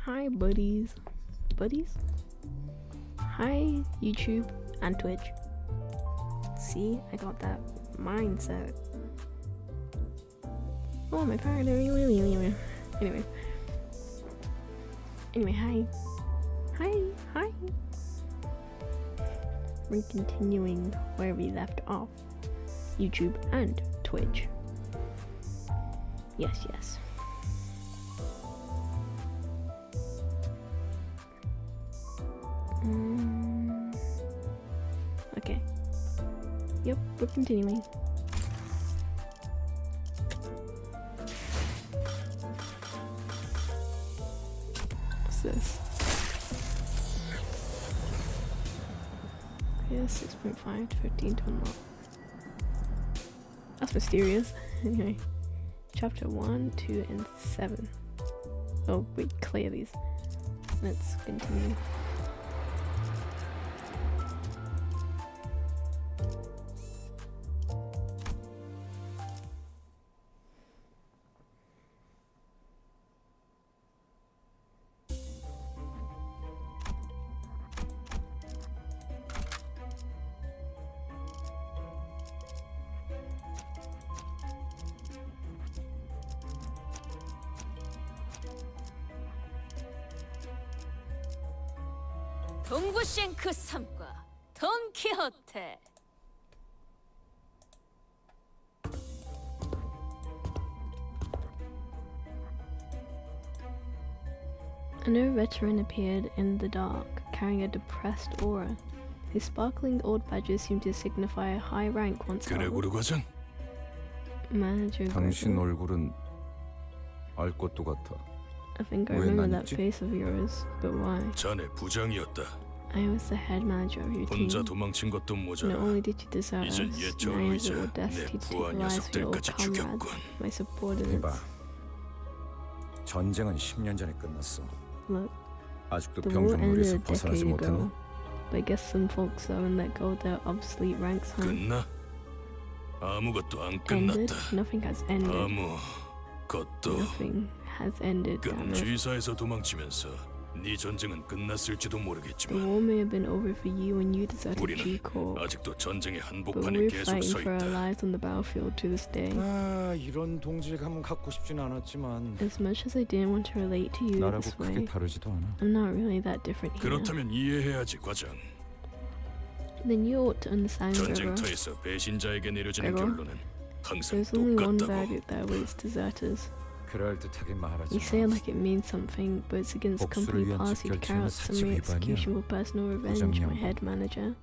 Hi buddies. Buddies? Hi YouTube and Twitch. See, I got that mindset. Oh, my parrot. Anyway. Anyway, hi. Hi. We're continuing where we left off. YouTube and Twitch. Yes. Okay. Yep, we're continuing. What's this? Yeah, 6.5 to 15 to unlock. That's mysterious. Anyway, chapter 1, 2, and 7. Oh, wait, clear these. Let's continue. 동부싱크 3과 돈키호테. A new veteran appeared in the dark, carrying a depressed aura. His sparkling old badges seemed to signify a high rank once held. 그레고르 과장, Manager 당신 Gregor. 얼굴은 알 것도 같아. I think I 왜 remember 난 that 있지? face of yours, but why? 자네 부장이었다. I was the head manager of your team. 혼자 도망친 것도 Not 모자라. only did you desert us, 이젠 now 예정을 you have the 의자 audacity 내 to take 부하 the lives of your old 녀석들까지 comrades, 죽였군. my 이봐, subordinates. 전쟁은 10년 전에 끝났어. Look, 아직도 the war 병정무리에서 ended a 벗어나지 decade 못했나? ago, but I guess some folks haven't let go of their obsolete ranks, huh? 끝나? 아무것도 안 Ended? 끝났다. Nothing has ended. 아무것도. Nothing has ended, damn it. 끈쥐사에서 도망치면서 네 전쟁은 끝났을지도 The 모르겠지만 war may have been over for you when you deserted 우리는 G-Corps, 아직도 전쟁의 but 한복판에 we're 계속 fighting 서 for our 있다. lives on the battlefield to this day. 아, 이런 동질감은 갖고 싶진 않았지만 As much as I didn't want to relate to you 나라고 this 크게 way, 다르지도 않아. I'm not really that different here. 그렇다면 이해해야지, 과장. Then you ought to understand, Gregor. 전쟁터에서 배신자에게 내려지는 Gregor? 결론은 항상 There's only one 똑같다고. verdict that awaits deserters. 그럴듯하게 말하지 You say it 마. like it means something, but it's against 복수를 company 위한 policy to carry out 직결체는 summary 사칙 위반이야. execution for personal revenge, my 부장님. head manager.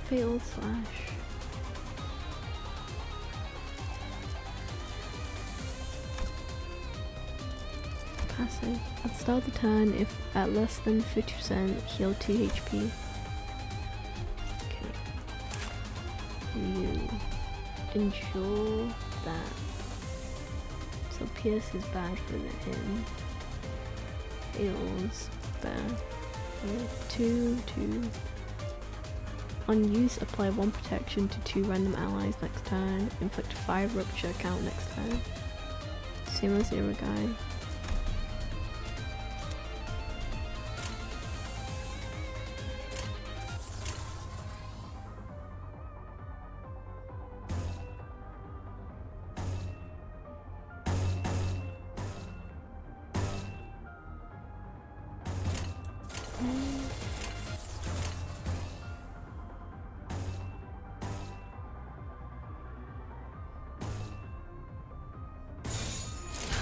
Fatal slash. Passive. At the start of the turn, if at less than 50%, heal 2 HP. Okay. You ensure that. So Pierce is bad for him. Fails bad. 2. On use, apply 1 protection to 2 random allies next turn. Inflict 5 rupture count next turn. Same as the other guy.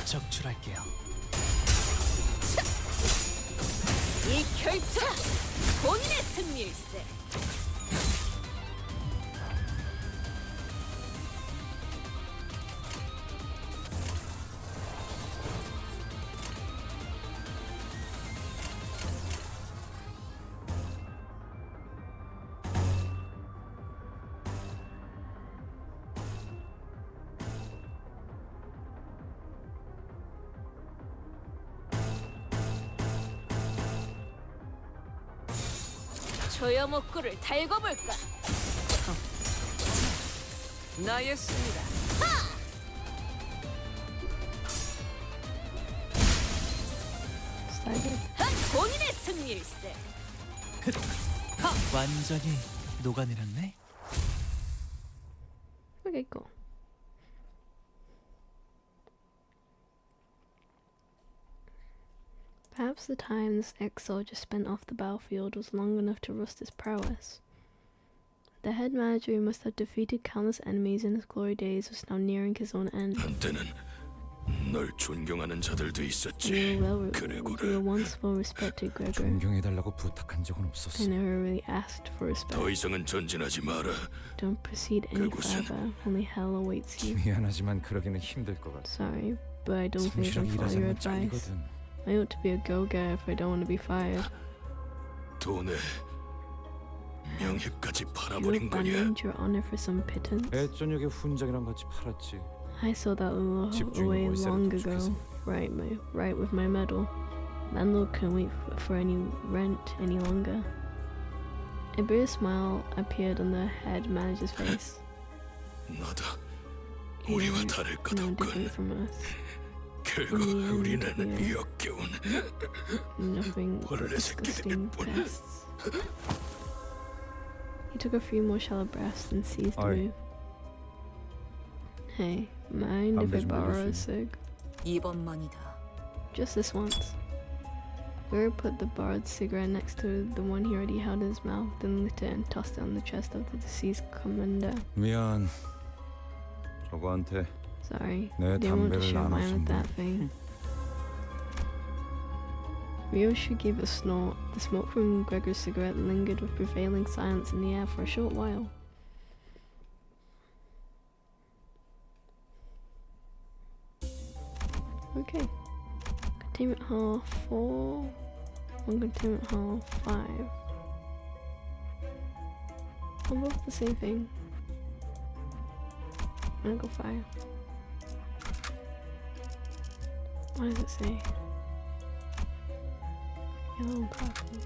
적출할게요. 이 결투가 본인의 승리일세. 조여목구를 달고 볼까? 나였습니다. Excited. 본인의 승리일세. 완전히 녹아내렸네. Okay, cool. Perhaps the time this ex-soldier spent off the battlefield was long enough to rust his prowess. The head manager who must have defeated countless enemies in his glory days was now nearing his own end. 한때는 널 존경하는 자들도 You 있었지. were 그래고를 once well respected, Gregor. 존경해달라고 부탁한 적은 없었어. I never really asked for 더 respect. 이상은 전진하지 마라. Don't proceed any 그곳은 further. Only hell awaits you. 미안하지만 그러기는 힘들 것 같아. Sorry, but I don't think I'll 성실하게 follow 일하지 your 않으면 advice. 잘리거든. I ought to be a go-getter if I don't want to be fired. 돈에 명예까지 You 팔아버린 거냐? abandoned your honor for some pittance. 애저녁에 훈장이랑 같이 팔았지. I saw that 집주인이 away 월세를 long 도축해서. ago. Right with my medal. Landlord couldn't wait for any rent any longer. A bitter smile appeared on the head manager's face. 너도 You 우리와 are 다를 것 no 없군. different from us. 결국 우리는 역겨운 Nothing but 벌레 새끼들일 disgusting 뿐. pests. He took a few more shallow breaths and ceased to Oi. move. Hey, mind if I 담배 좀 borrow 빌릴 a 수 cig? 이번만이다. Just this once. Weir put the borrowed cigarette next to the one he already held in his mouth, then lit it and tossed it on the chest of the deceased commander. 미안. 저거한테 Sorry, 내 didn't want to 담배를 share mine 나눠서 with that thing. Ryoshi gave a snort. The smoke from Gregor's cigarette lingered with prevailing silence in the air for a short while. Okay. Containment Hall 4. 1 Containment Hall 5. They're both the same thing. I'm gonna go 5. What does it say? Yellow and purple.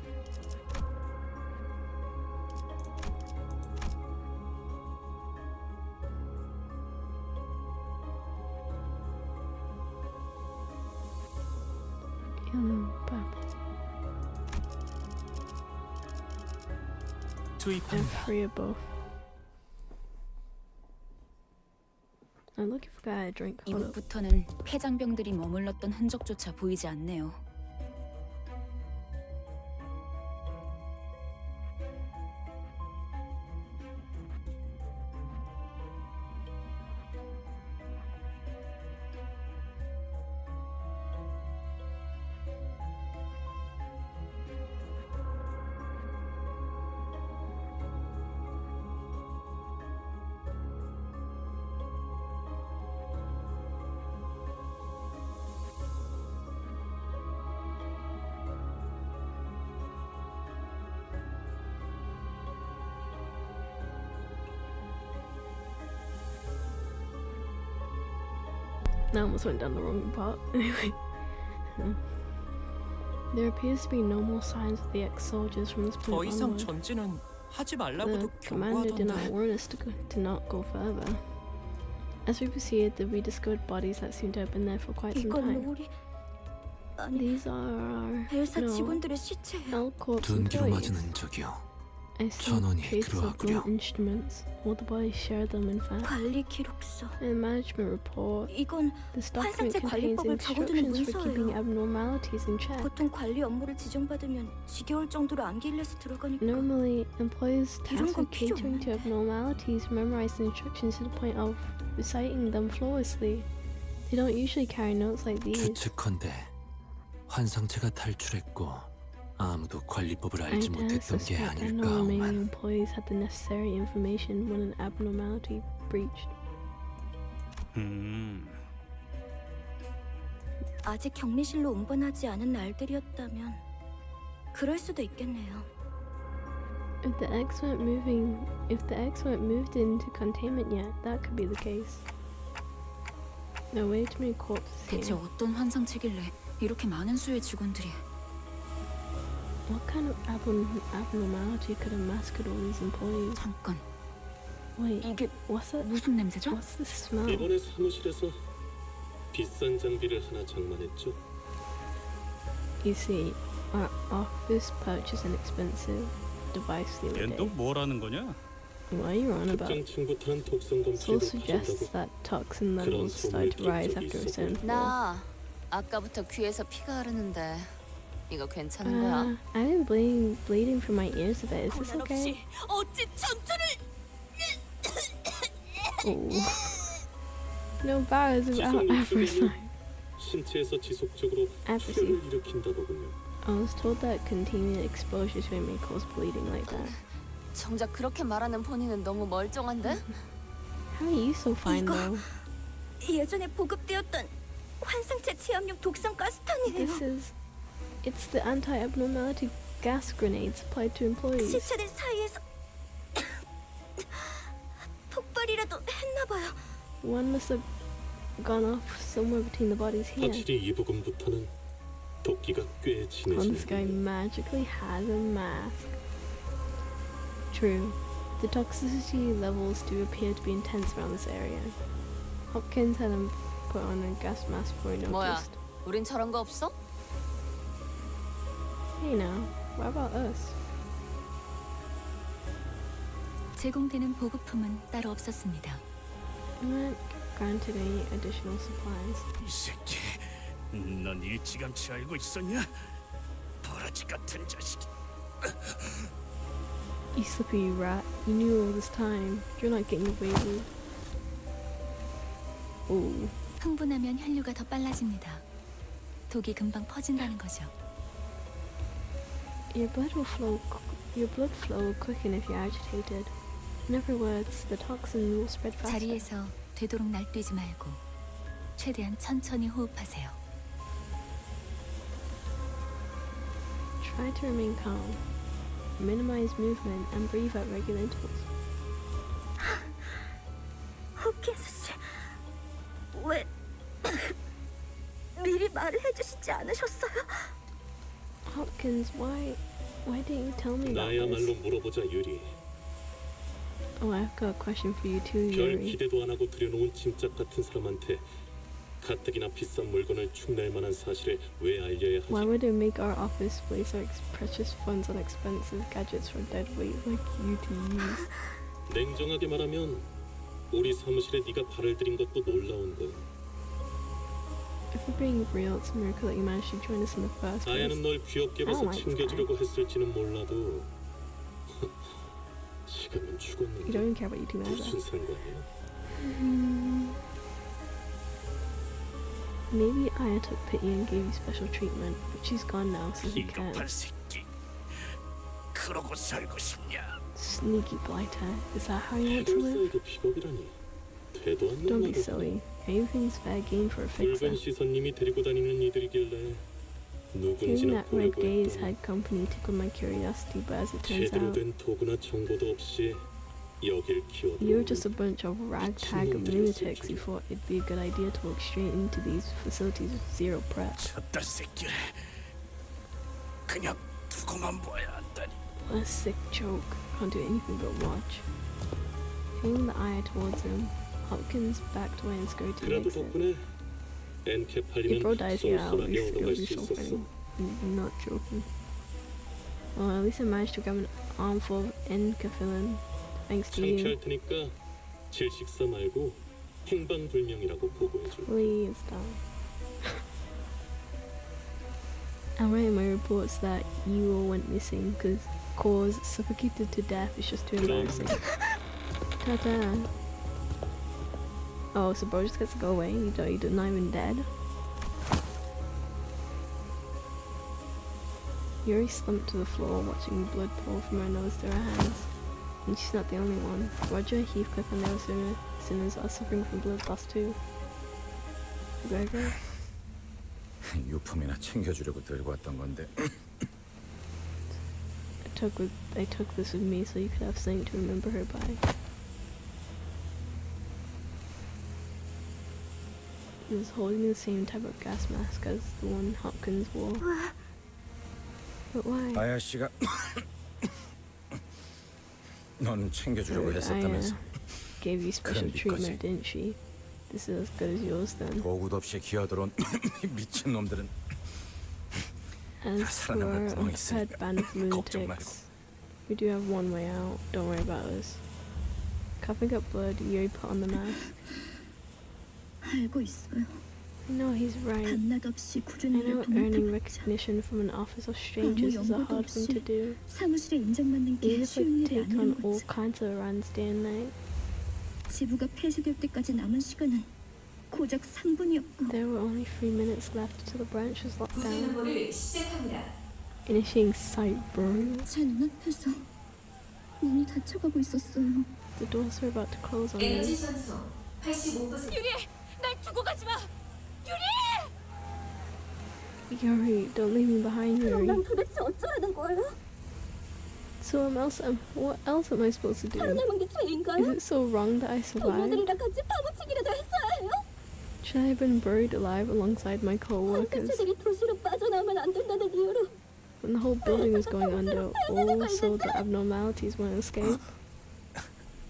Yellow and purple. I'm 투입합니다. free of both. I'm looking for a guy to drink. Hold up. 이곳부터는 폐장병들이 머물렀던 흔적조차 보이지 않네요. I almost went down the wrong part. Anyway. There appears to be no more signs of the ex-soldiers from this 더 point 이상 onward. 전진은 하지 The 말라고도 commander did not 경고하던데. warn us to not go further. As we proceeded, we discovered bodies that seemed to have been there for quite some 이건 time. 우리 아니 These are 엘사 no 직원들의 시체예요. L-Corp's 둔기로 employees. 맞은 흔적이요. I see 전원이 traces of blunt 그러하구려. instruments. All the bodies share them, in fact. 관리 기록서. In the management report, 이건 this document 환상체 contains 관리법을 적어두는 instructions for keeping 문서예요. abnormalities in check. 보통 관리 업무를 지정받으면 지겨울 정도로 암기일에서 들어가니까. Normally, employees 이런 tasked 건 with 필요 catering to 없는데. abnormalities memorize the instructions to the point of reciting them flawlessly. They don't usually carry notes like these. 추측컨대 환상체가 탈출했고 아무도 관리법을 I 알지 dare 못했던 게 suspect that 아닐까 no remaining 하오만. employees had the necessary information when an abnormality breached. 아직 격리실로 운반하지 않은 날들이었다면 그럴 수도 있겠네요. If the X weren't moved into containment yet, that could be the case. There are way too many corpses 대체 here. 어떤 환상체길래 이렇게 많은 수의 직원들이. What kind of abnormality could have massacred all these employees? 잠깐, Wait, 이게 what's that? 무슨 냄새죠? What's this smell? 이번에 사무실에서 비싼 장비를 하나 장만했죠. You see, our office purchased an expensive device the other 걘 또 day. 뭐라는 거냐? What are you on about? 특정 친구들은 독성 검출도 Source suggests 가진다고. that toxin levels start to rise after a certain point. 나 아까부터 귀에서 피가 흐르는데 이거 괜찮은 거야? I've been bleeding from my ears a bit. Is this 고난 okay? 없이 어찌 전투를 Oh. No bars of 지속 every 노출되면 sign. 신체에서 지속적으로 Apathy. 출혈을 일으킨다더군요. I was told that continued exposure to it may cause bleeding like that. 정작 그렇게 말하는 본인은 너무 멀쩡한데? How are you so fine 이거- though? 예전에 보급되었던 환상체 치압용 독성 가스탄이에요. It's the anti-abnormality gas grenade supplied to employees. 시체들 사이에서 폭발이라도 했나봐요. One must have gone off somewhere between the bodies here. 확실히 이 부근부터는 도끼가 꽤 This guy 진해지는. magically has a mask. True. The toxicity levels do appear to be intense around this area. Hopkins had him put on a gas mask before he 뭐야? noticed. 우린 저런 거 없어? Hey now, what about us? 제공되는 보급품은 따로 없었습니다. We weren't granted any additional supplies. 이 새끼, 넌 일찌감치 알고 있었냐? 버러지 같은 자식. You slippery rat. You knew all this time. You're not getting away with. Ooh. 흥분하면 혈류가 더 빨라집니다. 독이 금방 퍼진다는 거죠. Your blood will quicken if you're agitated. In other words, the toxin will spread faster. 자리에서 되도록 날뛰지 말고 최대한 천천히 호흡하세요. Try to remain calm. Minimize movement and breathe at regular intervals. 호킨스 씨, 왜 미리 말을 해주시지 않으셨어요? Hopkins, why didn't you tell me about 나야말로 this? 물어보자 유리. Oh, I've got a question for you too, 별 Yuri. 기대도 안 하고 들여놓은 짐짝 같은 사람한테 가뜩이나 비싼 물건을 축낼 만한 사실을 왜 알려야 Why 하지? would it make our office waste our precious funds on expensive gadgets for dead weight like you to use? 냉정하게 말하면 우리 사무실에 네가 발을 들인 것도 놀라운 거야. If we're being real, it's a miracle that you managed to join us in the first place. 아야는 널 귀엽게 봐서 I don't like 챙겨주려고 했을지는 몰라도 You 지금은 don't 죽었는데 even care about eating 무슨 either. 상관이야? Maybe Aya took pity and gave you special treatment, but she's gone now, so who 비겁한 cares? 새끼. 그러고 살고 싶냐? Sneaky blighter. Is that how you want to live? 해결사에게 비겁이라니. 되도 않는 Don't be 말을 silly. Everything's fair game for a fixer. 붉은 시선님이 데리고 다니는 이들이길래 Hearing 누군지는 that red 보려고 gaze 했더니 had company tickled my curiosity, but as it turns 제대로 out, 된 도구나 정보도 없이 여길 you're 키워들어 just a bunch of ragtag lunatics who thought it'd be a good idea to walk straight into these facilities with zero prep. 저딴 새끼를 그냥 두고만 봐야 한다니. What a sick joke. Can't do anything but watch. Turning the eye towards him, Hopkins backed away and scurried to the 그래도 exit. 덕분에 If 엔케팔리는 bro dies here, at 쏠쏠하게 least it'll 얻어갈 be 수 so 있었어. funny. I'm not joking. Well, at least I managed to grab an armful of enkephalin. Thanks to you. 창피할 테니까 질식사 말고 행방불명이라고 보고해줘. Please don't. I write in my reports that you all went missing because cause suffocated to death is just too embarrassing. Ta-ta. Oh, so bro just gets to go away? You're not even dead? Yuri slumped to the floor, watching blood pour from her nose to her hands. And she's not the only one. Roger, Heathcliff and the other sinners are suffering from blood loss too. Gregor? 유품이나 챙겨주려고 들고 왔던 건데 I took this with me so you could have something to remember her by. He was holding the same type of gas mask as the one Hopkins wore. But why? 아야 씨가 넌 챙겨주려고 했었다면서. Gave you special 그럼 네 treatment, 거지. didn't she? This is as good as yours then. 도구도 없이 기어들어온 미친 놈들은 As for 살아남을 our 구멍이 unprepared 있으니까 band of 걱정 말고. lunatics, we do have one way out. Don't worry about us. Coughing up blood, Yuri put on the mask. 알고 있어요. I know he's right. 밤낮 없이 I 꾸준히 know 일을 earning 동업해봤자 recognition from an office of strangers is a 연고도 hard thing to 없이 do. 사무실에 인정받는 게 Even if I 쉬운 일이 take on 아니라는 all 거지. kinds of runs day and night, 지부가 폐쇄될 때까지 남은 시간은 고작 3분이었고 there were only 3 minutes left till the branch was locked down. 구슬보를 시작합니다. Initiating sight burn. 제 눈앞에서 문이 닫혀가고 있었어요. The doors were about to close on 에너지 me. 산소 85%. 날 두고 가지 마. Yuri, don't leave me behind, 그럼 난 Yuri. 도대체 어쩌라는 거예요? So what else am I supposed to do? 살아남은 게 Is 죄인가요? it so wrong that I survived? 동료들이랑 같이 파묻히기라도 했어야 해요? Should I have been buried alive alongside my co-workers? 환자들이 도시로 빠져나오면 안 된다는 이유로 When the whole building was going under, all so the abnormalities won't escape.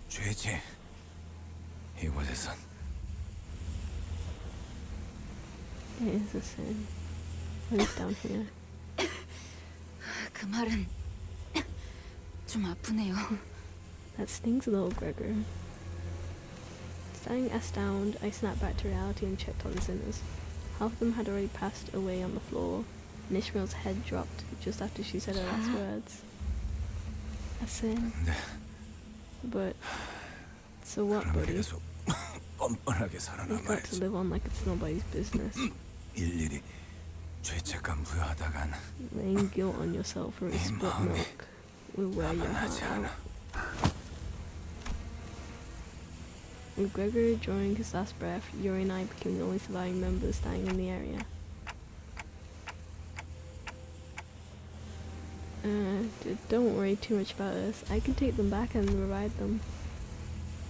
죄지. 이곳에선 It is a sin. At least down here. 그 말은 좀 아프네요. That stings a little, Gregor. Standing astounded, I snapped back to reality and checked on the sinners. Half of them had already passed away on the floor, and Ishmael's head dropped just after she said her last words. A sin. 네. But so what, 그러면 buddy? 계속 뻔뻔하게 You've got to 살아남아야지. live on like it's nobody's business. 일일이 죄책감 부여하다간 Laying guilt on yourself for a split 마음이 milk will wear your 가만하지 heart 않아. out. With Gregory drawing his last breath, Yuri and I became the only surviving members standing in the area. Don't worry too much about us. I can take them back and revive them.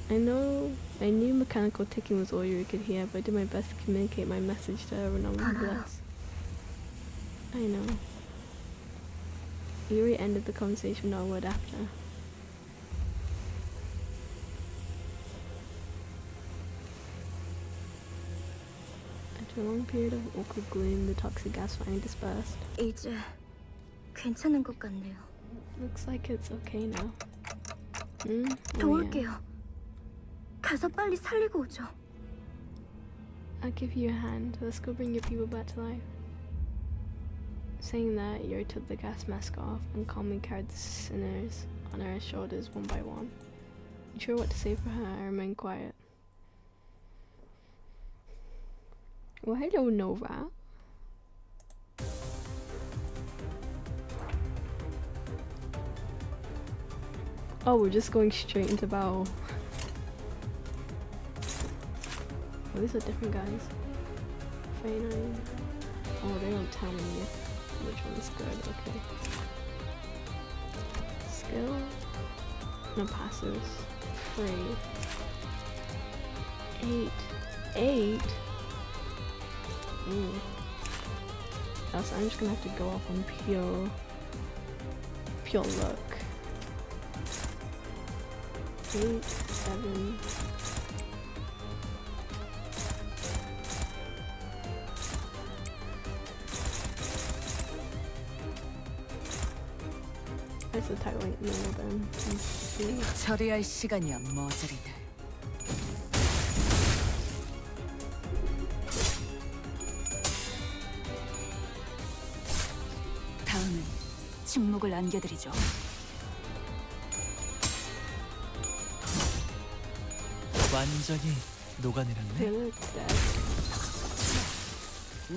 I knew mechanical ticking was all Yuri could hear, but I did my best to communicate my message to her nonetheless. I know. Yuri ended the conversation with not a word after. After a long period of awkward gloom, the toxic gas finally dispersed. 이제 괜찮은 것 같네요. Looks like it's okay now. Oh yeah. 도울게요. 가서 빨리 살리고 오죠. I'll give you a hand. Let's go bring your people back to life. Saying that, Yuri took the gas mask off and calmly carried the sinners on her shoulders one by one. Unsure what to say for her, I remained quiet. Well, hello, Nova. Oh, we're just going straight into battle. Oh, these are different guys. 29. Oh, they don't tell me which one's good. Okay. Skill. No passes. 3. 8. 8? Ooh. Also, I'm just gonna have to go off on pure luck. 8, 7. That's the title ain't none of them. Let's see. 처리할 시간이야 머저리들. 다음은 침묵을 안겨드리죠. 완전히 녹아내렸네. Taylor dead.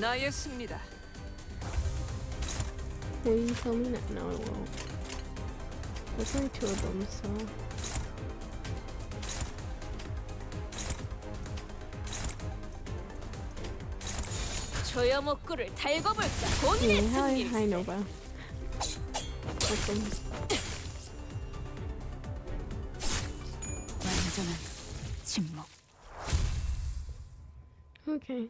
나의 승리다. Will you tell me that? No, it won't. There's only 2 of them, so. 조여 목구를 달궈볼까? Yeah, 본인의 hi, 승리를. hi Nova. Welcome. 완전한 침묵. Okay.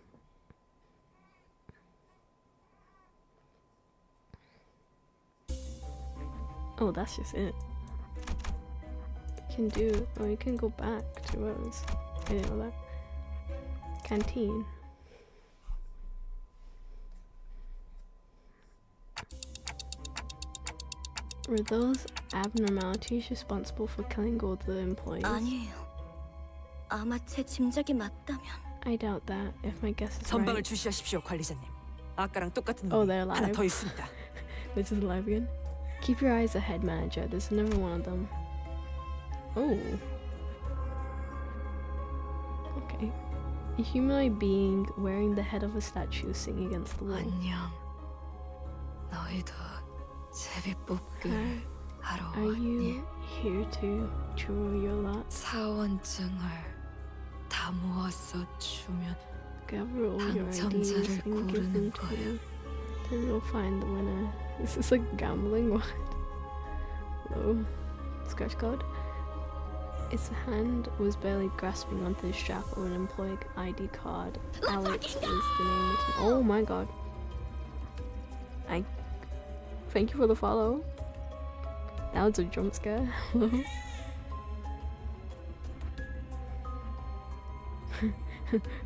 Oh, that's just it. You can do. Oh, you can go back to Rose. I didn't know that. Canteen. Were those abnormalities responsible for killing all the employees? 아니에요. 아마 제 짐작이 맞다면 I doubt that. If my guess is 전방을 right. 주시하십시오, 관리자님. 아까랑 똑같은 Oh, 놈이 they're 하나 alive. 더 있습니다. This is live again. Keep your eyes ahead, manager. There's another one of them. Oh. Okay. A humanoid being wearing the head of a statue singing against the wall. 안녕. 너희도 제비뽑기 하러 Are you here to draw your lot? 사원증을 다 모아서 주면 Gather all your ideas 당첨자를 and give 고르는 them to 거야. me. Then we'll find the winner. Is this like gambling? What? Hello? Scratch card? Its hand was barely grasping onto the strap of an employee ID card. Alex is the name written. Oh my god. Thank you for the follow. That was a jump scare.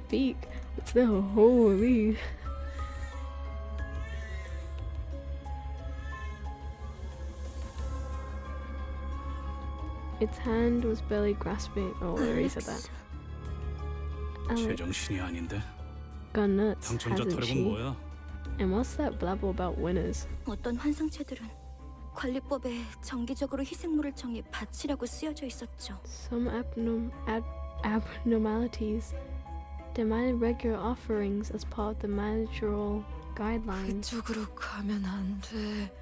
Peek. It's the holy. Its hand was barely grasping. Oh, I already said that. Alex 제정신이 아닌데. got nuts, 당첨자 hasn't 타령은 she? 뭐야? And what's that blabble about winners? 어떤 환상체들은 관리법에 정기적으로 희생물을 정해 바치라고 쓰여져 있었죠. Some abnormalities demanded regular offerings as part of the managerial guidelines. 그쪽으로 가면 안 돼.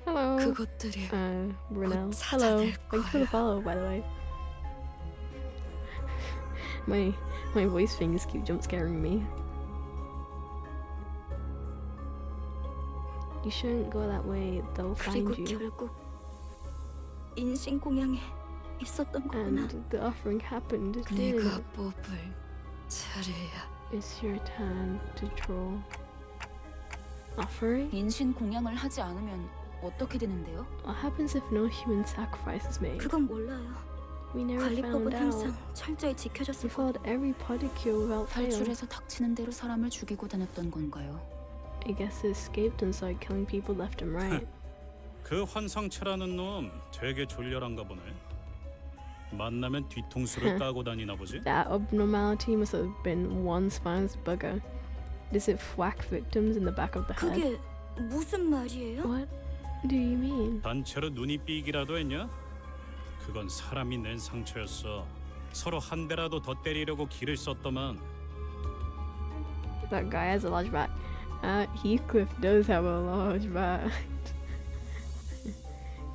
Hello. 그것들이 Brunel. 곧 Hello. 찾아낼 Thanks for the 거야. follow, by the way. My voice things keep jump scaring me. You shouldn't go that way. They'll find 그리고 you. 결국 인신공양에 있었던 거구나. And the offering happened, didn't 네가 it? 뽑을 차례야. It's your turn to draw. Offering? 인신공양을 하지 않으면 어떻게 되는데요? What happens if no human sacrifice is made? 그건 몰라요. We never 관리법은 found 항상 out. 철저히 We 지켜졌을 거고. followed every particle without fail. 탈출해서 닥치는 대로 사람을 죽이고 다녔던 건가요? I guess it escaped and started killing people left and right. 그 환상체라는 놈 되게 졸렬한가 보네. 만나면 뒤통수를 까고 다니나 보지? That abnormality must have been one spineless bugger. Does it whack victims in the back of the head? 그게 무슨 말이에요? What do you mean? 단체로 눈이 삐기라도 했냐? 그건 사람이 낸 상처였어. 서로 한 대라도 더 때리려고 기를 썼더만. That guy has a large back. Heathcliff does have a large back.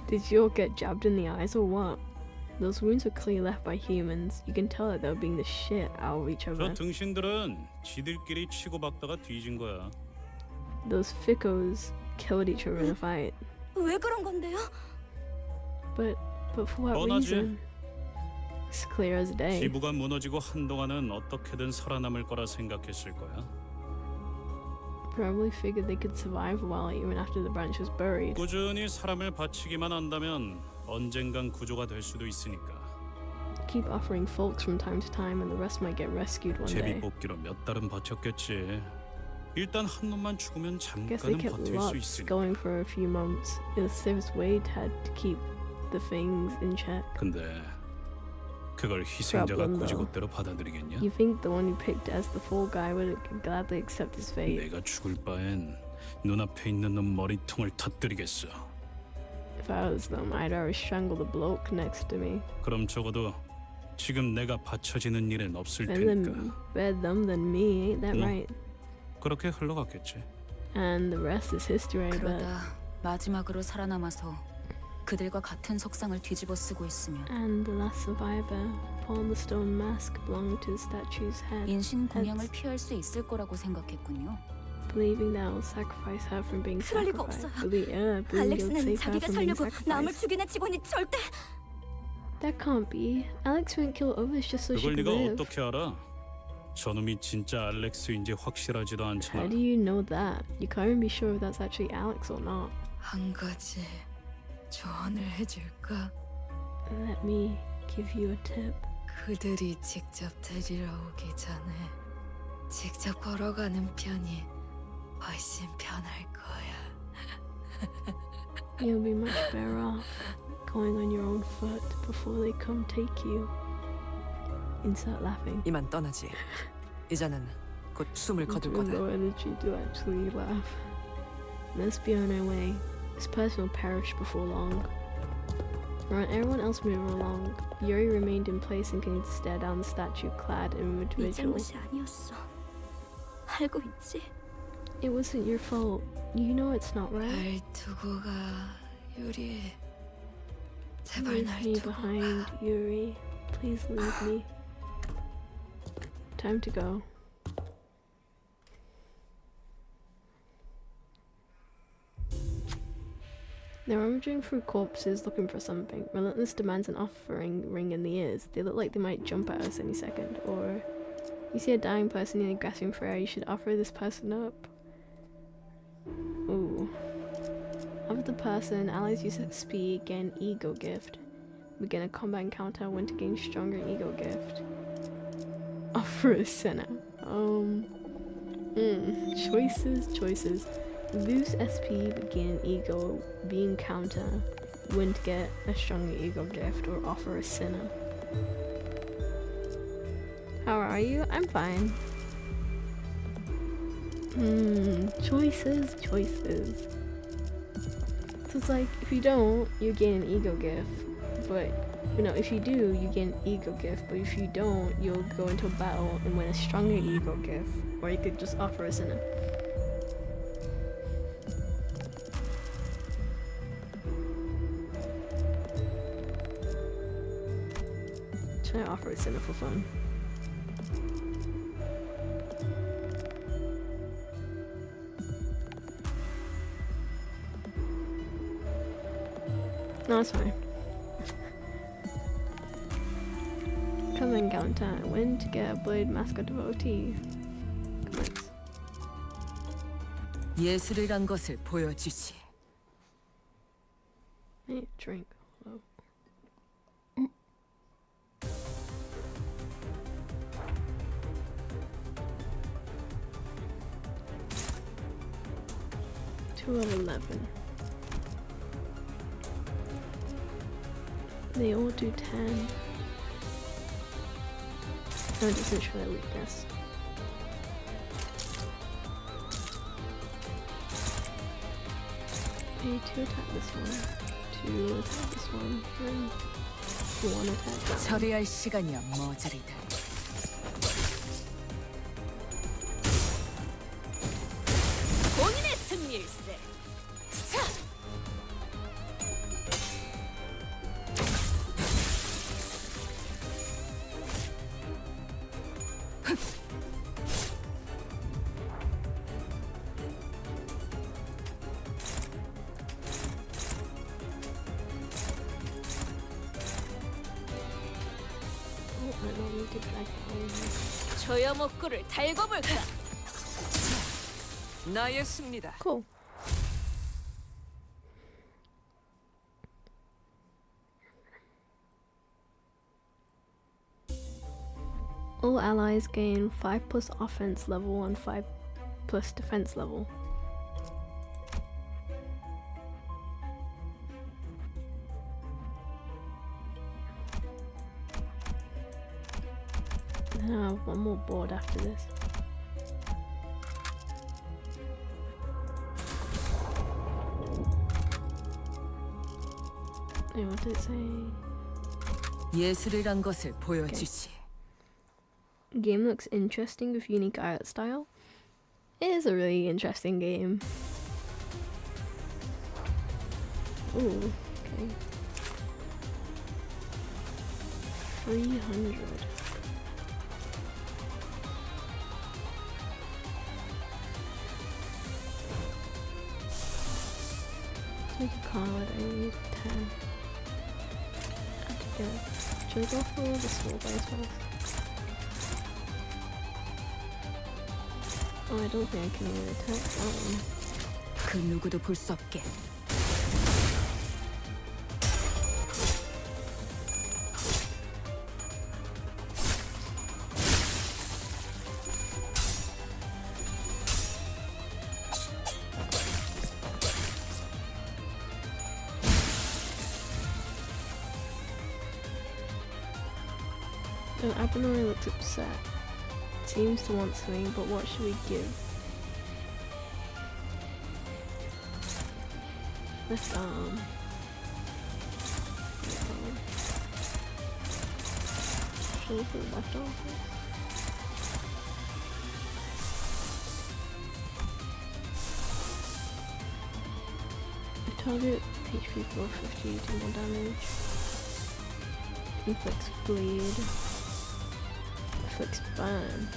Did you all get jabbed in the eyes or what? Those wounds were clearly left by humans. You can tell that they were being the shit out of each 저 other. 등신들은 지들끼리 치고받다가 뒤진 거야. Those fickos killed each other in a fight. 왜 그런 건데요? But for what 뻔하지. reason? It's clear as day. 지부가 무너지고 한동안은 어떻게든 살아남을 거라 생각했을 거야. Probably figured they could survive a while even after the branch was buried. 꾸준히 사람을 바치기만 한다면 언젠간 구조가 될 수도 있으니까. Keep offering folks from time to time and the rest might get rescued one day. 제비 뽑기로 몇 달은 버텼겠지. 일단 한 놈만 죽으면 Guess they 잠깐은 kept 버틸 수 lots 있으니까. going for a few months. It was Siv's Wade had to keep the things in check. 근데 그걸 희생자가 Problem, 고지고대로 받아들이겠냐? You think the one who picked as the fall guy would gladly accept his fate? 내가 죽을 바엔 눈앞에 있는 놈 머리통을 터뜨리겠어. If I was them, I'd already strangle the bloke next to me. 그럼 적어도 지금 내가 받쳐지는 일은 없을 테니까. Better them than me, ain't that 뭐, right? 그렇게 흘러갔겠지. And the rest is history, I bet. 그러다 마지막으로 살아남아서 그들과 같은 석상을 뒤집어 쓰고 있으면 And the last survivor upon the stone mask belonging to the statue's head, 인신공양을 피할 수 있을 거라고 생각했군요. believing that will sacrifice her from being 그럴 리가 sacrificed. 없어요. Believing you'll 알렉스는 save her 자기가 from being 살려고 남을 sacrificed. 죽이는 직원이 절대. That can't be. Alex wouldn't kill others just so she 그걸 could 네가 live. 어떻게 알아? 저놈이 진짜 알렉스인지 확실하지도 How 않잖아. do you know that? You can't even be sure if that's actually Alex or not. 한 가지 조언을 해줄까? Let me give you a tip. 그들이 직접 데리러 오기 전에 직접 걸어가는 편이 훨씬 편할 거야. You'll be much better off going on your own foot before they come take you. Insert laughing. 이만 떠나지. 이제는 곧 숨을 거둘 With 거다. low energy to actually laugh. Let's be on our way. This person will perish before long. Around everyone else moving along, Yuri remained in place and continued to stare down the statue-clad 네 individual. 잘못이 아니었어. 알고 있지? It wasn't your fault. You know it's not right. 날 두고 가, 유리. 제발 Leave 날 me 두고 behind, 가. Yuri. Please leave me. Time to go. They're rummaging through corpses looking for something. Relentless demands an offering ring in the ears. They look like they might jump at us any second. Or you see a dying person nearly grasping for air. You should offer this person up. Ooh. Of the person, allies use speed, gain ego gift. Begin a combat encounter when to gain stronger ego gift. Offer a sinner. Choices. Lose SP, begin ego, being counter, win to get a stronger ego gift, or offer a sinner. How are you? I'm fine. Choices. So it's like, if you don't, you gain an ego gift, but if you do, you gain an ego gift, but if you don't, you'll go into a battle and win a stronger ego gift, or you could just offer a sinner. Try to offer a sinner for fun. No, it's fine. Come encounter. When to get a blade mascot devotee. Commence. 예술이란 것을 보여주지. Hey, drink. Hello. Two of 11. They all do 10. No, it doesn't show their weakness. Okay, 2 attack this one, 2 attack this one, and 1 attack that one. 처리할 시간이야 머저리들. 본인의 승리일세. I don't need to drag down. 조여 목구를 달고 볼까? 나의 승리다. Cool. All allies gain 5+ offense level and 5+ defense level. Then I have one more board after this. Hey, what did it say? 예술이란 것을 보여주지. Game looks interesting with unique art style. It is a really interesting game. Ooh, okay. 300. Make a card, I need 10. Add together. Should I go for the small dice first? Oh, I don't think I can even attack that one. 그 누구도 볼 수 없게. An abnormally looks upset. Seems to want something, but what should we give? Left arm. Should we put the left arm first? Target HP for 50 to more damage. Inflicts bleed. Inflicts burn.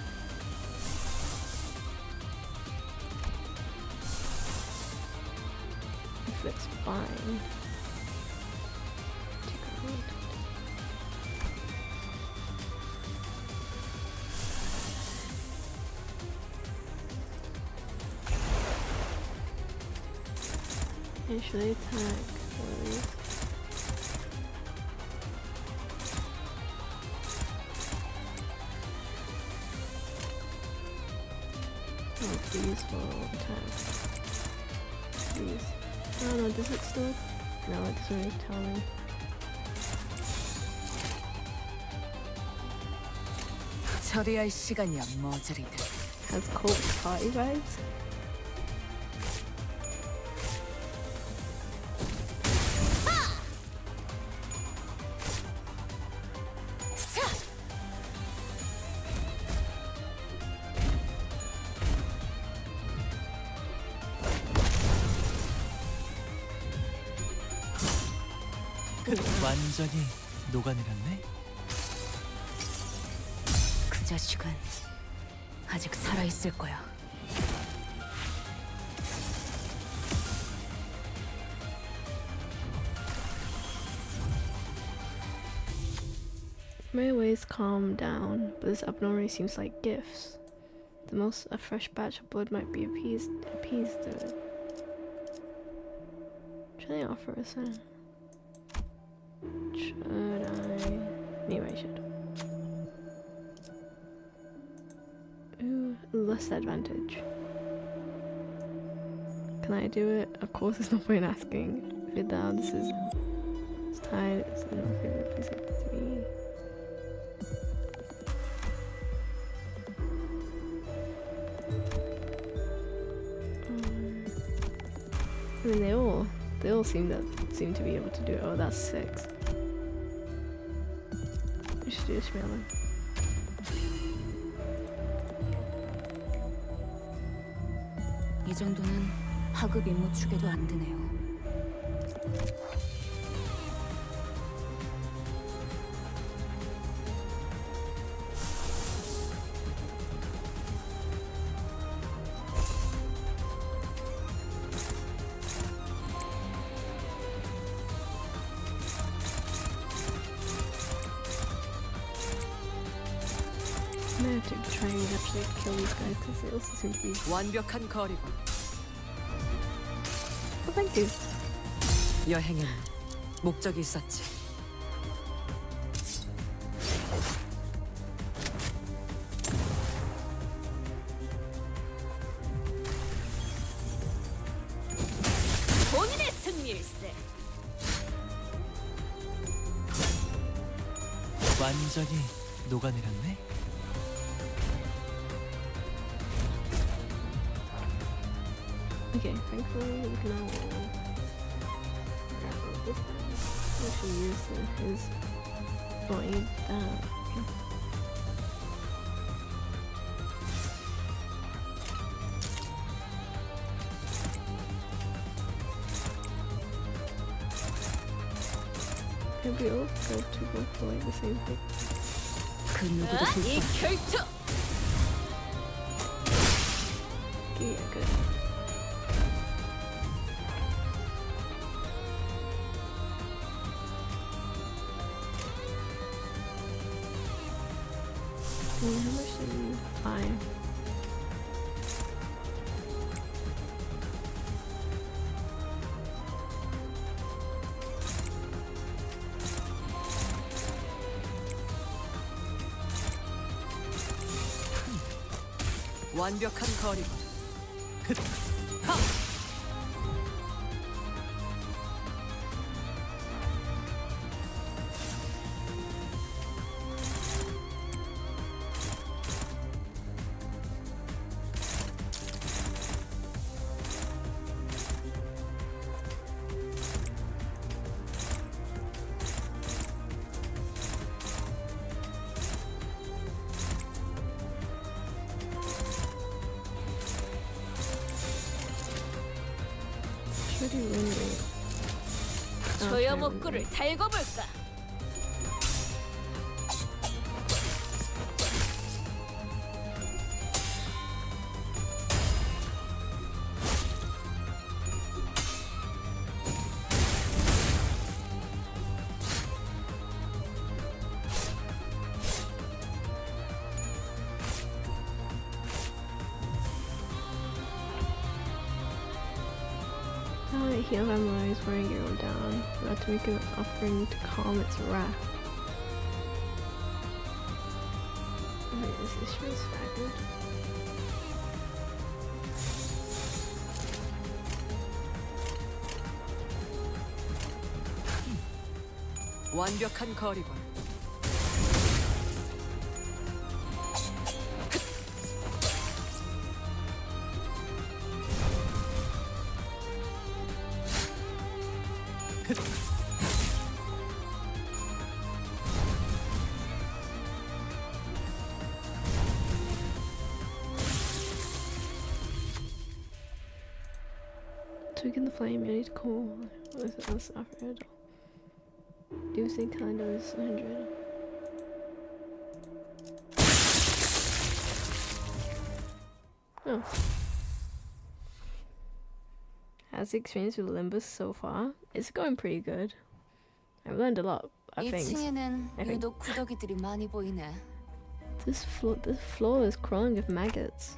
Inflicts bind. Should they attack? Oh, these will attack. These. Oh no, does it still? No, it doesn't really tell me. 처리할 시간이야, 머저리들. Has corpse party vibes? 완전히 녹아내렸네. 그 자식은 아직 살아있을 거야. My ways calm down, but this abnormality seems like gifts. The most a fresh batch of blood might be appeased to it. Should I offer us a? Should I? Maybe I should. Ooh, less advantage. Can I do it? Of course, there's no point asking. If it down, this is. It's tied. It's no favorite place to be. I mean, they all seem to be able to do it. Oh, that's 6. I should do this really. 이 정도는 하급 임무 축에도 안 드네요. I may have to try and actually kill these guys because they also seem to be. 완벽한 거리고 Oh, thank you. 여행에는 목적이 있었지. 본인의 승리일세. 완전히 녹아내렸네. Okay, thankfully we can now grab this guy. Actually use his body down. Okay. Maybe we'll go to both for like the same thing. 그 누구도 이 불쌍. 결투. Yeah, good. How much did you buy? 완벽한 거리고 pretty windy. 조여목구를 달궈 볼까? Now that heal Emma is wearing Arrow down, we have to make an offering to calm its wrath. Wait, is this really staggered? 완벽한 거리군. Tweaking the flame, you need to cool. What is it? That's offered. Do you think canto is 100? Oh. How's the experience with limbus so far? It's going pretty good. I've learned a lot of things. 2층에는 I think. 유독 구더기들이 많이 보이네. This floor is crawling with maggots.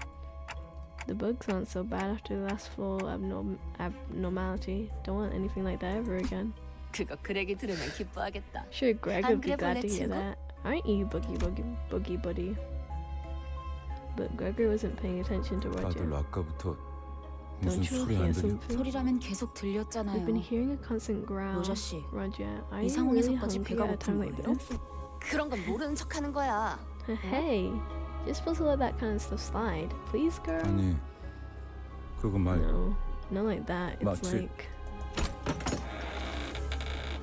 The bugs aren't so bad after the last floor abnormality. Don't want anything like that ever again. 그거 그레기 들으면 기뻐하겠다. Sure, Greg 안 would be 그래, glad to 벌레 hear 친구? that. Aren't you, Boogie Buddy? But Gregor wasn't paying attention to Roger. 다들 아까부터 무슨 Don't you 소리 hear 안 들려? something? 소리라면 계속 We've been 들렸잖아요. hearing a constant growl. 로저 씨, Roger, are 이 you really 상황에서까지 hungry 배가 at a time 고픈 like 거예요? this? 그런 건 모르는 척하는 거야. Hey, you're supposed to let that kind of stuff slide. Please, girl? 아니 그거 말 No, not like that. It's 맞지? like...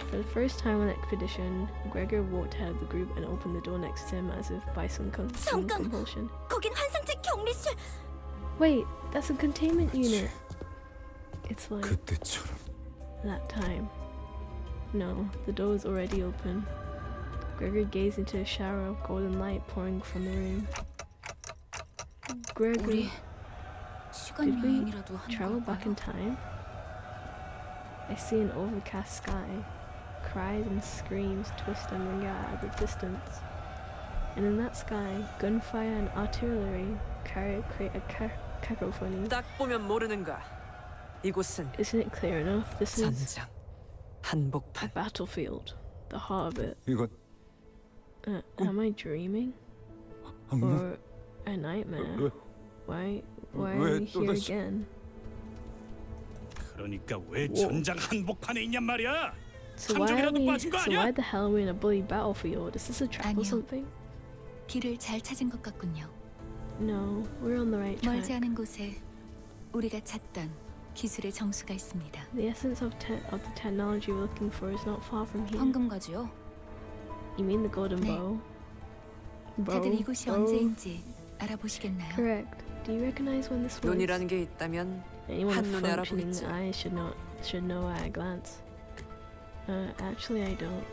For the first time on the expedition, Gregor walked ahead of the group and opened the door next to him as if by some 잠깐! compulsion. 거긴 환상체 격리실. Wait, that's a containment unit. It's like 그때처럼 that time. No, the door was already open. Gregor gazed into a shower of golden light pouring from the room. Gregor, 우리 시간 did we 여행이라도 하는 travel back 걸까요? in time? I see an overcast sky. Cries and screams twist and ring out at the distance. And in that sky, gunfire and artillery create a cacophony. 딱 보면 모르는가. 이곳은 Isn't it clear enough? This is 전장, a 한복판. battlefield. The heart of it. 이건 Am I dreaming? 악몽 Or a nightmare? Why are 왜 we here 또다시- again? 그러니까 왜 전장 한복판에 있냔 말이야? So why 함정이라도 빠진 거 so 아니야? why the hell are we in a bloody battlefield? Is this a trap or 아니요. something? 길을 잘 찾은 것 같군요. No, we're on the right track. 멀지 않은 곳에 우리가 찾던 기술의 정수가 있습니다. The essence of the technology we're looking for is not far from here. 황금가지요? You mean the golden 네. bow? 다들 이곳이 bow. 언제인지 알아보시겠나요? Correct. Do you recognize when this was? 눈이라는 게 있다면 Anyone with 한눈에 functioning 알아보겠지. eyes should know at a glance. Actually, I don't.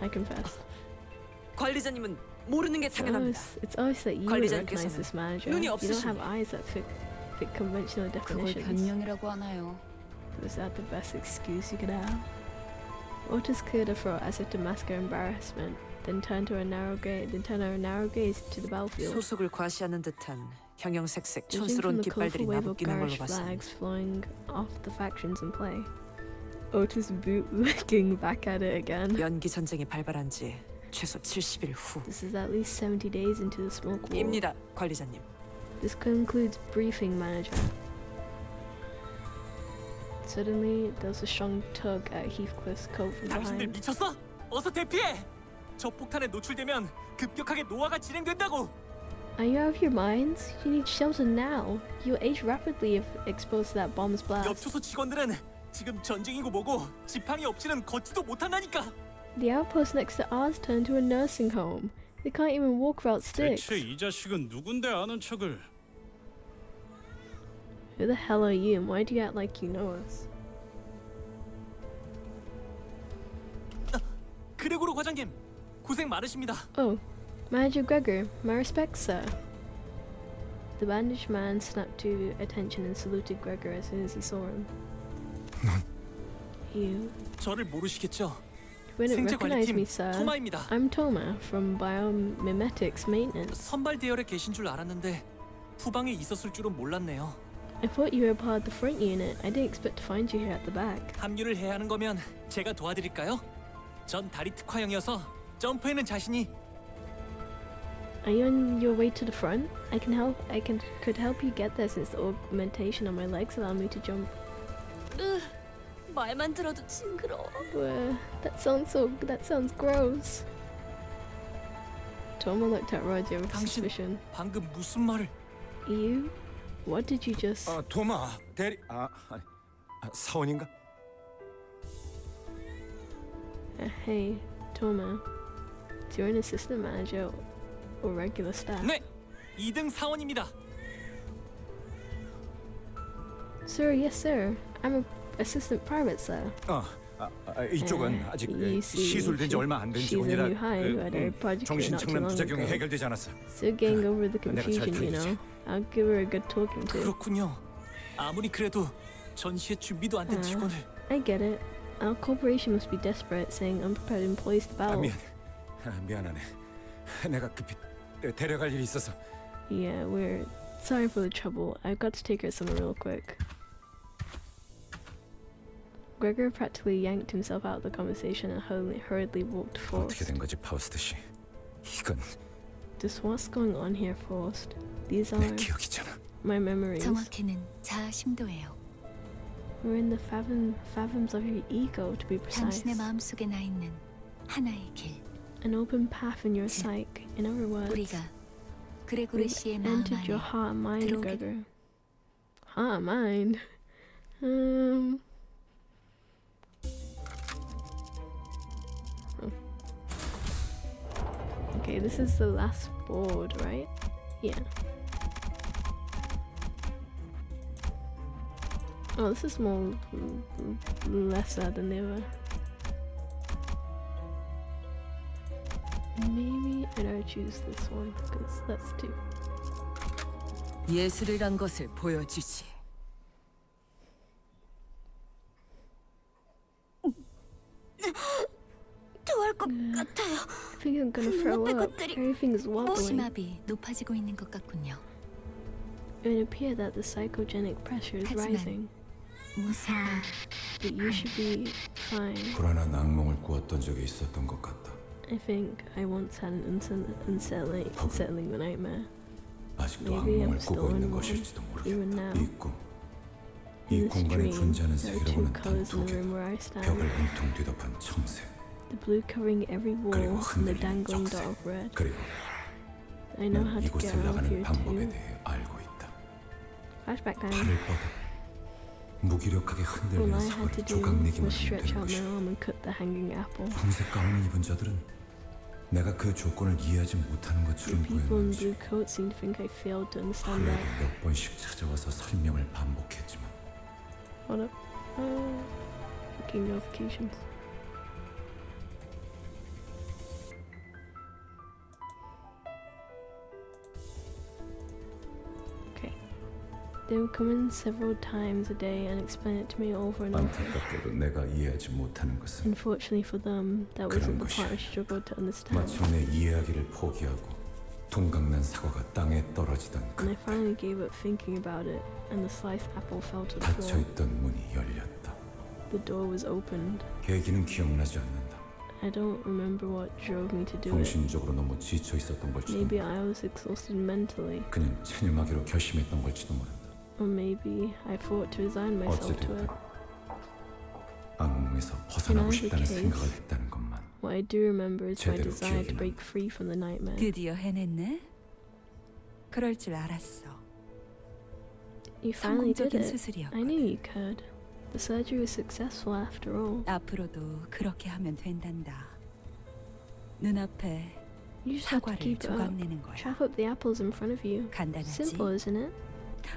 I confess. 관리자님은 모르는 게 당연합니다. It's obvious that you would recognize 관리자님께서는 this manager. 눈이 You don't have 없으시네. eyes that fit conventional 그걸 definitions. 변명이라고 하나요? Was that the best excuse you could have? Otis cleared her throat as if to mask her embarrassment, then turned her narrow gaze to the battlefield. 소속을 과시하는 듯한 형형색색 Judging 촌스러운 from the 깃발들이 colorful wave of 나부끼는 걸로 garish 봤습니다. flags flowing off the factions in play. Otis looking back at it again. 연기 전쟁이 발발한 지 최소 70일 후. This is at least 70 days into the smoke war. 입니다, 관리자님. This concludes briefing, manager. Suddenly, there was a strong tug at Heathcliff's coat from 당신들 behind. 미쳤어? 어서 대피해! 저 폭탄에 노출되면 급격하게 노화가 진행된다고! Are you out of your minds? You need shelter now. You'll age rapidly if exposed to that bomb's blast. 엽초소 직원들은 지금 전쟁이고 뭐고 지팡이 없이는 걷지도 못한다니까! The outpost next to ours turned to a nursing home. They can't even walk without sticks. 대체 이 자식은 누군데 아는 척을? Who the hell are you and why do you act like you know us? 과장님, 고생 많으십니다. Oh, Manager Gregor, my respects, sir. The bandaged man snapped to attention and saluted Gregor as soon as he saw him. You 저를 모르시겠죠? wouldn't 생체 recognize 관리팀 me, sir. 토마입니다. I'm Toma from Biomimetics Maintenance. 선발 대열에 계신 줄 알았는데 후방에 있었을 줄은 몰랐네요. I thought you were part of the front unit. I didn't expect to find you here at the back. 합류를 해야 하는 거면 제가 도와드릴까요? 전 다리 특화형이어서 점프에는 자신이. Are you on your way to the front? I could help you get there since the augmentation on my legs allow me to jump. 말만 들어도 징그러워. That sounds gross. Toma looked at Roger with 당신 suspicion. 방금 무슨 말을? You? What did you just? 도마 대리 사원인가? Hey, Toma. So you're an assistant manager or regular staff? 네, 2등 사원입니다. Sir, yes, sir. I'm a assistant private, sir. 이쪽은 아직 you see, 시술된 지 얼마 안 된 she's a 직원이라 new hire, but her project came not too 정신착란 long 부작용이 ago. 해결되지 않았어. Still getting over the 내가 잘 confusion, you 풀리지. know. I'll give her a good talking to. 그렇군요. 아무리 그래도 전시회 준비도 안 된 직원을. I get it. Our corporation must be desperate, saying unprepared employees to battle. 미안하네. 내가 급히 데려갈 일이 있어서. Yeah, we're sorry for the trouble. I've got to take her somewhere real quick. Gregor practically yanked himself out of the conversation and hurriedly walked 어떻게 Faust. 된 거지, 파우스트 씨? 이건 Just what's going on here, Faust? These 내 are 기억이잖아. my memories. 정확히는 자아 심도예요. We're in the fathoms of your ego, to be precise. 당신의 마음속에 나 있는 하나의 길. An open path in your psyche. In other words, 우리가 그레고르 we've 씨의 마음 entered your 안에 heart and mind, 들어오게- Gregor. Heart and mind? Okay, this is the last board, right? Yeah. Oh, this is more lesser than the other. Maybe I don't choose this one because that's two. 예술이란 것을 보여주지. 토할 것 같아요. I think I'm gonna throw up. Everything's wobbling. 심압이 높아지고 있는 것 같군요. It would appear that the psychogenic pressure is 하지만- rising, 무사히 but you should be fine. 불안한 악몽을 꾸었던 적이 있었던 것 같다. I think I once had an unsettling nightmare. 아직도 Maybe 악몽을 I'm still 꾸고 있는 in one, 것일지도 even 모르겠다. now. 이 꿈, 이 In this 공간에 dream, 존재하는 there are two 세계라고는 단 colors in 두 the room 개. where I stand. 벽을 온통 뒤덮은 청색, The blue covering every wall 그리고 and the 흔들리는 dangling dot 적색. of red. 그리고 I know how 난 to get 이곳을 out of 나가는 here 방법에 too. 대해 알고 있다. Flashback time. 팔을 뻗어 무기력하게 All 흔들리는 I had to 사과를 do 조각내기만 was 하면 stretch 되는 out my 것이다. arm and cut the hanging apple.红색 가운을 입은 자들은 내가 그 조건을 이해하지 못하는 The 것처럼 people in 보였는지 blue coats seem to think I failed to understand 후회로 that. 몇 번씩 찾아와서 설명을 반복했지만 Hold up. Fucking notifications. Okay. They would come in several times a day and explain it to me over and over. 안타깝게도 내가 이해하지 못하는 것은 Unfortunately for them, that wasn't the part I struggled to understand. 마침내 이해하기를 포기하고 동강난 사과가 땅에 떨어지던 And I 그 finally gave up thinking about it, and the sliced apple fell to the floor. 닫혀있던 문이 열렸다. The door was opened. 계기는 기억나지 않는다. I don't remember what drove me to do it. 정신적으로 너무 지쳐 있었던 걸지도 Maybe 모른다. I was exhausted mentally, 그냥 체념하기로 결심했던 걸지도 모른다. or maybe I fought to resign myself to it. 어찌됐든 악몽에서 벗어나고 either 싶다는 case, 생각을 했다는 것만 What I do remember is my 제대로 desire to 기억이 break free from the nightmare. 드디어 해냈네. 그럴 줄 알았어. You finally did 성공적인 it. I 수술이었거든. knew you could. The surgery was successful after all. 앞으로도 그렇게 하면 된단다. 눈앞에 You just have to 사과를 keep it up. 조각내는 거야. Chop up the apples in front of you. 간단하지? Simple, isn't it?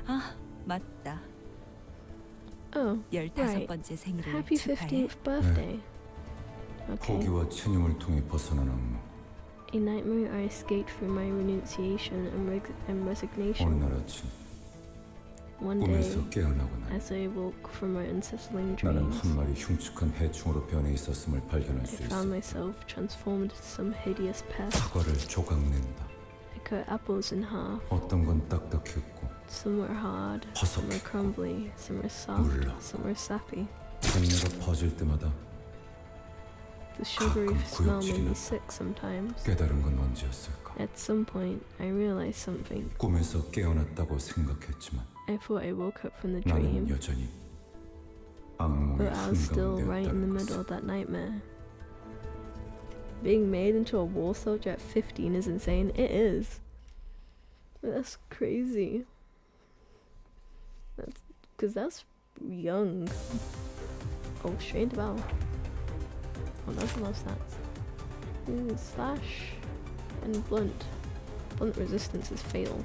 아, 맞다. Oh, 15번째 생일을 happy 축하해. 15th birthday. Okay. 포기와 체념을 통해 벗어난 악몽. A nightmare I escaped through my renunciation and resignation. 어느 날 아침 One day, 꿈에서 깨어나고 난 as I woke from my unsettling 나는 dreams, 한 마리 흉측한 해충으로 변해 있었음을 발견할 I 수 found 있어. myself transformed into some hideous pest. 사과를 조각낸다. I cut apples in half. 어떤 건 딱딱했고 Some were hard, some were crumbly, some were soft, 물러. some were sappy. 장내가 퍼질 때마다 The sugary 가끔 smell made me 구역질이나 sick sometimes. 깨달은 건 언제였을까? At some point, I realized something. 꿈에서 깨어났다고 생각했지만 I thought I woke up from the 나는 dream, 여전히 악몽의 but I was still right in the 한가운데였다는 middle 것을. of that nightmare. Being made into a war soldier at 15 is insane. It is. That's crazy. That's young. Oh, strained bow. Oh, that's a lot of stats. Slash and blunt. Blunt resistance is fail.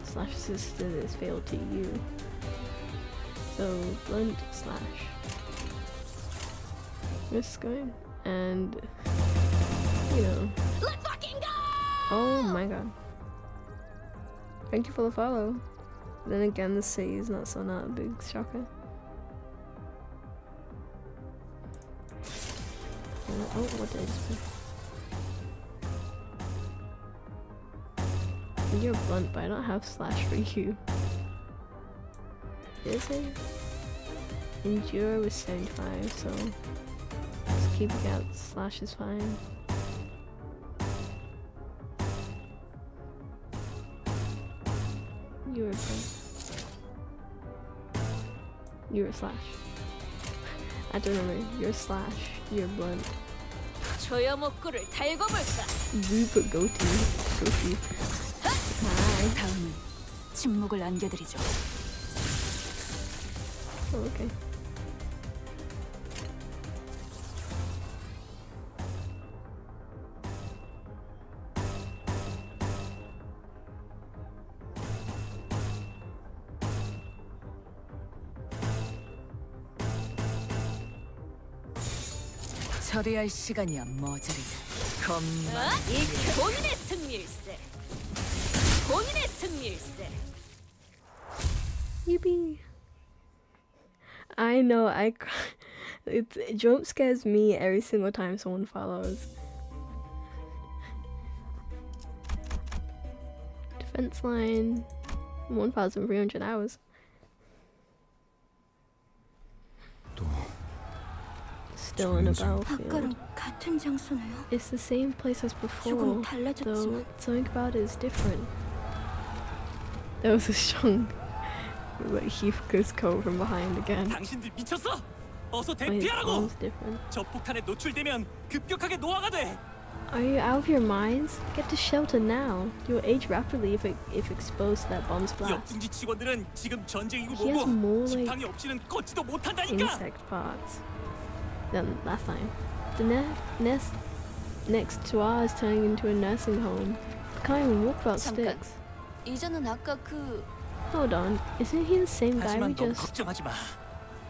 Slash resistance is fail to you. So blunt slash. Just going and you know. Let's fucking go! Oh my god. Thank you for the follow. Then again, the city is not a big shocker. Oh, what did I just put? You're blunt, but I don't have slash for you. Is it? Endure was 75, so just keeping out slash is fine. You're a blunt. You're a slash. I don't remember. You're a slash. You're blunt. 조여 목구를 달고 볼까? You put goatee. Hi. 다음은 침묵을 안겨드리죠. Oh, okay. 처리할 시간이야 머저리. 겁나. 이 본인의 승리일세. 본인의 승리일세. Yippee. I know, it jump scares me every single time someone follows. Defense line, 1,300 hours. 또 Still in a 아까랑 battlefield. 같은 장소네요. It's the same place as before, 조금 though 달라졌지만 something about it is different. That was a strong but Heathcliff's coat from behind again. 당신들 미쳤어? 어서 Why his 대피하라고! arm's different. 저 폭탄에 노출되면 급격하게 노화가 돼. Are you out of your minds? Get to shelter now. You'll age rapidly if exposed to that bomb's blast. 역중지 직원들은 지금 전쟁이고 He has 뭐고 more like 지팡이 없이는 걷지도 못한다니까. insect parts than last time. The nest next to ours turning into a nursing home. Can't even walk without 잠깐. sticks. 이전은 아까 그 Hold on, isn't he the same guy we 하지만 너무 just? 걱정하지 마.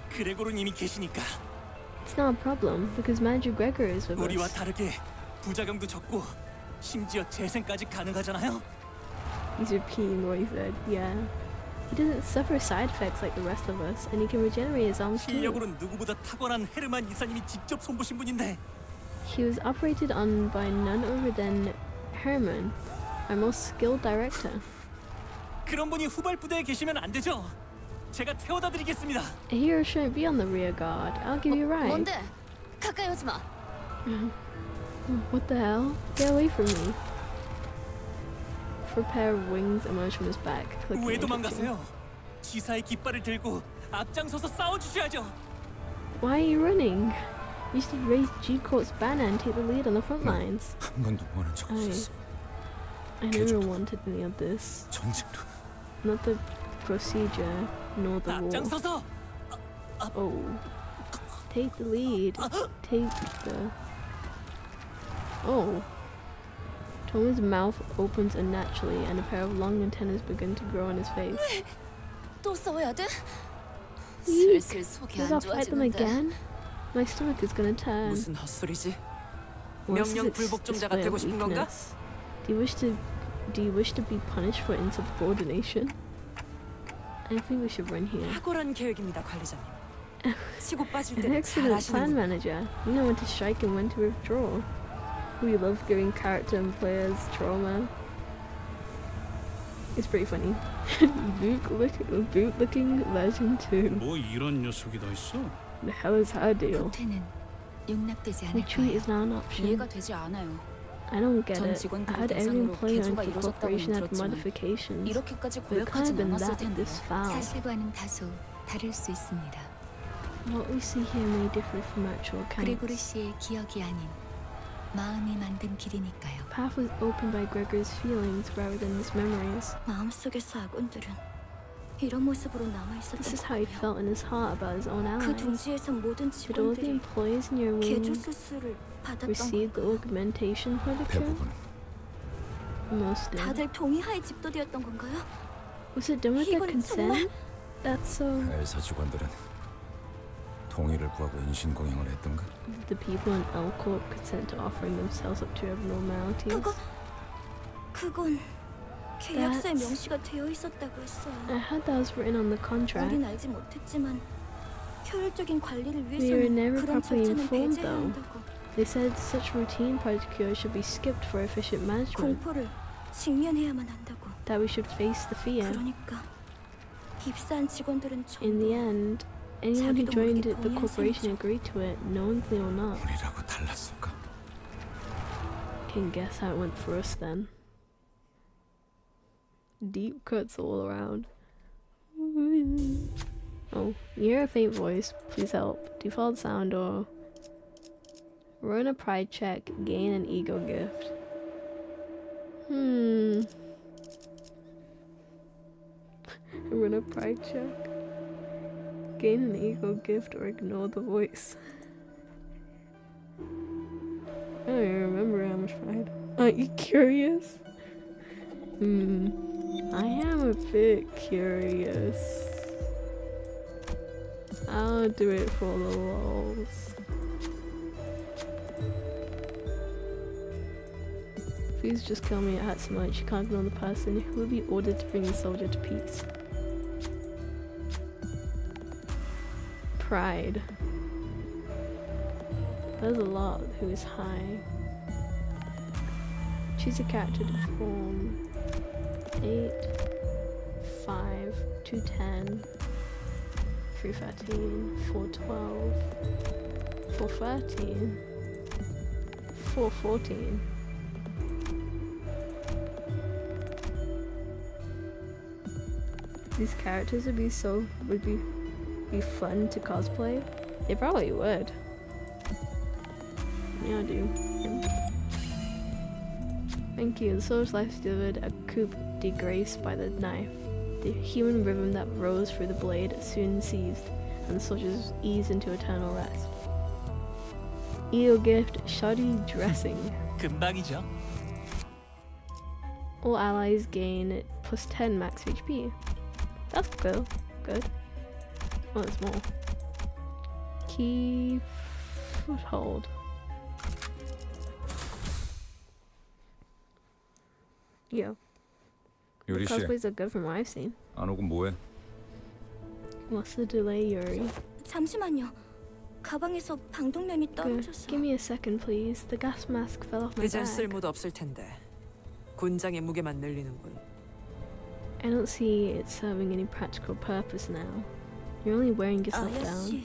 그레고는 이미 계시니까. It's not a problem because Manager Gregor is with 우리와 us. 다르게 부작용도 적고 심지어 재생까지 가능하잖아요. He's repeating what he said. Yeah. He doesn't suffer side effects like the rest of us, and he can regenerate his arms too. 실력으로는 누구보다 타고난 헤르만 이사님이 직접 손보신 분인데 He was operated on by none other than Herman, our most skilled director. 그런 분이 후발부대에 계시면 안 되죠? 제가 태워다 드리겠습니다. A hero shouldn't be on the rear guard. I'll give you a ride. 뭔데? 가까이 오지 마. What the hell? Get away from me. For a pair of wings emerge from his back. clicking 왜 into 도망가세요? 지사의 깃발을 들고 앞장서서 싸워주셔야죠. Why are you running? You should raise G Corp's banner and take the lead on the front lines. 한 번도 원한 적 없었어. I never wanted any of this. 전쟁도 Not the procedure, nor the war. 앞장서서 Oh. Take the lead. Take the... Oh. Tomo's mouth opens unnaturally and a pair of long antennas begin to grow on his face. 또 싸워야 돼? Eek. 슬슬 속이 We 안 gotta fight them 좋아지는데. again? My stomach is gonna turn. 무슨 헛소리지? What's this 명령 불복종자가 display 되고 of 싶은 건가? weakness? Do you wish to be punished for insubordination? I think we should run here. 탁월한 계획입니다, 관리자님. 치고 빠질 An 때는 excellent plan, 잘하시는군. manager. We know when to strike and when to withdraw. We love giving character and players trauma. It's pretty funny. Boot-looking version 2. 뭐 이런 녀석이 다 있어? The hell is her deal? 후퇴는 용납되지 않을 Retreat 거예요. is now an option. 이해가 되지 않아요. I don't get 전 it. I 직원들을 had every 대상으로 employer 개조가 in the 이루어졌다고는 corporation had 들었지만 modifications. 이렇게까지 But it can't have 고역하진 been 않았을 that 텐데요. this foul. 사실과는 다소 다를 수 있습니다. What we see here may differ from actual 그레고르 accounts. 씨의 기억이 아닌 마음이 만든 길이니까요. Path was opened by Gregor's feelings rather than his memories. 마음속에서 아군들은 이런 모습으로 남아 This 있었던 is how he 거군요. felt in his heart about his own 그 allies. 둥지에서 모든 Did all the 직원들이 employees in your 개조 wing 수술을 받았던 receive the 건가요? augmentation protocol? 대부분 Most did. 다들 동의하에 집도되었던 건가요? Was it done with their 이건 정말- consent? That's so. 회사 직원들은 동의를 구하고 인신공양을 했던가? Did the people in L Corp consent to offering themselves up to abnormalities? 그건 계약서에 That's- 명시가 되어 있었다고 했어요. I heard that was written on the contract. 우린 알지 못했지만 효율적인 관리를 We were 위해서는 never 그런 properly 절차는 informed, 배제해야 though. 한다고. They said such routine protocols should be skipped for efficient management. 공포를 직면해야만 한다고. That we should face the fear. 그러니까 입사한 직원들은 In the 전부 end, anyone who 자기도 joined 모르게 the 동의한 corporation 셈이죠. agreed to it, knowingly or not. 우리라고 달랐을까? Can guess how it went for us then. Deep cuts all around. Oh, you hear a faint voice. Please help. Default sound or run a pride check. Gain an ego gift. Run a pride check. Gain an ego gift or ignore the voice. I don't even remember how much pride. Aren't you curious? I am a bit curious. I'll do it for the lols. Please just kill me, it hurts so much. You can't ignore the person who will be ordered to bring the soldier to peace. Pride. There's a lot who is high. Choose a character to form. 8, 5, 210, 313, 412, 413, 414. These characters would be fun to cosplay. They probably would. Yeah, I do. Thank you. The soldier's life delivered a coup de grace by the knife. The human rhythm that rose through the blade soon ceased, and the soldiers eased into eternal rest. Eel gift, shoddy dressing. 금방이죠. All allies gain plus 10 max HP. That's good. Good. Oh, there's more. Key foothold. Yeah. The 유리 씨, cosplays are good from what I've seen. 안 오고 뭐해? What's the delay, Yuri? 잠시만요. 가방에서 방독면이 떨어져서. Give me a second, please. The gas mask fell off my 이젠 bag. 쓸모도 없을 텐데 군장의 무게만 늘리는군. I don't see it serving any practical purpose now. You're only wearing yourself down. 아야씨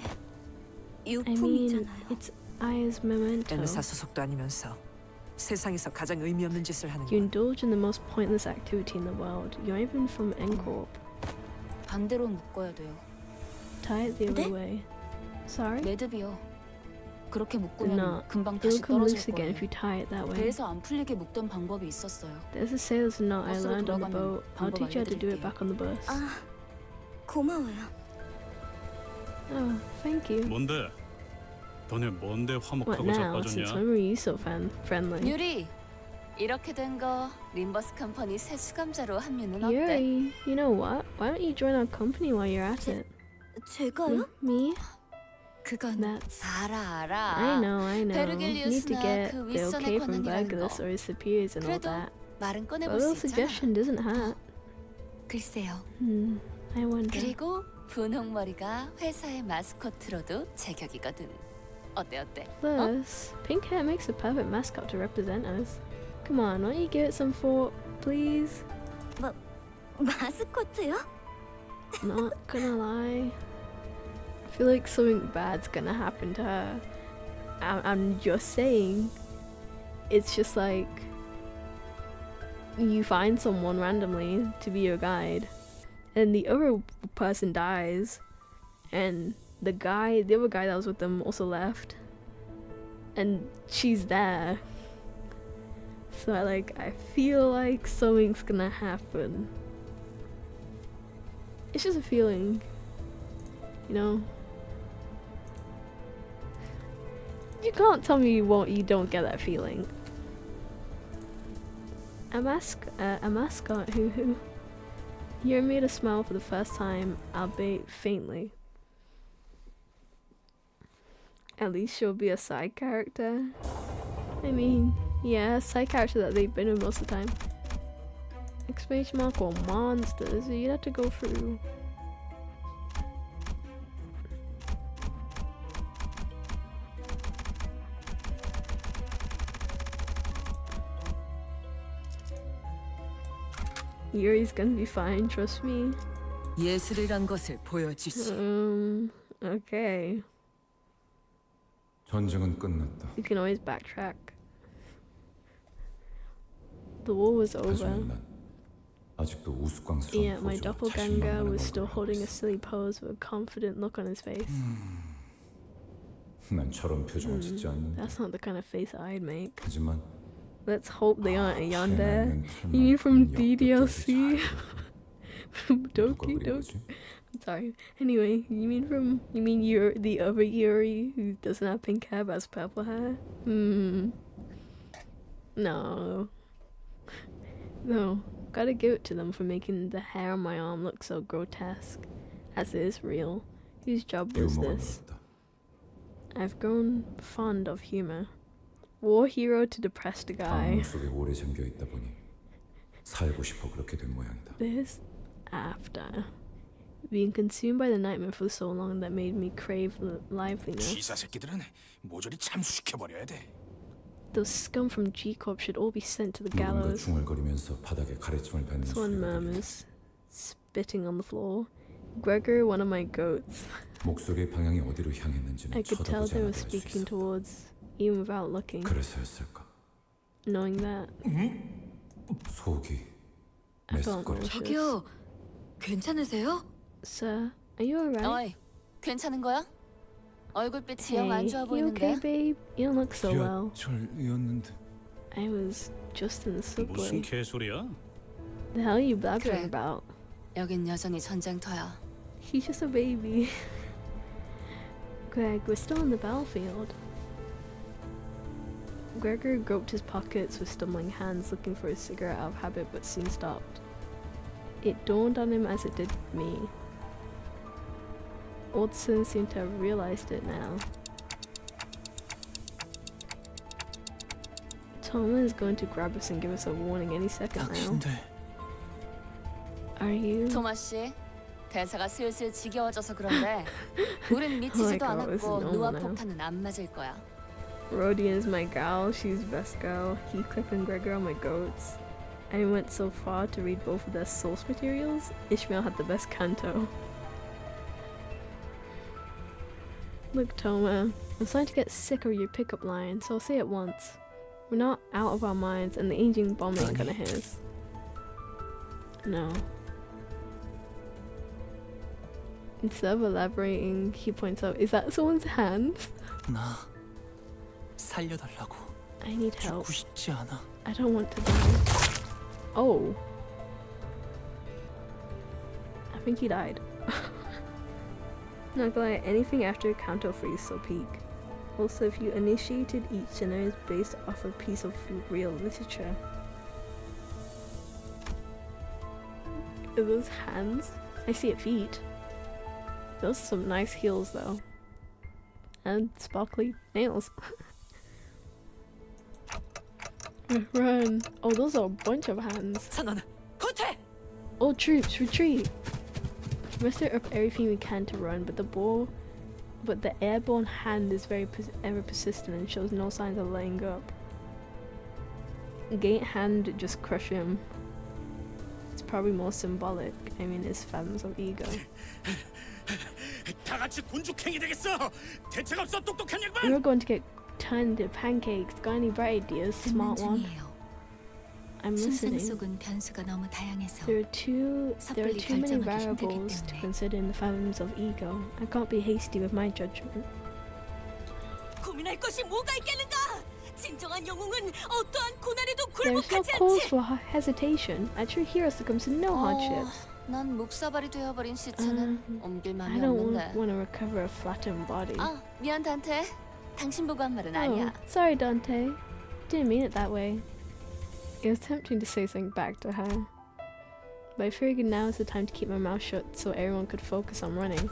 I mean, 유품이잖아요. it's Aya's memento. 엔사 소속도 아니면서 세상에서 가장 의미 없는 짓을 하는 You 건 indulge in the most pointless activity in the world. You're not even from N-Corp. 반대로 묶어야 돼요. Tie it the other 네? way. Sorry? 매듭이요. 그렇게 Do 묶으면 not. 금방 It'll 다시 come loose 떨어질 again 거예요. if you tie it that way. 배에서 안 풀리게 묶던 방법이 있었어요. There's a sailor's knot I 버스로 learned on the 돌아가면 boat. I'll 방법 teach you how to do it 알려드릴게요. back on the bus. 아, 고마워요. Oh, thank you. 뭔데? 너네 뭔데 What 화목하고 now? Since 자빠졌냐? when were you so friendly? 유리, 이렇게 된 거 림버스 컴퍼니 새 수감자로 합류는 어때? Yuri, you know what? Why don't you join our company while you're at it? 제가요? Me? 그건 That's. 알아. I know. You need to 베르길리우스나 get 그 the 윗선의 okay from 권한이라는 Bergulus 거. or his superiors and all 그래도 that. 말은 But a 꺼내볼 little 수 있잖아. suggestion doesn't hurt. 글쎄요. I wonder. 그리고 분홍머리가 회사의 마스코트로도 제격이거든. 어때? Plus, pink hair makes a perfect mascot to represent us. Come on, why don't you give it some thought, please? 마스코트요? Not gonna lie. I feel like something bad's gonna happen to her. I'm just saying. It's just like you find someone randomly to be your guide, and the other person dies, and the other guy that was with them also left, and she's there. So I feel like something's gonna happen. It's just a feeling, you know. You can't tell me you don't get that feeling. A mascot who you're made to smile for the first time, albeit faintly. At least she'll be a side character. I mean, yeah, a side character that they've been with most of the time. Exclamation mark or monsters, you'd have to go through. Yuri's gonna be fine, trust me. 예술이란 것을 보여주지. Okay. 전쟁은 끝났다. You can always backtrack. The war was over. 하지만 난 아직도 우스꽝스러운 Yeah, my 표정으로 doppelganger 자신만만한 was still 얼굴을 holding a 하고 있어. silly pose with a confident look on his face. 난 저런 표정을 짓지 않는데. That's not the kind of face I'd make. 하지만 Let's hope they aren't a yandere. 피해나는 You mean from 털만큼 DDLC? From 누가 Doki 그린 Doki? 거지? I'm sorry. Anyway, you mean you're the other Yuri who doesn't have pink hair but has purple hair? No. No. Gotta give it to them for making the hair on my arm look so grotesque. As it is real. Whose job was 유머가 this? 늘었다. I've grown fond of humor. War hero to depressed guy. 방문 속에 오래 잠겨 있다 보니 살고 싶어 그렇게 된 모양이다. This after being consumed by the nightmare for so long that made me crave liveliness. 기사 새끼들은 모조리 참수시켜버려야 돼. Those scum from G Corp should all be sent to the 누군가 gallows. 중얼거리면서 바닥에 가래침을 뱉는 Someone 소리가 들린다. murmurs, spitting on the floor. Gregor, one of my goats. 목소리의 방향이 어디로 향했는지는 I could tell 쳐다보지 they were 않아도 알 수 speaking 있어. towards, even without looking. 그래서였을까? Knowing that, 속이 I felt 메스꺼려. nauseous. 저기요, 괜찮으세요? Sir, are you alright? 어이, 괜찮은 거야? 얼굴빛이 영 Hey, 안 좋아 you 보이는데. okay, babe? You don't look so well. 지하철이었는데. I was just in the 무슨 subway. 개소리야? The hell are you blabbering 그래. about? 여긴 여전히 전쟁터야. He's just a baby. Greg, we're still on the battlefield. Gregor groped his pockets with stumbling hands, looking for a cigarette out of habit, but soon stopped. It dawned on him as it did me. Oldson seemed to have realized it now. Toma is going to grab us and give us a warning any second now. 당신들 Are you? 토마 씨, 대사가 슬슬 지겨워져서 그런데 우린 미치지도 Oh my God, this is 않았고 normal 누아 now. 폭탄은 안 맞을 거야. Rodian is my gal, she's best gal. Heathcliff and Gregor are my goats. I went so far to read both of their source materials. Ishmael had the best canto. Look, Toma, I'm starting to get sick of your pickup line, so I'll say it once. We're not out of our minds, and the aging bomb ain't gonna hit us. No. Instead of elaborating, he points out, is that someone's hand? 나 살려달라고. I need help. 죽고 싶지 않아. I don't want to die. Oh. I think he died. Not gonna lie, anything after canto freeze so peak. Also, if you initiated each scenario is based off a piece of real literature. Are those hands? I see it feet. Those are some nice heels though. and sparkly nails. Run. Oh, those are a bunch of hands. 선원, 후퇴! All troops, retreat! We must up everything we can to run, but the airborne hand is ever persistent and shows no signs of letting up. Gate hand just crush him. It's probably more symbolic. I mean, it's phantoms of ego. 다 같이 군죽행이 되겠어. 대책 없어 똑똑한 양반. We're going to get turned into pancakes. Got any bright ideas, smart one? I'm 순상 listening. 속은 변수가 너무 다양해서 There are too 섣불리 many 결정하기 variables 힘들기 to 때문에. consider in the phantoms of ego. I can't be hasty with my judgment. 고민할 것이 뭐가 있겠는가? 진정한 영웅은 어떠한 고난에도 There's no 굴복하지 cause 않지. for hesitation. A true hero succumbs to no hardships. 난 묵사발이 되어버린 시체는 옮길 I 맘이 don't 없는데. want to recover a flattened body. 아, 미안 단테. 당신 보고 한 말은 Oh, 아니야. sorry, Dante. Didn't mean it that way. It was tempting to say something back to her, but I figured now is the time to keep my mouth shut so everyone could focus on running.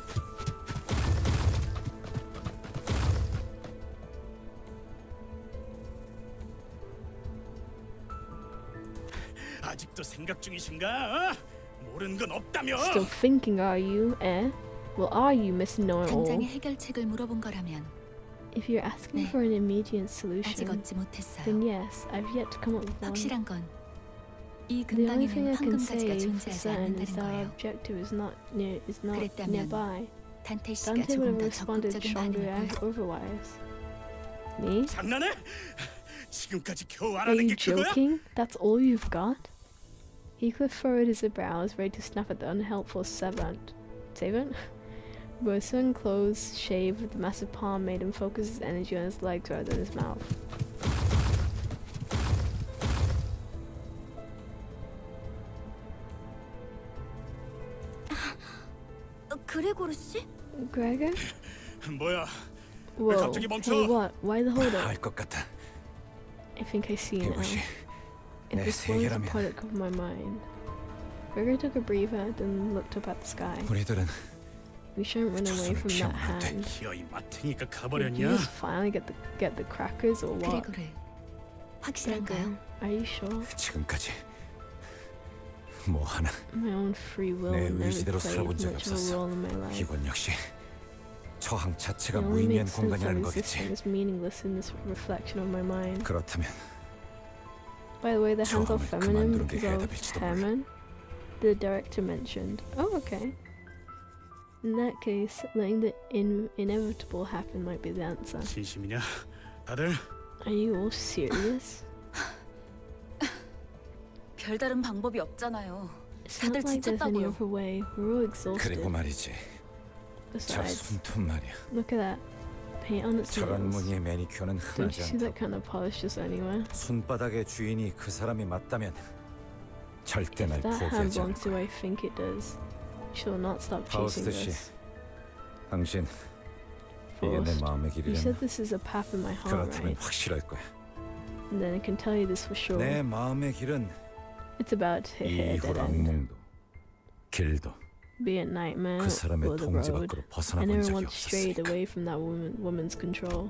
아직도 생각 중이신가? 모르는 건 없다며. Still thinking, are you, eh? Well, are you, Miss Know-it-all? 당장의 해결책을 물어본 거라면 If you're asking 네. for an immediate 아직 solution, 얻지 못했어요. then yes, I've yet to come up with one. 확실한 건 이 The only thing 근방에는 I can 황금가지가 say for 존재하지 certain is 않는다는 that our 거예요. objective is not 그랬다면 nearby. 단테 씨가 Dante would 조금 have 더 responded 적극적인 stronger 반응을 보였어요. otherwise. Me? 장난해? 지금까지 겨우 Are 알아낸 you 게 그거야? joking? That's all you've got? Heathcliff furrowed his brows, ready to snap at the unhelpful servant. But his sudden clothes shave with the massive palm made him focus his energy on his legs rather than his mouth. 그레고르 씨? Gregor? 뭐야? Whoa. 갑자기 멈춰? Hey, what? Why the hold up? 알 것 같아. I think I see it now. 이것이 If 내 this was a 세계라면 product of my mind. Gregor took a breather, then looked up at the sky. 우리들은 We shouldn't run 저 away 손을 from that 피하면 안 돼. hand. 기어이 맡으니까 Did you 가버렸냐? just finally get the crackers or what? 그레고르 확실한가요? Gregor, are you sure? 지금까지 뭐 하나 My own free will 내 never 의지대로 played 살아본 적이 much of a 없었어. role in my life. 이건 역시 저항 It 자체가 only 무의미한 makes sense that 공간이라는 거겠지. existence is meaningless in this reflection of my mind. 그렇다면 By the way, the hands are 저항을 feminine 그만두는 게 because of 해답일지도 몰라. Herman, the director mentioned. Oh, okay. In that case, letting the inevitable happen might be the answer. 진심이냐? 다들 Are you all serious? 별다른 방법이 없잖아요. It's not 다들 like there's any 지쳤다고요. other way. We're all exhausted. 그리고 말이지. 저 Besides, 손톱 말이야. look at that. Paint on its 저런 nails. 무늬의 매니큐어는 Don't you 흔하지 see that 않다. kind of polish just anywhere? 손바닥의 주인이 그 사람이 맞다면 절대 날 If that hand 포기하지 않을 belongs to who 거야. I think it does, she'll not stop chasing 파우스트 씨, us. 당신 이게 내 Faust, 마음의 you 길이라면 said this is a path in my heart, 그렇다면 right? 확실할 거야. And then I can tell you this for sure. 내 마음의 길은 It's about to hit a 이후 dead end. 악몽도 길도 Be it nightmare 그 사람의 or the 통제 road. 밖으로 벗어나 I 본 never 적이 once strayed 없었으니까. away from that woman's control.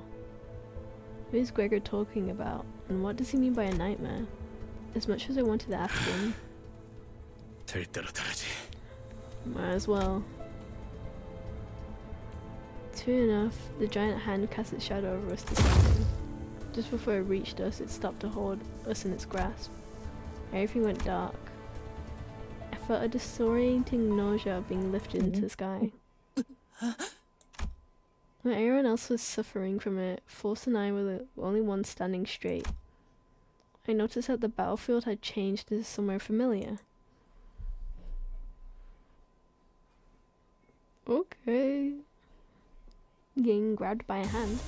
Who is Gregor talking about? And what does he mean by a nightmare? As much as I wanted to ask him, 될 대로 다르지. might as well. True enough, the giant hand cast its shadow over us descending. Just before it reached us, it stopped to hold us in its grasp. Everything went dark. I felt a disorienting nausea of being lifted into the sky. When everyone else was suffering from it, Force and I were the only ones standing straight. I noticed that the battlefield had changed to somewhere familiar. Okay. Getting grabbed by a hand.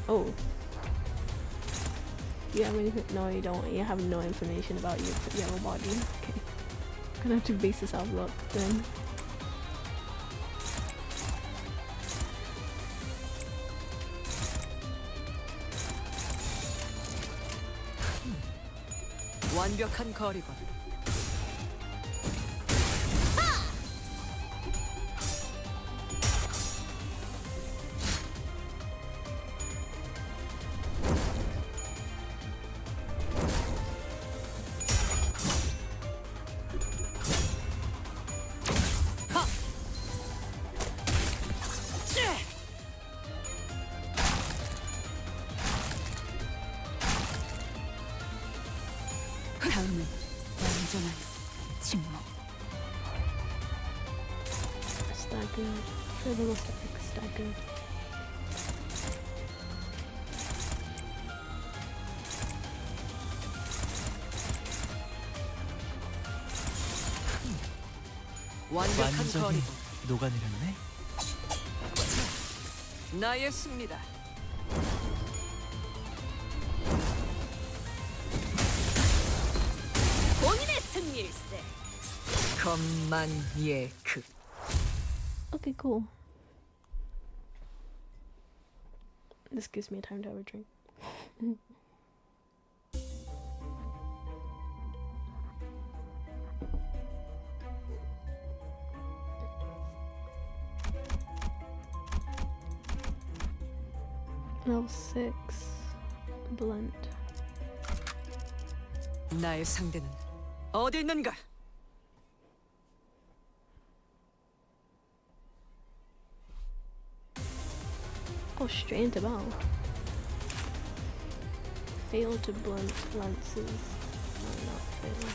Oh. Do you have anything? No, you don't. You have no information about your yellow body. Okay. Gonna have to base this off luck then. 완벽한 거리건. 침묵. Staggered. Further looks like staggered. 완벽한 완전히 거리. 녹아내렸네. 나의 승리다. 본인의 승리일세. 겁만예크. Okay, cool. This gives me time to have a drink. Level 6 blunt. 나의 상대는 어디 있는가? Oh, straight into bow. Fail to blunt lances. No, not fail.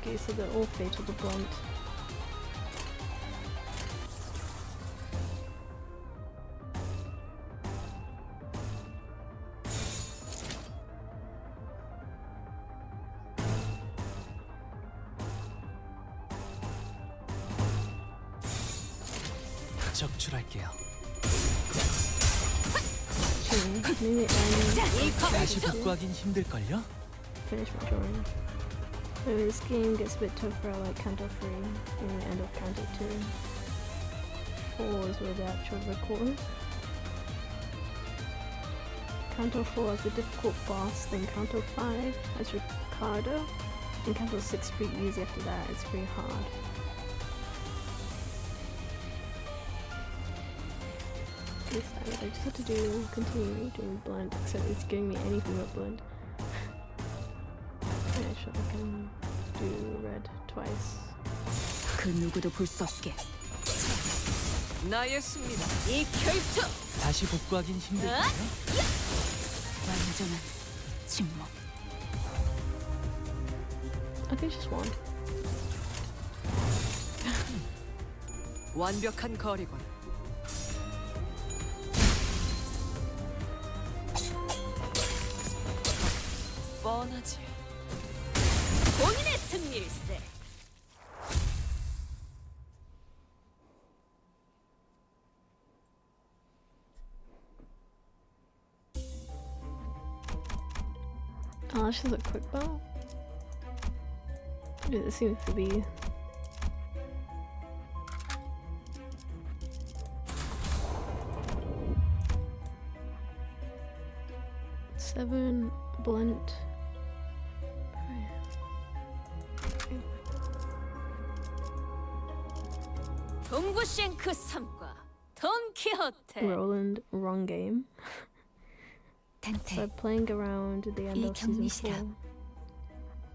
Okay, so they're all fatal to blunt. 적출할게요. Maybe 다시 복구하긴 힘들걸요? finish my drawing. Maybe this game gets a bit tougher like Canto 3 and the end of Canto 2. 4 is where the actual record. Canto 4 has a difficult boss, then Canto 5 has Ricardo, and Canto 6 is pretty easy after that, it's pretty hard. This time I just have to continue doing blunt, except it's giving me anything but blunt. Actually, I can do red twice. 그 누구도 볼 수 없게. 나의 승리다. 이 결투. 다시 복구하긴 힘들걸요? 완전한 침묵. Okay, just one. 완벽한 거리군. 뻔하지. 본인의 승리일세. Oh, she's a quick bow. Yeah, this seems to be. Seven blunt. 동부쉔크 3과 돈키호테. Roland, wrong game. 단테, So playing around the end 이 of season 4. 경미시라.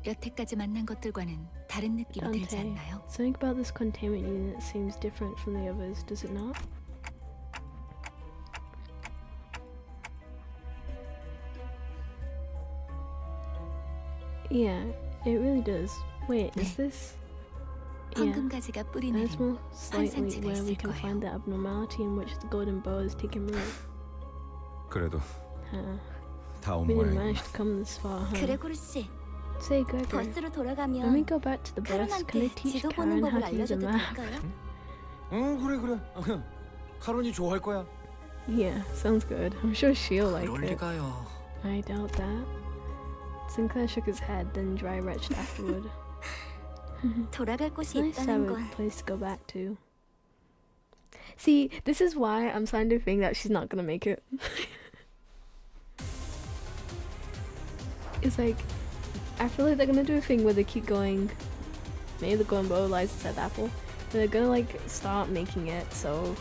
여태까지 만난 것들과는 다른 느낌이 들지 Dante, 않나요? something about this containment unit seems different from the others, does it not? Yeah, it really does. Wait, is this? Yeah, 황금가지가 and 뿌리내린 it's more slightly 환상체가 where we 있을 can 거예요. find the abnormality in which the golden bow is taking root. 그래도 다 온 We didn't 모양이구나. manage to come this far, huh? 그레고르 씨, Say, Gregory, 버스로 when we 돌아가면 go back to the bus, can I 카론한테 teach 지도 Karen 보는 how 법을 to use a 알려줘도 map? 될까요? 응 그래. 카론이 좋아할 거야. Yeah, sounds good. I'm sure she'll like 그럴 it. 리가요. I doubt that. Sinclair shook his head, then dry retched afterward. 돌아갈 곳이 Nice to have 있다는 a 건 place to go back to. See, this is why I'm starting to think that she's not gonna make it. It's like, I feel like they're gonna do a thing where they keep going. Maybe the golden bow lies inside the apple. And they're gonna like start making it so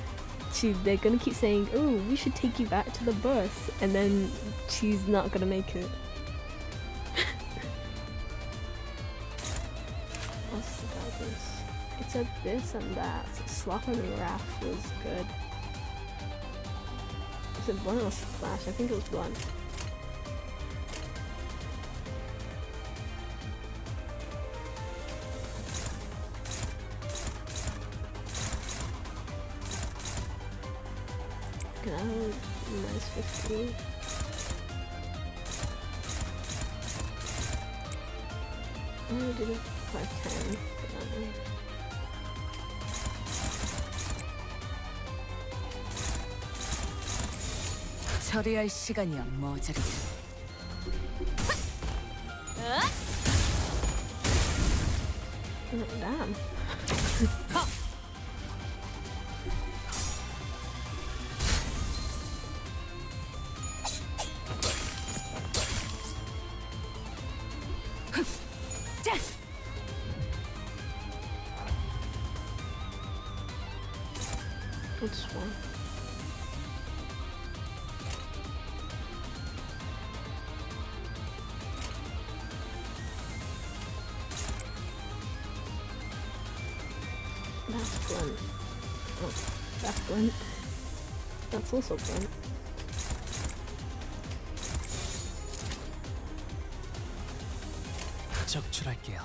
they're gonna keep saying, "Oh, we should take you back to the bus," and then she's not gonna make it. What's about this? It said this and that. Slap on the Wrath was good. Is it blunt or splash? I think it was blunt. Can I have -50? I did it 510. 처리할 시간이야 모자르게. Damn. What's one? That's blunt. Oh, that's blunt. That's also blunt. 적출할게요.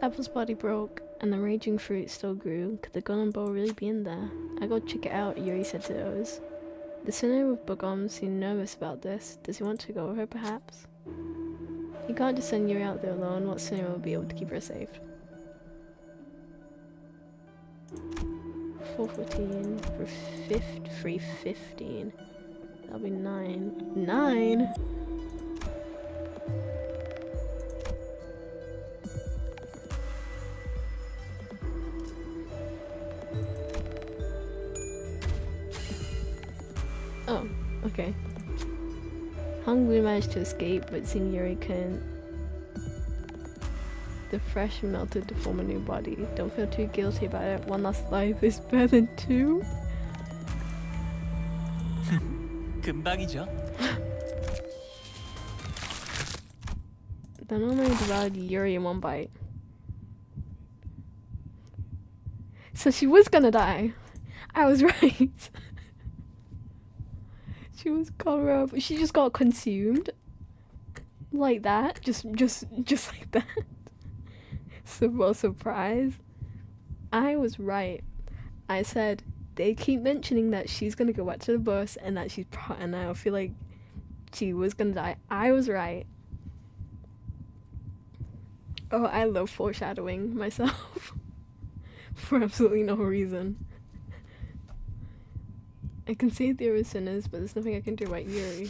Apple's body broke, and the raging fruit still grew. Could the gun and bow really be in there? I gotta check it out, Yuri said to those. The sinner with Bugom seemed nervous about this. Does he want to go with her, perhaps? He can't just send Yuri out there alone. What sinner will be able to keep her safe? 414 for 315. That'll be 9. 9? Oh, okay. Hungry managed to escape, but seeing Yuri couldn't. The fresh melted to form a new body. Don't feel too guilty about it. One last life is better than two. 금방이죠. Then only devoured Yuri in one bite. So she was gonna die. I was right. She was caught. She just got consumed. Like that. Just like that. So surprise. I was right. I said they keep mentioning that she's gonna go back to the bus and that and I feel like she was gonna die. I was right. Oh, I love foreshadowing myself for absolutely no reason. I can see there are sinners, but there's nothing I can do about Yuri.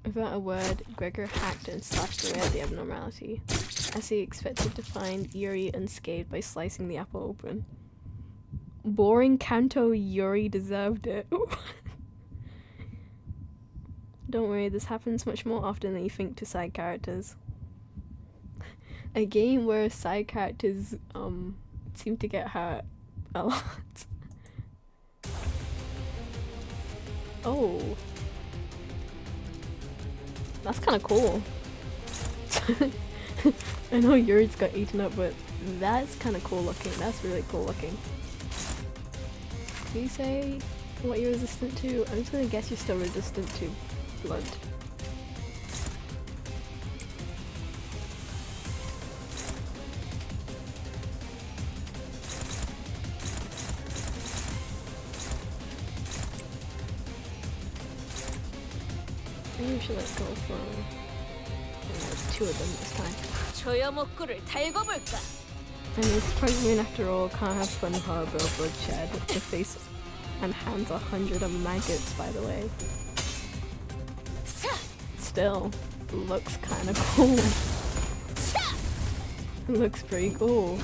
Without a word, Gregor hacked and slashed away at the abnormality, as he expected to find Yuri unscathed by slicing the apple open. Boring canto, Yuri deserved it. Don't worry, this happens much more often than you think to side characters. A game where side characters seem to get hurt a lot. Oh. That's kind of cool. I know Yuri's got eaten up, but that's kind of cool looking. That's really cool looking. Do you say what you're resistant to? I'm just gonna guess you're still resistant to blood. Maybe we should go for two of them this time. I mean, it's pregnant after all, can't have fun harbor or bloodshed. The face and hands 100 of maggots, by the way. Still, looks kind of cool. Looks pretty cool.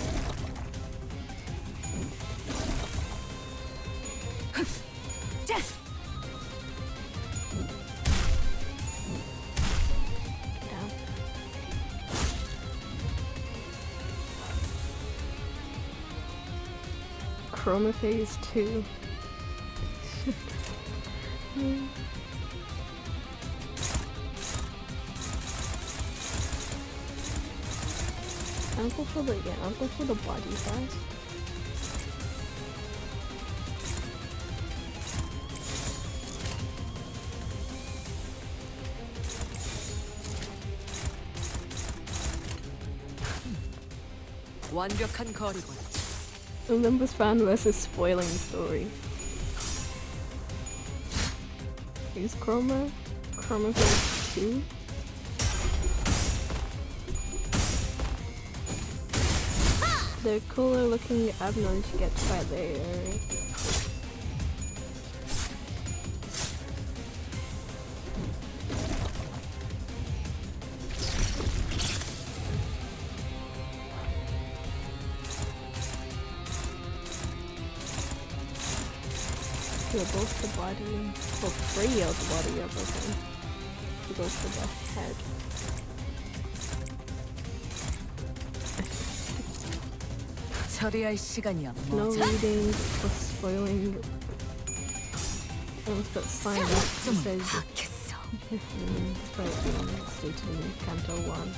Chroma phase 2. I'll go for the body first. 완벽한 거리군. The limbus fan versus spoiling story. Who's Chroma? Chroma versus 2? The cooler looking Abnon she gets right there. You're both the body, or free of the body of okay. You go for the head. 처리할 시간이야. No reading for spoiling. Almost got silence. It says stated in canto 1.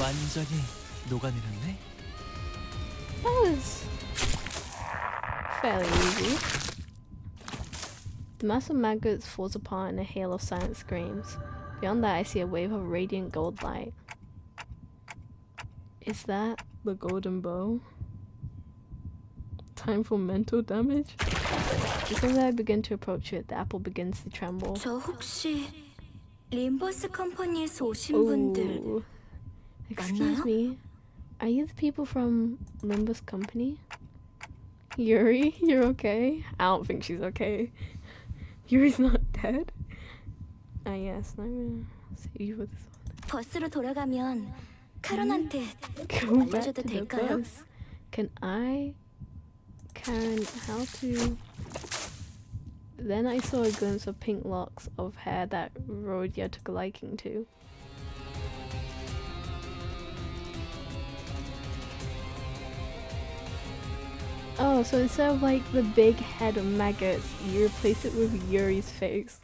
완전히 녹아내렸네. That was fairly easy. The mass of maggots falls apart in a hail of silent screams. Beyond that, I see a wave of radiant gold light. Is that the golden bow? Time for mental damage? Just as I begin to approach it, the apple begins to tremble. 저 혹시 림버스 컴퍼니에서 오신 분들 Ooh. Excuse me, are you the people from Limbus Company? Yuri, you're okay? I don't think she's okay. Yuri's not dead? Ah yes, I'm gonna save you with this one. 버스로 돌아가면 카론한테 Go back 알려줘도 to the 될까요? bus. Can I, Karen, how to... Then I saw a glimpse of pink locks of hair that Rodia took a liking to. Oh, so instead of like the big head of maggots, you replace it with Yuri's face.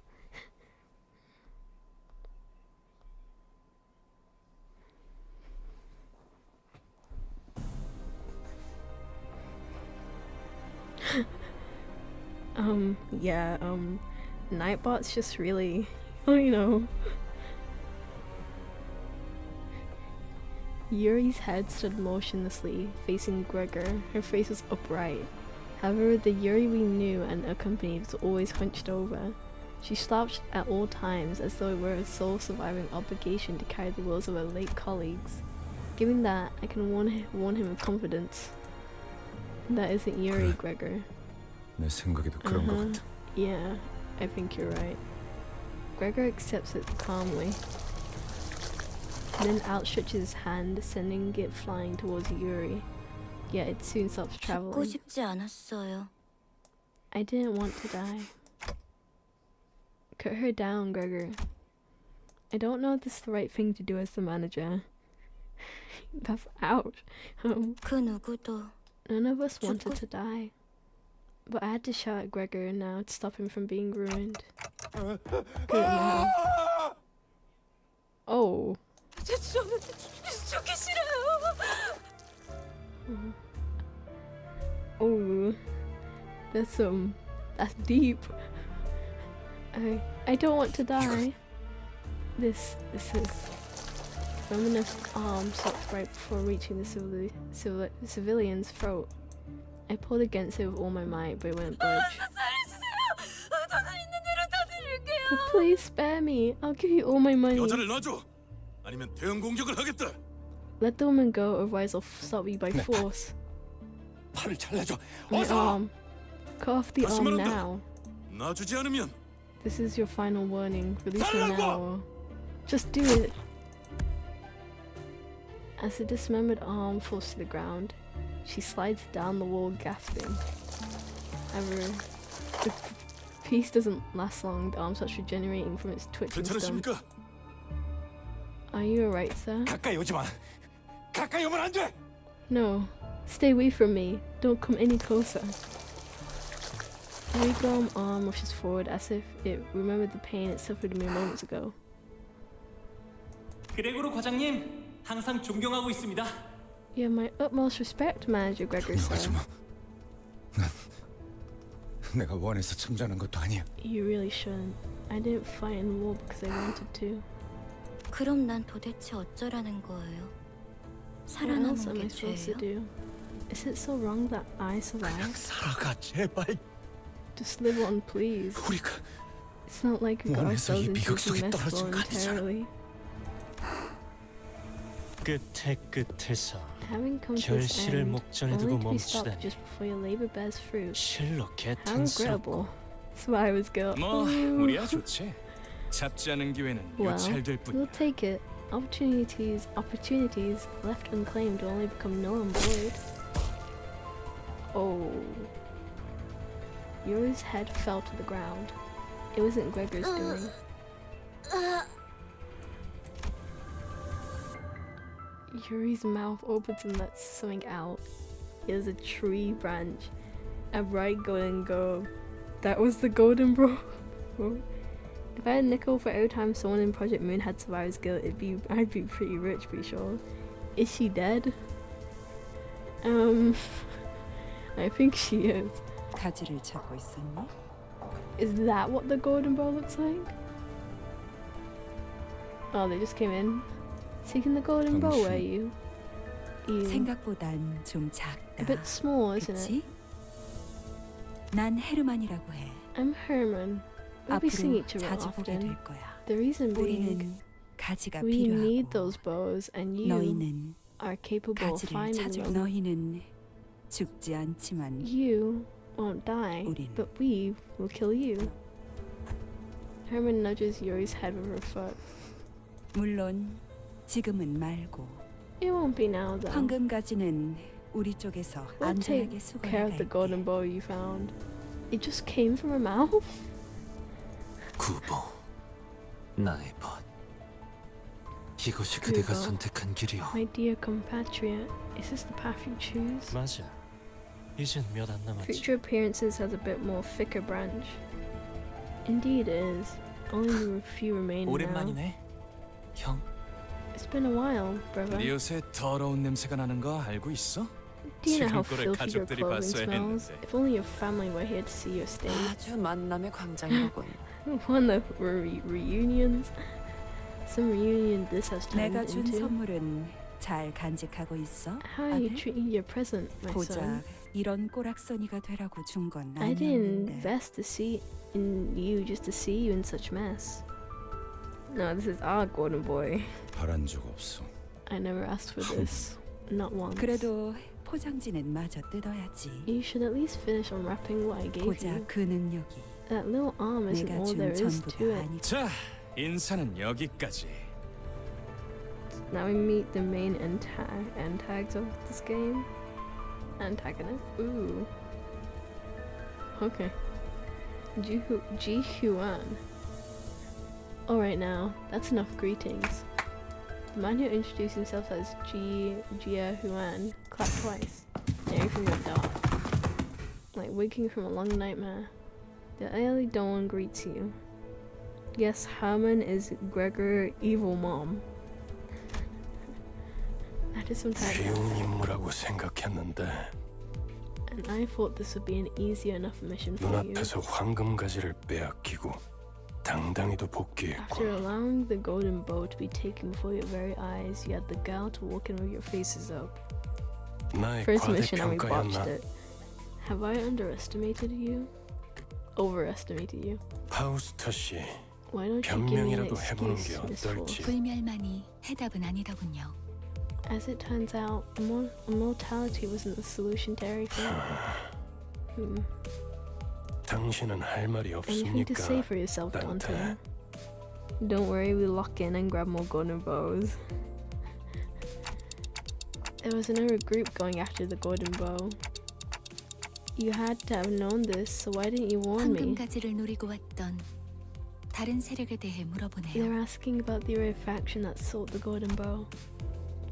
Yeah, Nightbot's just really, you know. Yuri's head stood motionlessly, facing Gregor. Her face was upright. However, the Yuri we knew and accompanied was always hunched over. She slouched at all times as though it were her sole surviving obligation to carry the wills of her late colleagues. Given that, I can warn him with confidence. That isn't Yuri, Gregor. 내 생각에도 그런 것 같아. Yeah, I think you're right. Gregor accepts it calmly, then outstretches his hand, sending it flying towards Yuri. Yet it soon stops 죽고 traveling. 싶지 않았어요. I didn't want to die. Cut her down, Gregor. I don't know if this is the right thing to do as the manager. That's ouch. 그 누구도 None of us wanted to die. But I had to shout at Gregor now to stop him from being ruined. Good now. Oh. 저는 죽기 싫어요. Oh. That's deep. I don't want to die. This is feminist arm sucked right before reaching the civilian's throat. I pulled against it with all my might, but it wouldn't budge. But please spare me. I'll give you all my money. 여자를 놔줘. 아니면 대응 공격을 하겠다. Let the woman go, otherwise I'll stop you by force. 팔을 잘라줘. My arm. Cut off the 다시 arm 말한다. now. 놔주지 않으면 This is your final warning. Release her now. Or just do it. As the dismembered arm falls to the ground, she slides down the wall, gasping. However, the piece doesn't last long. The arm starts regenerating from its twitching stump. 괜찮으십니까? Are you alright, sir? 가까이 오지 마. 가까이 오면 안 돼. No. Stay away from me. Don't come any closer. The regrown arm rushes forward as if it remembered the pain it suffered mere moments ago. 그레고로 과장님, 항상 존경하고 있습니다. You have my utmost respect, Manager Gregor, sir. 내가 원해서 참전한 것도 아니야. You really shouldn't. I didn't fight in war because I wanted to. 그럼 난 도대체 어쩌라는 거예요? What else 살아남은 am I 게 supposed to 죄예요? do? Is it so wrong that I survived? 살아가 제발. Just live on, please. 우리가 It's not like we got 원해서 ourselves 이 into 비극 this 속에 mess 떨어진 거 아니잖아. voluntarily. 끝에 끝에서 Having come to this 결실을 end, 목전에 두고 only to be stopped 멈추다니 just before your labor bears fruit. 실로 How 개탄스럽고. regrettable. Survivor's guilt. Ooh. 우리야 좋지. 잡지 않은 기회는 Well, 요찰될 뿐이야. we'll take it. Opportunities left unclaimed will only become null and void. Oh. Yuri's head fell to the ground. It wasn't Gregor's doing. Yuri's mouth opens and lets something out. It was a tree branch. A bright golden globe. That was the golden bro. If I had a nickel for every time someone in Project Moon had survivor's guilt, I'd be pretty rich, pretty sure. Is she dead? I think she is. 가지를 찾고 있었니? Is that what the golden bow looks like? Oh, they just came in. Taking the golden bow, were you? 생각보단 좀 작다. A bit small, isn't it? 그치? 난 헤르만이라고 해. I'm Herman. We'll be seeing 앞으로 each other 자주 보게 often. 될 거야. The reason being, 우리는 가지가 we need 필요하고 those bows, and you 너희는 are capable of 가지를 finding 찾을 them. 너희는 죽지 않지만 You won't die, 우린 but we will kill you. Herman nudges Yuri's head with her foot. 물론 지금은 말고 It won't be now, though. 황금 가지는 우리 쪽에서 We'll take 안전하게 care of the 수거해 golden 갈게. bow you found. It just came from her mouth? 구보, 나의 벗. 이것이 그대가 구보. 선택한 길이오. My dear compatriot, is this the path you choose? 맞아. 이젠 몇 안 남았지. Future appearances has a bit more thicker branch. Indeed it is. Only a few remain now. 오랜만이네, 형. It's been a while, brother. 네 옷에 더러운 냄새가 나는 거 알고 있어? Do you know how 지금 꼴을 filthy your 가족들이 clothing 봤어야 smells? 했는데. If only your family were here to see your state. 아주 만남의 광장이로군. One of the reunions. Some reunion this has turned 내가 준 into. 선물은 잘 간직하고 있어? How are you 아들? treating your present, my son? 고작 이런 꼬락서니가 되라고 준 건 I didn't 아니었는데. invest to see in you just to see you in such mess. No, this is our golden boy. 바란 적 없어. I never asked for this. Not once. 그래도 포장지는 마저 뜯어야지. You should at least finish unwrapping what I gave 고작 you. 그 능력이 That little arm isn't 내가 all 준 there is to 전부가 it. 아니고. 자, 인사는 여기까지. Now we meet the main antags of this game. Antagonist? Ooh. Okay. Ji Huan. Alright now, that's enough greetings. The man who introduced himself as Jia Huan clapped twice. And everything went dark. Like waking from a long nightmare. The early dawn greets you. Yes, Herman is Gregor Evil Mom. That is some 쉬운 time. 임무라고 생각했는데 And I thought this would be an easy enough mission for you. 눈앞에서 황금 가지를 빼앗기고 당당히도 After 복귀했고 allowing the golden bow to be taken before your very eyes, you had the gall to walk in with your faces up. 나의 First mission and we botched 과대평가였나? it. Have I underestimated you? Overestimated you? 파우스터 씨, Why don't you give me an 변명이라도 해보는 게 excuse, Miss Force? 어떨지. 불멸만이 해답은 아니더군요. As it turns out, immortality wasn't the solution to everything. 당신은 할 말이 Anything to 없습니까? say for yourself, Dante? Dante. Don't worry, we lock in and grab more golden bows. There was another group going after the golden bow. You had to have known this, so why didn't you warn 황금 me? 가지를 노리고 왔던 다른 세력에 대해 물어보네요. They're asking about the Ray faction that sought the golden bow.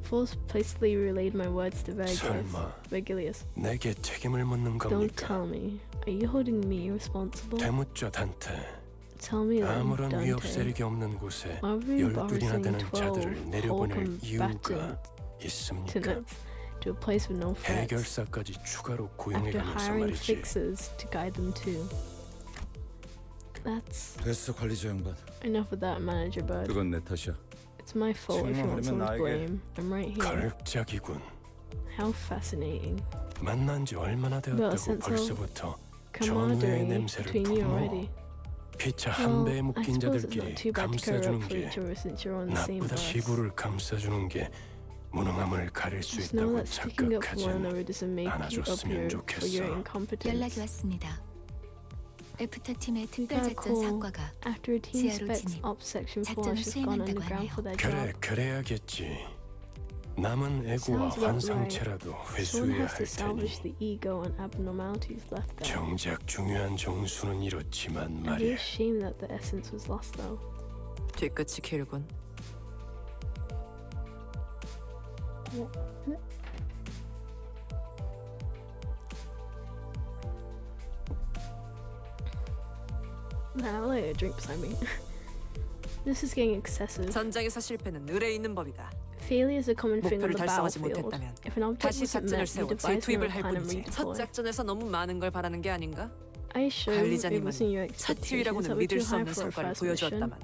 Force placidly relayed my words to 설마 Regulus. 내게 책임을 묻는 Don't 겁니까? tell me. Are you holding me responsible? 대묻죠, 단테. Tell me that, 아무런 위협 Dante. 세력이 없는 곳에 Why were you 12이나 borrowing 되는 12 자들을 내려보낼 whole 이유가 combatants 있습니까? to to a place with no threats 해결사까지 추가로 after 고용해가면서 hiring 말이지. fixers to guide them too. That's 됐어 관리자 양반. enough of that, Manager Bird. 그건 내 탓이야. It's my fault if you want 증명하려면 someone to 나에게. blame. I'm right here. 가륵작이군. How fascinating. 만난 지 얼마나 Well, 되었다고 since 벌써부터 camaraderie 전우의 냄새를 between you 품어. already. 피차 Well, 한 배에 I 묶인 suppose it's 자들끼리 not too bad to cover 감싸주는 up for 게 each other since you're on the same 나보다 bus. 시부를 감싸주는 게 무능함을 가릴 수 Just know 있다고 that sticking up for one 착각하진 another doesn't make you up 않아줬으면 for your 좋겠어. incompetence. 연락이 왔습니다. 애프터 팀의 특별 Yeah, 작전 cool. 사과가 After a team 지하로 specs 진입. ops section 작전을 4 has just gone 수행한다고 underground for their 그래 job. 그래야겠지. 남은 애고와 Sounds about 환상체라도 Someone 회수해야 has to 할 salvage 테니 the ego and abnormalities left there. 정작 중요한 정수는 이렇지만 It'd be a 말이야. shame that the essence was lost though. 뒤끝이 길군. Nah, I'll let a drink beside me. This is getting excessive. 전장에서 실패는 의뢰 있는 법이다. Failure is a common thing on 목표를 the 달성하지 battlefield. 못했다면 If an object 다시 wasn't 작전을 met, you 세워 devise 재투입을 another 할 plan and 뿐이지. 첫 redeploy. 작전에서 너무 많은 걸 바라는 게 아닌가? I assume it 관리자님은 wasn't your 첫 expectations 팁이라고는 that were 믿을 too 수 high 없는 for a 성과를 first mission. 보여주었다만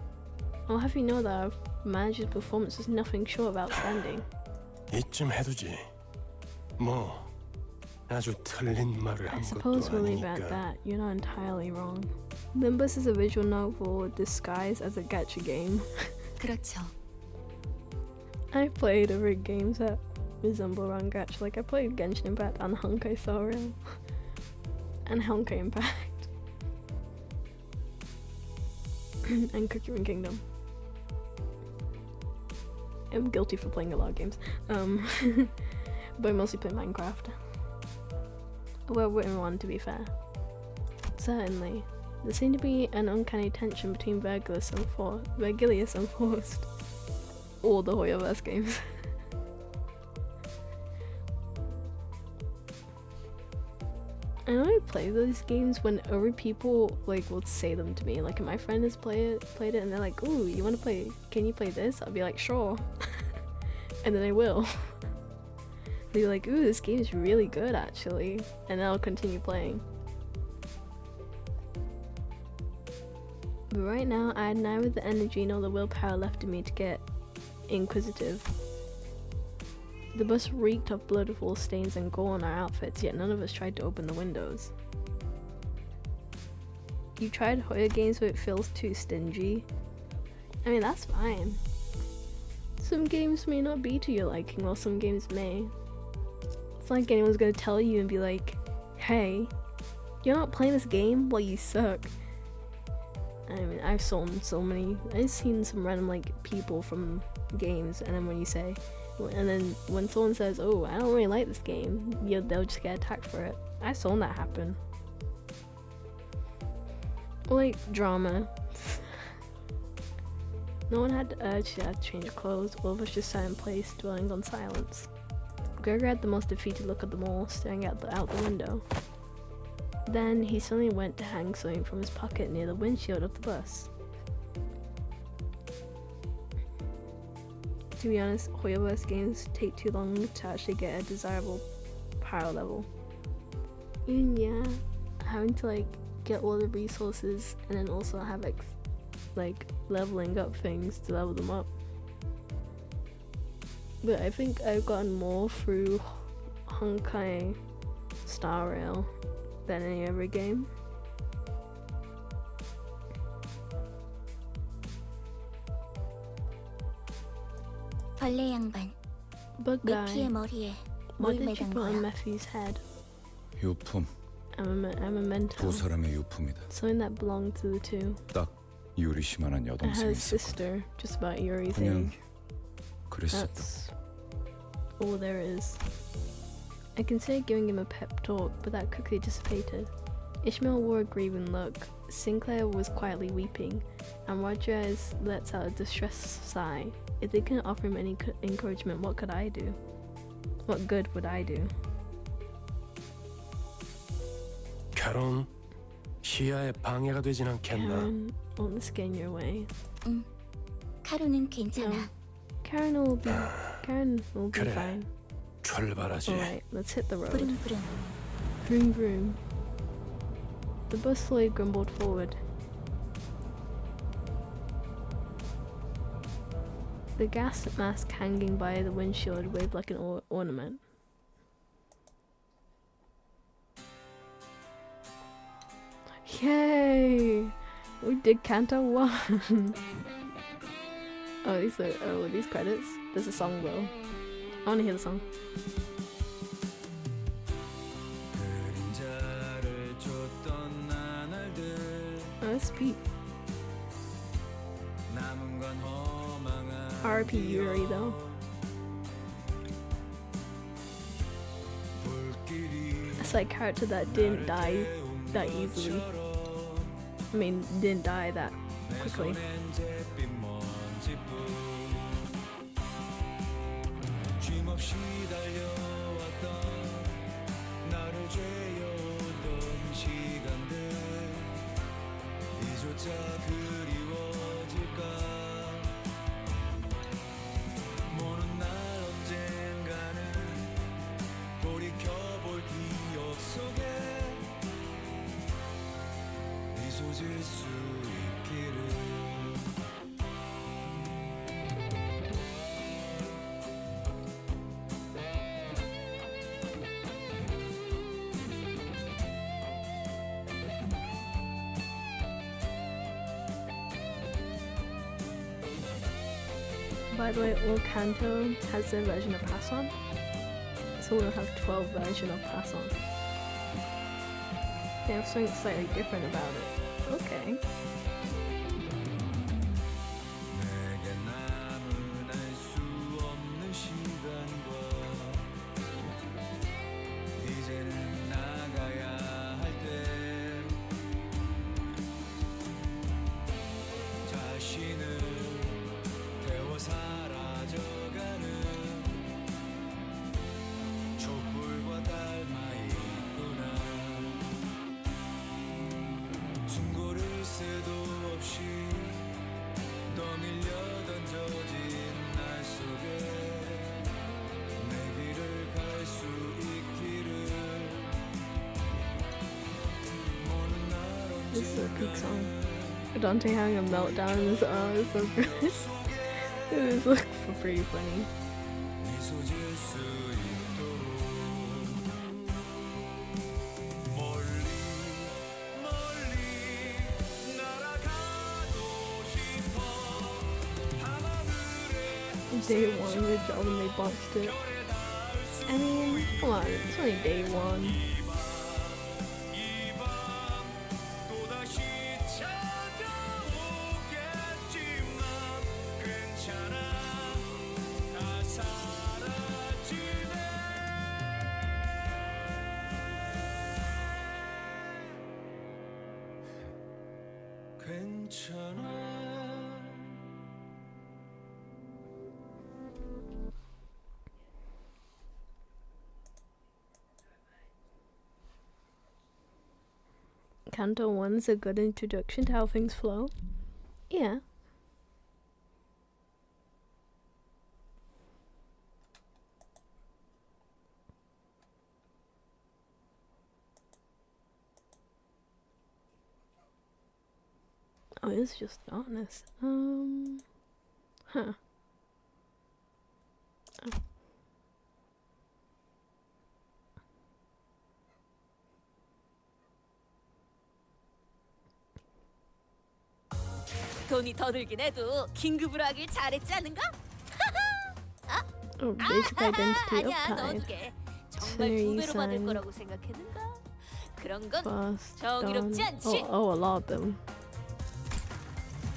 I'll have you know that our manager's performance was nothing short of outstanding. 이쯤 해두지. 뭐 아주 틀린 말을 I 한 suppose 것도 we'll leave it at 아니니까. that. You're not entirely wrong. Limbus is a visual novel disguised as a gacha game. 그렇죠. I played other games that resemble around gacha. Like I played Genshin Impact and Honkai Star Rail and Honkai Impact and Cookie Kingdom. I'm guilty for playing a lot of games, but I mostly play Minecraft. Well, written one to be fair. Certainly, there seemed to be an uncanny tension between Vergilius and Forced. All the Hoyoverse games. I only play those games when other people like will say them to me. Like if my friend has played it and they're like, "Ooh, you want to play? Can you play this?" I'll be like, "Sure," and then I will. They're like, "Ooh, this game is really good, actually," and then I'll continue playing. But right now, I had neither the energy nor the willpower left in me to get inquisitive. The bus reeked of blood with all stains and gore on our outfits, yet none of us tried to open the windows. You tried Hoya games but it feels too stingy. I mean, that's fine. Some games may not be to your liking, while some games may. It's like anyone's gonna tell you and be like, "Hey, you're not playing this game? Well, you suck." I mean, I've seen some random like people from games, and then when someone says, "Oh, I don't really like this game," they'll just get attacked for it. I've seen that happen. Or like drama. No one had the urge to change clothes. All of us just sat in place, dwelling on silence. Gregor had the most defeated look of them all, staring out the window. Then he suddenly went to hang something from his pocket near the windshield of the bus. To be honest, Hoyoverse games take too long to actually get a desirable power level. Even having to like get all the resources and then also have like leveling up things to level them up. But I think I've gotten more through Honkai Star Rail than any other game. 벌레 양반, Bug 내 guy, 피의 머리에 what 뭘 did you 매단 put on 거야? Matthew's head? 유품. I'm a mentor. 두 사람의 유품이다. Something that belonged to the two. 딱 유리씨만한 I had 여동생이 a 있었거든. sister just about Yuri's 그냥 age. 그랬었다. That's all there is. I considered giving him a pep talk, but that quickly dissipated. Ishmael wore a grieving look. Sinclair was quietly weeping, and Rodriguez lets out a distressed sigh. If they couldn't offer him any encouragement, what could I do? What good would I do? 결혼 시야에 방해가 되진 않겠나? Karen, won't this get in your way? 카루는 괜찮아. Karen will be 그래. fine. 출발하지. Alright, let's hit the road. 부릉부릉. Vroom vroom. The bus slowly grumbled forward. The gas mask hanging by the windshield waved like an ornament. Yay! We did Canto 1! Oh, these credits? There's a song though. I wanna hear the song. Oh, that's Pete. R.I.P. Yuri though. It's like a character that didn't die that easily. I mean, didn't die that quickly. By the way, all canto has their version of pass on, so we'll have 12 version of pass on. They have something slightly different about it. Okay. This is a peak song. Dante having a meltdown in his it's so good. This looks pretty funny. Day one, good job when they botched it. I mean, come on, it's only day one. Canto 1 is a good introduction to how things flow. Yeah. Oh, it's just darkness. Huh. Oh. 돈이 더 들긴 해도 긴급으로 하길 잘했지 않은가? Oh, basic identity of 아니야, Tide. 넣어두게. 정말 두 배로 받을 거라고 생각했는가? 그런 건 정의롭지 않지. Oh, a lot of them.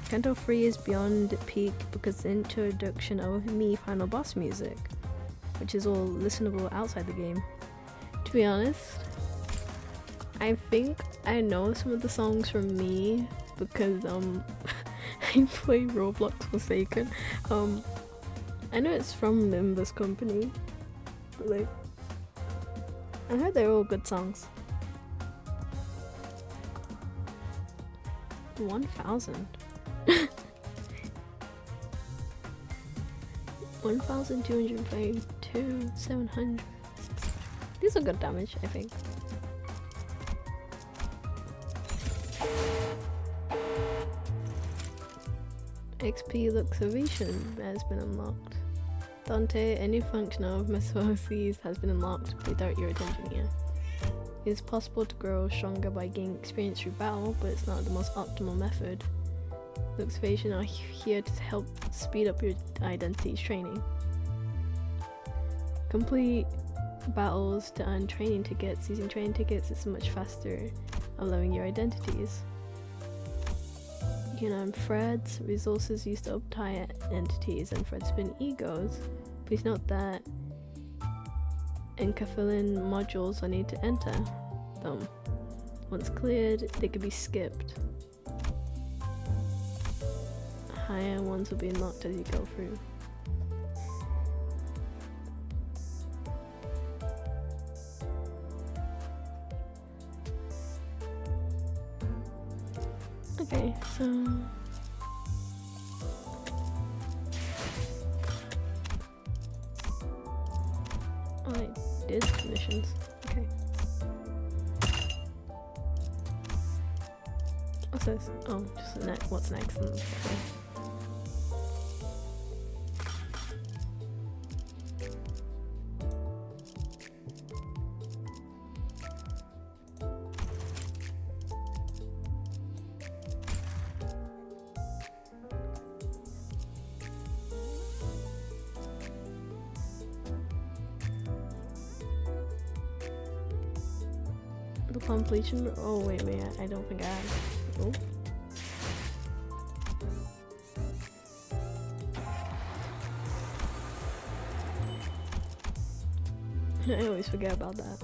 Canto 3 is beyond peak because the introduction of me final boss music, which is all listenable outside the game. To be honest, I think I know some of the songs from me because I play Roblox Forsaken. I know it's from Limbus company, but like I heard they're all good songs. 1,000. 1,232, 700. These are good damage, I think. XP Luxovation has been unlocked. Dante, any function of Mesosis has been unlocked without your attention here. It is possible to grow stronger by gaining experience through battle, but it's not the most optimal method. Luxovation are here to help speed up your identities training. Complete battles to earn training tickets. Using training tickets is much faster of leveling your identities. You can earn threads, resources used to uptie entities, and thread spin egos. Please note that encapsulin modules are needed to enter them. Once cleared, they can be skipped. Higher ones will be unlocked as you go through. Okay, so oh, I did missions. Okay. What's this? Oh, just what's next? Okay. The completion. Oh wait, I don't think I have. Oh. I always forget about that.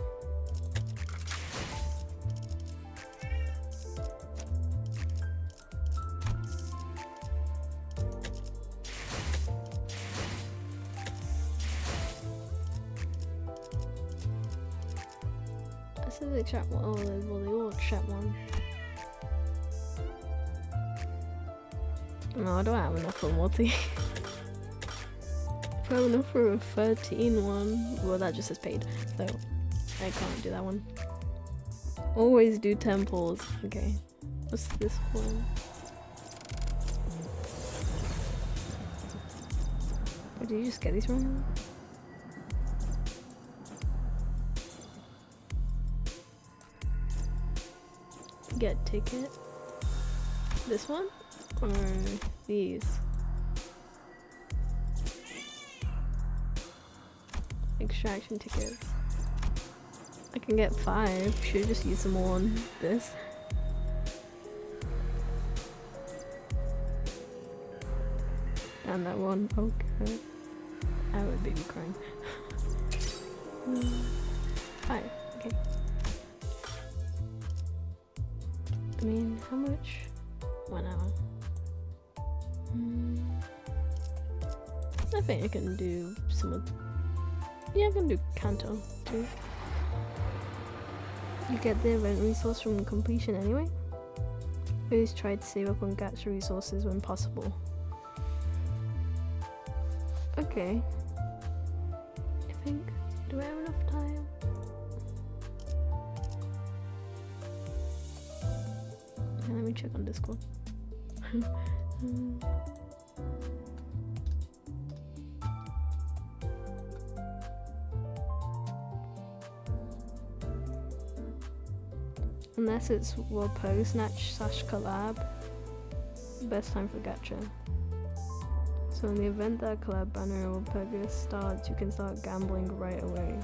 This is extract one. Oh, well, they all extract one. No, I don't have enough for multi. If I have enough for a 13 one, well, that just says paid, so I can't do that one. Always do temples. Okay, what's this one? Or did you just get these wrong? Get ticket. This one or these? Extraction tickets. I can get 5. Should just use them all on this. And that one. Okay. I would be crying. 5. Okay. I mean, how much? 1 hour. I think I can do some of. Yeah, I can do canto too. You get the event resource from completion anyway. Always try to save up on gacha resources when possible. Okay. I think. Do I have enough time? Let me check on Discord. Unless it's World Pogo Snatch / collab. Best time for gacha. So in the event that collab banner or Pogo starts, you can start gambling right away.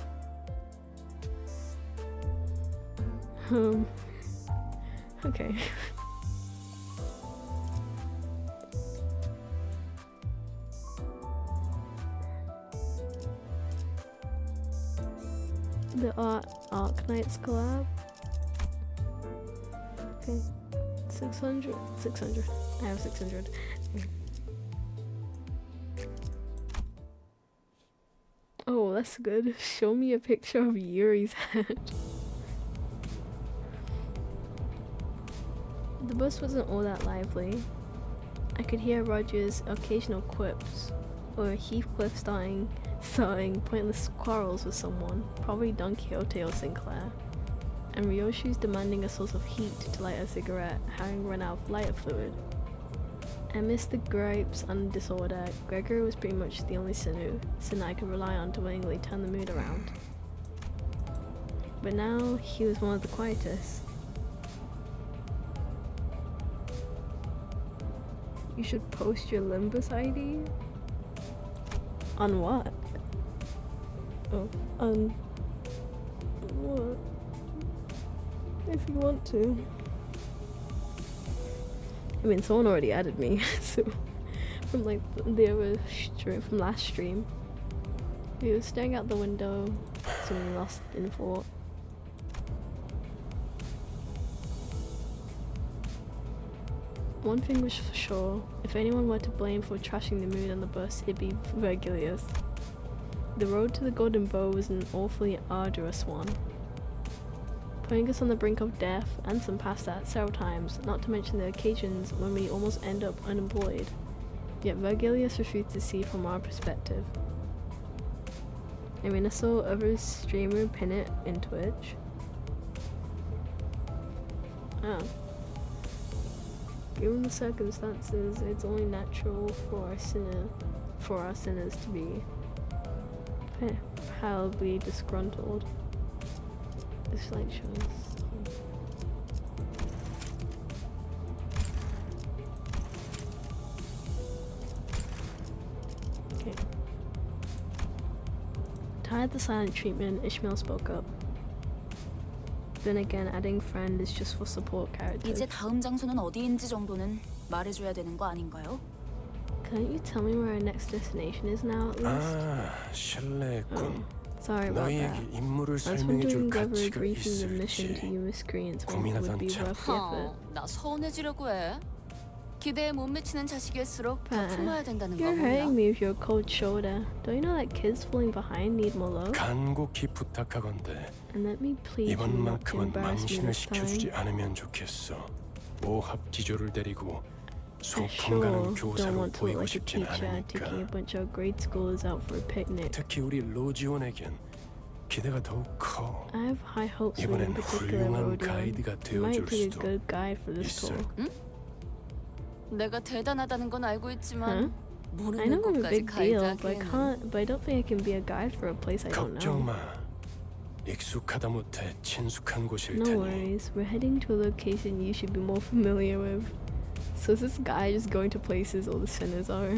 Okay. The Arc Knights collab. Okay. 600. 600. I have 600. Oh, that's good. Show me a picture of Yuri's head. The bus wasn't all that lively. I could hear Roger's occasional quips, or Heathcliff starting pointless quarrels with someone, probably Don Quixote or Sinclair, and Ryoshu's demanding a source of heat to light a cigarette, having run out of lighter fluid. Amidst the gripes and disorder, Gregory was pretty much the only sin I could rely on to willingly turn the mood around. But now he was one of the quietest. You should post your limbus ID? On what? Oh, on what? If you want to. I mean, someone already added me, so from like the other stream, from last stream. He was staring out the window, seemingly lost in thought. One thing was for sure, if anyone were to blame for trashing the mood on the bus, it'd be Vergilius. The road to the Golden Bow was an awfully arduous one, putting us on the brink of death, and some past that several times, not to mention the occasions when we almost end up unemployed. Yet Vergilius refused to see from our perspective. I mean, I saw other streamer pin it in Twitch. Oh. Given the circumstances, it's only natural for our sinners to be pallidly disgruntled. This light shows. Okay. Tired of the silent treatment, Ishmael spoke up. Then again, adding friend is just for support characters. 이제 다음 장소는 어디인지 정도는 말해줘야 되는 거 아닌가요? Can't you tell me where our next destination is now at least? 실례했군. Sorry about that. 너희에게 임무를 I was 설명해줄 wondering whether 가치가 briefing the mission to 있을지 you miscreants would 고민하던 be 참. worth the effort. 나 서운해지려고 해. 기대에 못 미치는 자식일수록 더 But 품어야 된다는 거 you're 몰라? hurting me with your cold shoulder. Don't you know that kids falling behind need more love? 간곡히 부탁하건대 And let me plead you not to 이번만큼은 embarrass me 망신을 this time. 시켜주지 않으면 좋겠어. 오합지졸을 데리고 I 소풍 sure 가는 don't 교사로 want to look 보이고 like a 싶진 teacher taking a 않으니까. bunch of grade schoolers out for a picnic. 특히 우리 로지온에겐 기대가 더욱 커. I have high hopes for you in 이번엔 particular, 훌륭한 Rodion. 가이드가 You might 되어줄 be a 수도 good guide for this 있어. tour. 내가 대단하다는 건 알고 있지만 I 모르는 know I'm a 곳까지 big deal, but 가이드하기에는 I don't think I can be a guide for a place I don't 걱정 know. 마. 익숙하다 못해 친숙한 곳일 No 테니. worries, we're heading to a location you should be more familiar with. So is this guy just going to places all the sinners are?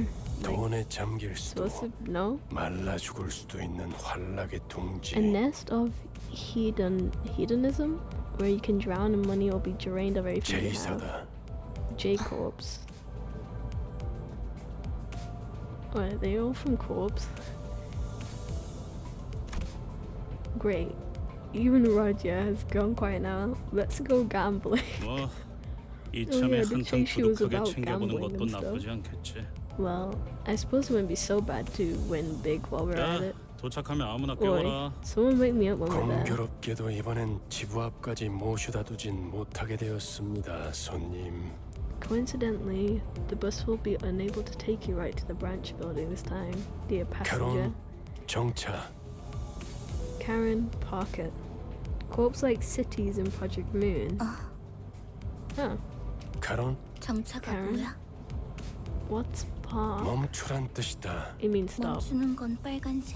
Like, 돈에 잠길 수도 supposed to know? 말라 죽을 수도 있는 환락의 둥지. A nest of hedonism? Where you can drown in money or be drained of everything you have. 제이사다. J-Corps. What, are they all from Corps? Great. Even Roger has gone quiet now. Let's go gambling. 뭐 yeah, 이참에 the 한탕 chase was 두둑하게 about 챙겨보는 gambling 것도 and stuff. 나쁘지 않겠지. Well, I suppose it wouldn't be so bad to win big while we're at 야, it. 도착하면 아무나 Boy, 깨워라. someone wake me up when we're there. 공교롭게도 이번엔 지부 앞까지 모셔다 두진 못하게 되었습니다, 손님. Coincidentally, the bus will be unable to take you right to the branch building this time, dear passenger. 가론, 정차. Karen, park it. Corps like cities in Project Moon. Huh. 가론, 정차가 Karen? 뭐야? What's park? 멈추란 뜻이다. It means stop. 멈추는 건 빨간색.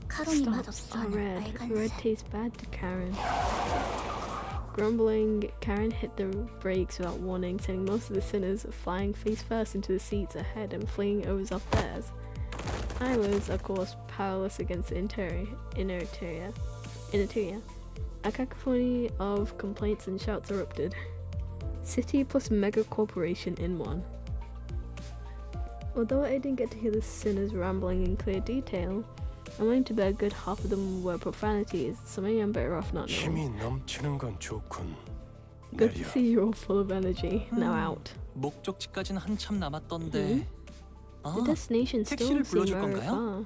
카론이 Stops 맛없어 are 하는 red. Red 빨간색. tastes bad to Karen. Grumbling, Karen hit the brakes without warning, sending most of the sinners flying face first into the seats ahead and flinging others off theirs. I was, of course, powerless against the inertia. A cacophony of complaints and shouts erupted. City plus mega corporation in one. Although I didn't get to hear the sinners rambling in clear detail, I'm willing to bet a good half of them were profanities, so maybe I'm better off not knowing. 힘이 넘치는 건 좋군. Good to 내려. see you're all full of energy. Now out. 목적지까지는 한참 남았던데. The destination still 택시를 seems 불러줄 very 건가요?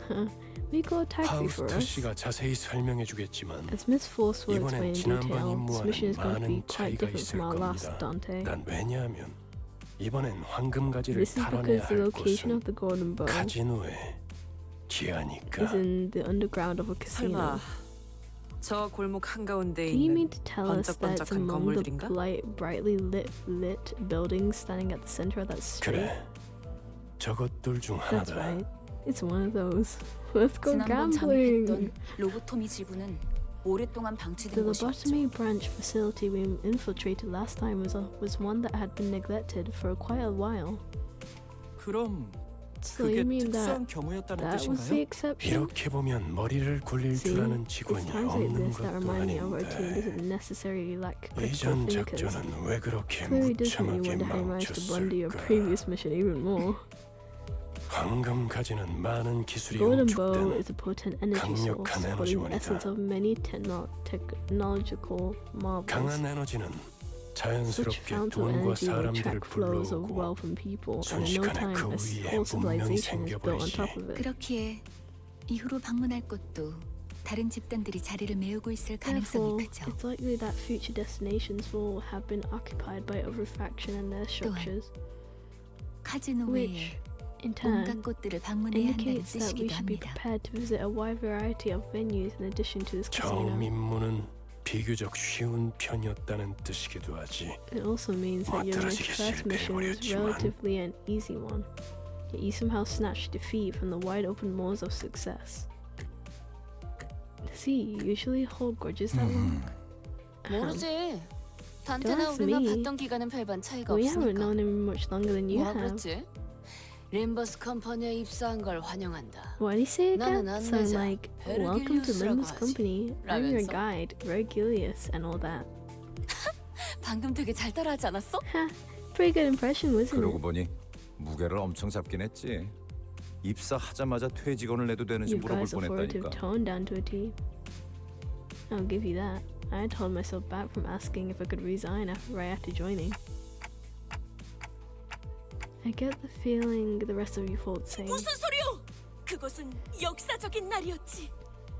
far. We got a taxi for 파우스트 us. 씨가 자세히 설명해주겠지만 As Miss Force will explain 이번엔 in 지난번 detail, this mission 임무와는 is going to be 많은 quite 차이가 different 있을 from our last 겁니다. Dante. 난 왜냐하면 이번엔 황금가지를 This is 탈환해야 because the 할 location 곳은 of the golden bow 카지노의 지하니까. is in the underground of a casino. 설마 저 골목 한가운데 Do you mean 있는 to tell us that it's 번쩍번쩍한 among the 건물들인가? brightly lit buildings standing at the center of that street? 그래, 저것들 중 That's 하나다. right. It's one of those. Let's go 지난번 gambling. 잠입했던 로보토미 지구는 오랫동안 The 방치된 곳이었죠. lobotomy branch facility we infiltrated last time was one that had been neglected for quite a while. 그럼 So 그게 you mean 특수한 that 경우였다는 that was the 뜻인가요? exception? 이렇게 보면 머리를 굴릴 See, 줄 아는 it's 직원이 times like 없는 this that 것도 remind me of our team 아닌데 doesn't necessarily lack critical 이전 thinkers. 작전은 왜 그렇게 Clearly does make me 무참하게 wonder how you managed to blunder your 망쳤을까? previous mission even more. 황금가지는 많은 기술이 Golden Bow 응축된 is a potent energy source, 강력한 holding the 에너지원이다. essence of many technological marvels. 강한 에너지는 Such 자연스럽게 fount of 돈과 energy will 사람들을 attract flows of 불러오고 wealth and people, and in no 순식간에 time 그 a 위에 whole 문명이 civilization is built on top of it. 그렇기에 이후로 방문할 곳도 다른 집단들이 자리를 메우고 있을 Therefore, 가능성이 크죠. it's likely that future destinations will have been occupied by other faction and their structures, 카지노 which, 외에 in 온갖 turn, 곳들을 방문해야 한다는 indicates that we 뜻이기도 should be 합니다. prepared to visit a wide variety of venues in addition to this 처음 casino. 임무는 비교적 쉬운 편이었다는 뜻이기도 하지. It also means that your 멋들어지게 first mission was 실패해버렸지만 relatively an easy one, yet you somehow snatched defeat from the wide open maws of success. Does he usually hold grudges that long? 모르지. Don't 단테나 ask 우리가 me. 봤던 기간은 별반 차이가 We haven't 없으니까. known him much longer than you 뭐라 have. 그랬지? 림버스 컴퍼니에 입사한 걸 환영한다. What did he say again? 나는 Something 안내자, like, welcome to 베르길리우스라고 Limbus 하지. Company. I'm your 라면서? guide, Vergilius, and all that. 방금 되게 잘 따라하지 않았어? Pretty good impression, wasn't 그러고 it? 보니 무게를 엄청 잡긴 했지. 입사하자마자 퇴직원을 내도 되는지 You 물어볼 guys' authoritative 뻔했다니까. tone down to a T. I'll give you that. I had held myself back from asking if I could resign right after joining. I get the feeling the rest of you felt the same. 무슨 소리요? 그것은 역사적인 날이었지.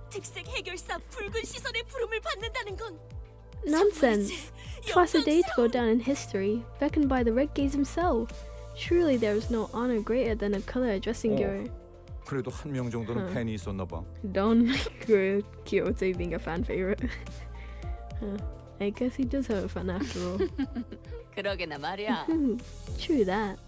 특색 해결사 붉은 시선의 부름을 받는다는 건 Nonsense! Twice a day to go down in history, beckoned by the Red Gaze himself. Surely there is no honor greater than a color addressing your... 그래도 한 명 정도는 팬이 있었나 봐. Don Quixote being a fan favorite. I guess he does have a fan after all. 그러게나 말이야. True that.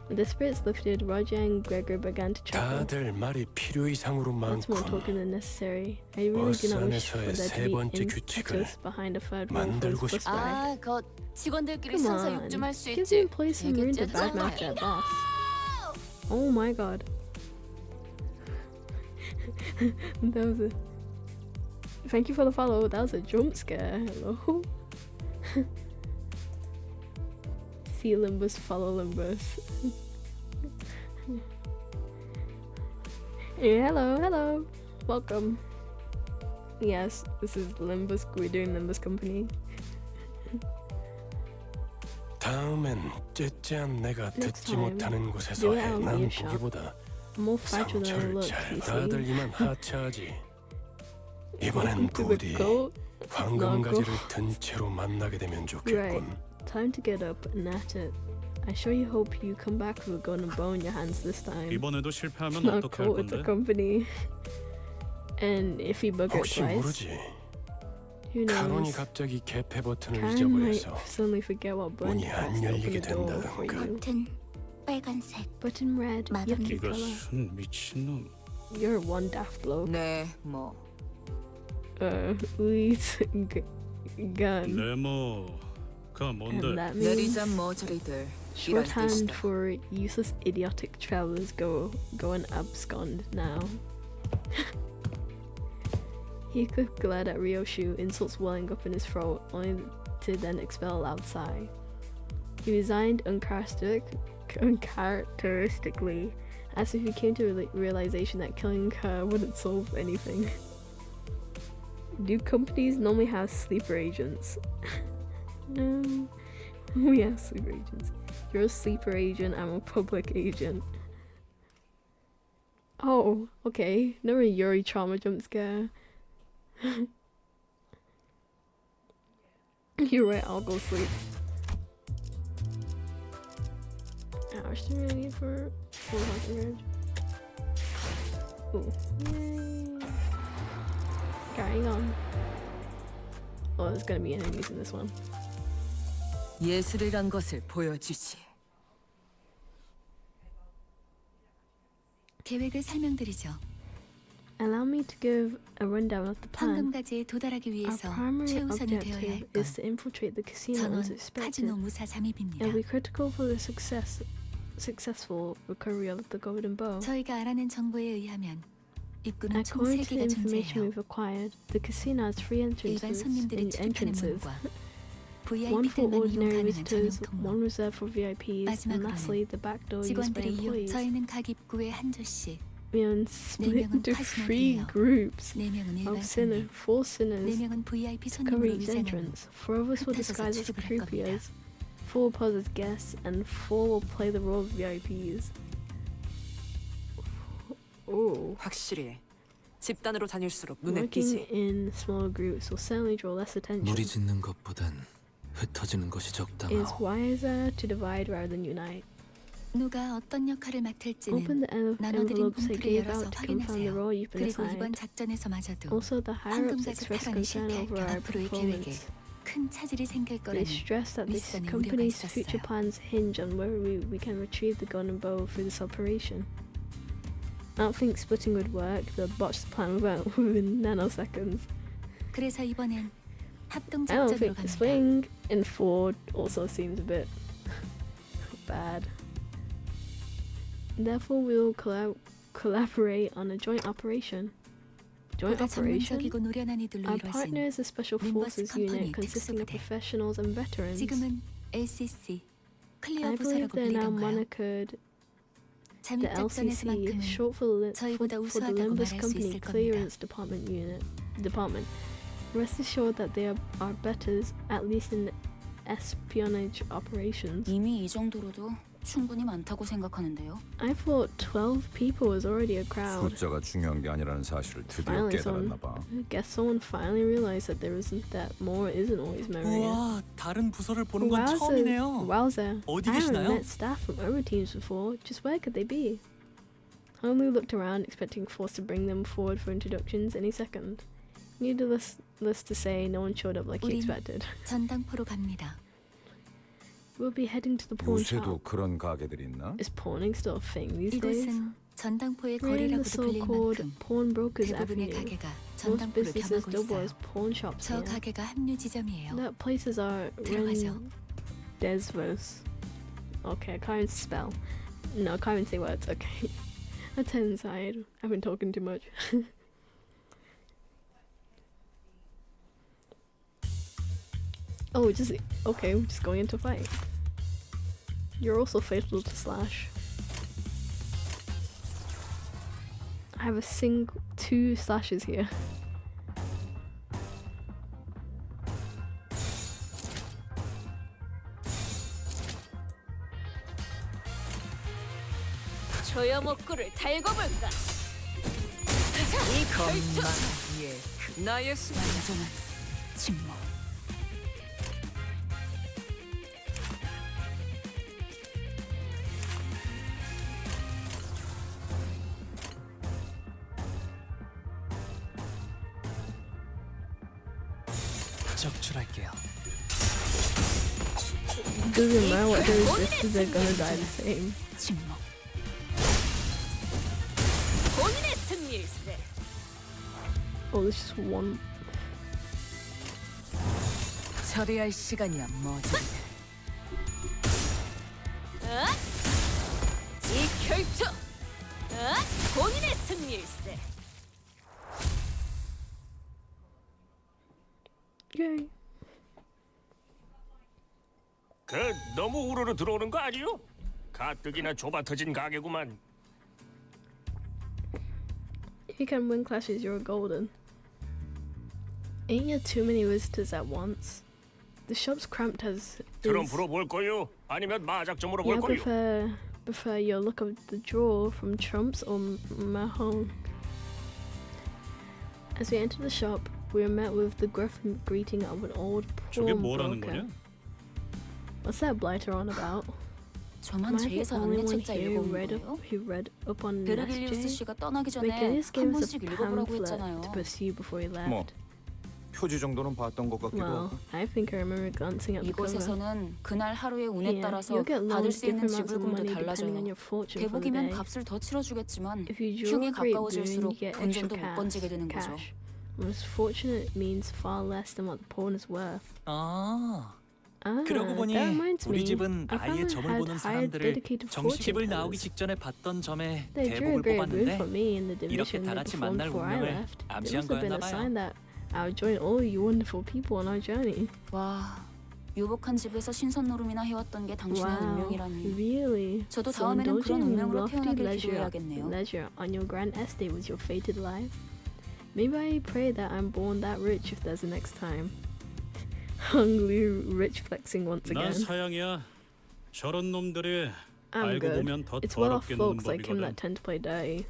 The spirits lifted, Roger and Gregor began to chuckle. 다들 말이 필요 이상으로 That's more 많군. talking than necessary. I really do not wish for 버스 안에서의 there 세 to be 번째 규칙을 impetus behind a third rule for 만들고 his bus 싶다. ride. 아, 그 직원들끼리 Come 상사 on, 욕 좀 할 수 give 있지. him place some room to 되겠지? badmouth that boss. Oh my god. That was a... Thank you for the follow. That was a jump scare. Hello. See Limbus, follow Limbus. Hey, hello. Welcome. Yes, this is Limbus. We're doing Limbus Company. 다음엔 째째한 내가 Next 듣지 time, 못하는 곳에서 do it 해. out in 난 the shop. 보기보다 I'm more fragile than I 상처를 look, 잘 you 다들 see. 이만 하차하지. 이번엔 Welcome to the 부디 goat. 황금가지를 든 채로 만나게 되면 Right. 좋겠군. Time to get up and at it. I surely hope you come back with a golden bow in your hands this time. 이번에도 It's 실패하면 not 어떻게 할 cool, it's a 건데? company. And if he buggered 혹시 twice, 모르지. who 카론이 knows? 갑자기 개폐 버튼을 Karen might 잊어버려서 suddenly forget what button 문이 to 안 press to open 열리게 the door for 된다던가. you. 버튼 빨간색. Button red, Madam. yucky color. 이것은 미친놈. You're one daft bloke. 네, 뭐 Lee's gun. 네모가 뭔데? And that means 내리자 머저리들 이럴 shorthand 뜻이다. for useless idiotic travelers go and abscond now. He glared at Ryoshu, insults welling up in his throat, only to then expel a loud sigh. He resigned uncharacteristically, as if he came to a realization that killing her wouldn't solve anything. Do companies normally have sleeper agents? No, we have sleeper agents. You're a sleeper agent, I'm a public agent. Oh, okay. Never a Yuri trauma jump scare. You're right, I'll go sleep. How much do we really need for 400? Ooh, yay! Carrying on. Oh, there's gonna be enemies in this one. 예술이란 것을 보여주지. 계획을 설명드리죠. Allow me to give a rundown of the plan. 황금가지에 도달하기 Our 위해서 primary 최우선이 되어야 objective 할 건 is to infiltrate the casino 전원 as expected. 카지노 무사 잠입입니다. It'll be critical for the successful recovery of the golden bow. 저희가 알아낸 정보에 의하면 입구는 총 According to the 3개가 information 존재해요. we've acquired, the casino has 3 일반 entrances. 손님들이 출입하는 문과 One for VIP들만 이용 ordinary 가능한 전용 visitors, 통로. one reserved for VIPs, and lastly the back door used by 직원들이 이용 employees. 저희는 각 입구에 한 조씩. We are split 명은 into 3 카지노들이에요. groups 4명은 of 일반 sinners, 손님, 4 sinners 4명은 VIP to cover 손님으로 each 위장하고 entrance. 4 of us will 흩어져서 disguise as 출입을 할 겁니다. croupiers, 4 will pose as guests, and 4 will play the role of VIPs. Oh. 확실히 집단으로 다닐수록 눈에 Working 띄지. in smaller groups will certainly draw less attention. 무리짓는 것보단 흩어지는 것이 It is 적당하오. wiser to divide rather than unite. 누가 어떤 역할을 맡을지는 Open the 나눠드린 envelopes they 봉투를 gave 열어서 out to confirm the 확인하세요. role you've been 그리고 이번 assigned. 작전에서마저도 Also, the higher-ups 황금가지 expressed 탈환이 concern over 실패하면 our 앞으로의 계획에 performance. 큰 차질이 생길 They 거라는 stress that this 윗선의 우려가 company's future 있었어요. plans hinge on whether we can retrieve the golden bow through this operation. I don't think splitting would work. They'll botch the plan within nanoseconds. 그래서 이번엔 합동 I don't 작전으로 think 갑니다. splitting in 4 also seems a bit bad. Therefore, we'll collaborate on a joint operation. Joint 보다 operation? 전문적이고 노련한 이들로 Our 이루어진 partner is a special limbus forces unit company consisting of 특수부대. professionals and veterans. 지금은 LCC 클리어 I believe 부서라고 they're now 불리던가요. monikered the 잠입 LCC, 작전에서만큼은 short for the 저희보다 우수하다고 Limbus 말할 수 Company 있을 겁니다. Clearance Department. Rest assured that they are betters, at least in espionage operations. 이미 이 정도로도 충분히 많다고 생각하는데요. I thought 12 people was already a crowd. 숫자가 중요한 게 아니라는 사실을 드디어 Finally, 깨달았나 봐. I guess someone finally realized that there isn't that more isn't always memory. 우와, 다른 부서를 보는 건 처음이네요. Wowza. 어디 I haven't 계시나요? met staff from other teams before. Just where could they be? I only looked around, expecting Force to bring them forward for introductions any second. Needless to say, no one showed up like you 우린 expected. 전당포로 갑니다. We'll be heading to the pawn 요새도 shop. 그런 가게들이 있나? Is pawning still a thing these days? 이곳은 전당포의 We're in the 거리라고도 불릴 so-called 만큼 pawnbrokers 대부분의 avenue. 가게가 Most 전당포를 businesses 겸하고 double 있어요. as pawn shops 저 here. 가게가 합류 지점이에요. That places are 들어가죠. Desvos. Okay, I can't even spell. No, I can't even say words. Okay. Let's head inside. I've been talking too much. Oh, we're just going into a fight. You're also faithful to Slash. I have two Slashes here. 조여 목구를 달고 볼까? 이것만 나의 수. 완전한 침묵. 적출할게요. Doesn't matter what they're resisted, they're gonna die the same. 침묵. 본인의 승리일세. Oh, there's just one. 처리할 시간이야 뭐지? 이 결투. 본인의 승리일세. Yay. 너무 우르르 들어오는 거 아니요? 가뜩이나 좁아터진 가게구만. If you can win clashes, you're golden. Ain't you too many visitors at once? The shop's cramped as 드럼 is. 불어볼 거요? 아니면 마작점으로 Yeah, 볼 거요? prefer your look of the draw from Trumps or Mahone. As we enter the shop, we are met with the gruff greeting of an old 저게 pawn 뭐라는 broker. 거냐? What's that blighter on about? 저만 Am I the 제이사 only one 안내책자 here 읽어온 read up, 거예요? who read up on 베르길리우스 SJ? 씨가 떠나기 전에 McGinnis 한 gave us 번씩 a 읽어보라고 pamphlet 했잖아요. to pursue before he left. 뭐 표지 정도는 봤던 것 같기도 Well, 하고. I think I remember glancing at the cover. 이곳에서는 그날 하루의 운에 Yeah, 따라서 you'll get 받을 loads 수 있는 different amounts of 지불금도 money depending on 달라져요. your fortune for the 대복이면 day. 값을 더 치러주겠지만 If you draw 흉이 a great boon, 가까워질수록 you get extra 본전도 못 건지게 되는 거죠. cash. Most fortunate means far less than what the pawn is worth. 아, Ah, 그러고 보니 that reminds 우리 me. 집은 Our 아예 family 점을 had 보는 hired 사람들을 dedicated 정식집을 fortune 나오기 tellers. 직전에 봤던 점에 They drew a 대복을 great boon 뽑았는데 for me in the 이렇게 division 다 they 같이 performed 만날 before I 운명을 left. It 암시한 must have been a 거였나 sign 봐요. that I would join all you wonderful people on our journey. 와, 유복한 집에서 신선 노름이나 해왔던 게 당신의 Wow, 운명이라니. really? 저도 So 다음에는 그런 indulging in 운명으로 lofty 태어나길 leisure 기도해야겠네요. on your grand estate was your fated life. Maybe I pray that I'm born that rich if there's a next time. Hungry rich flexing once 난 again. 사양이야. 저런 놈들이 I'm 알고 good. 보면 더 It's well off 더럽게 노는 folks like him 법이거든. that tend to play dirty.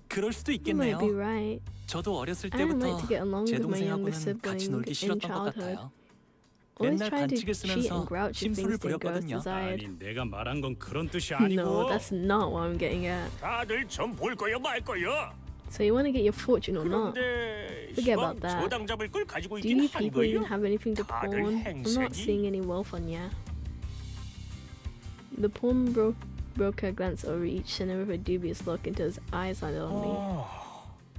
그럴 수도 You might 있겠네요. be right. 저도 어렸을 I don't 때부터 like to get along 제 with my younger 동생하고는 같이 sibling 놀기 in 싫었던 것 childhood. 같아요. Always 맨날 trying to 반칙을 cheat 쓰면서 and grouch if 심술을 things didn't go as 부렸거든요. desired. 아니 내가 말한 건 그런 뜻이 No, 아니고. that's not what I'm getting at. 다들 점 볼 거야 말 거야. So you want to get your fortune or not? 그런데 Forget 시방 about that. 저당 잡을 걸 가지고 Do you 있긴 한 people even 거예요. have anything to 다들 pawn? I'm not 행색이. seeing any wealth on ya. The broker glanced over each sinner with a dubious look until his eyes landed on me.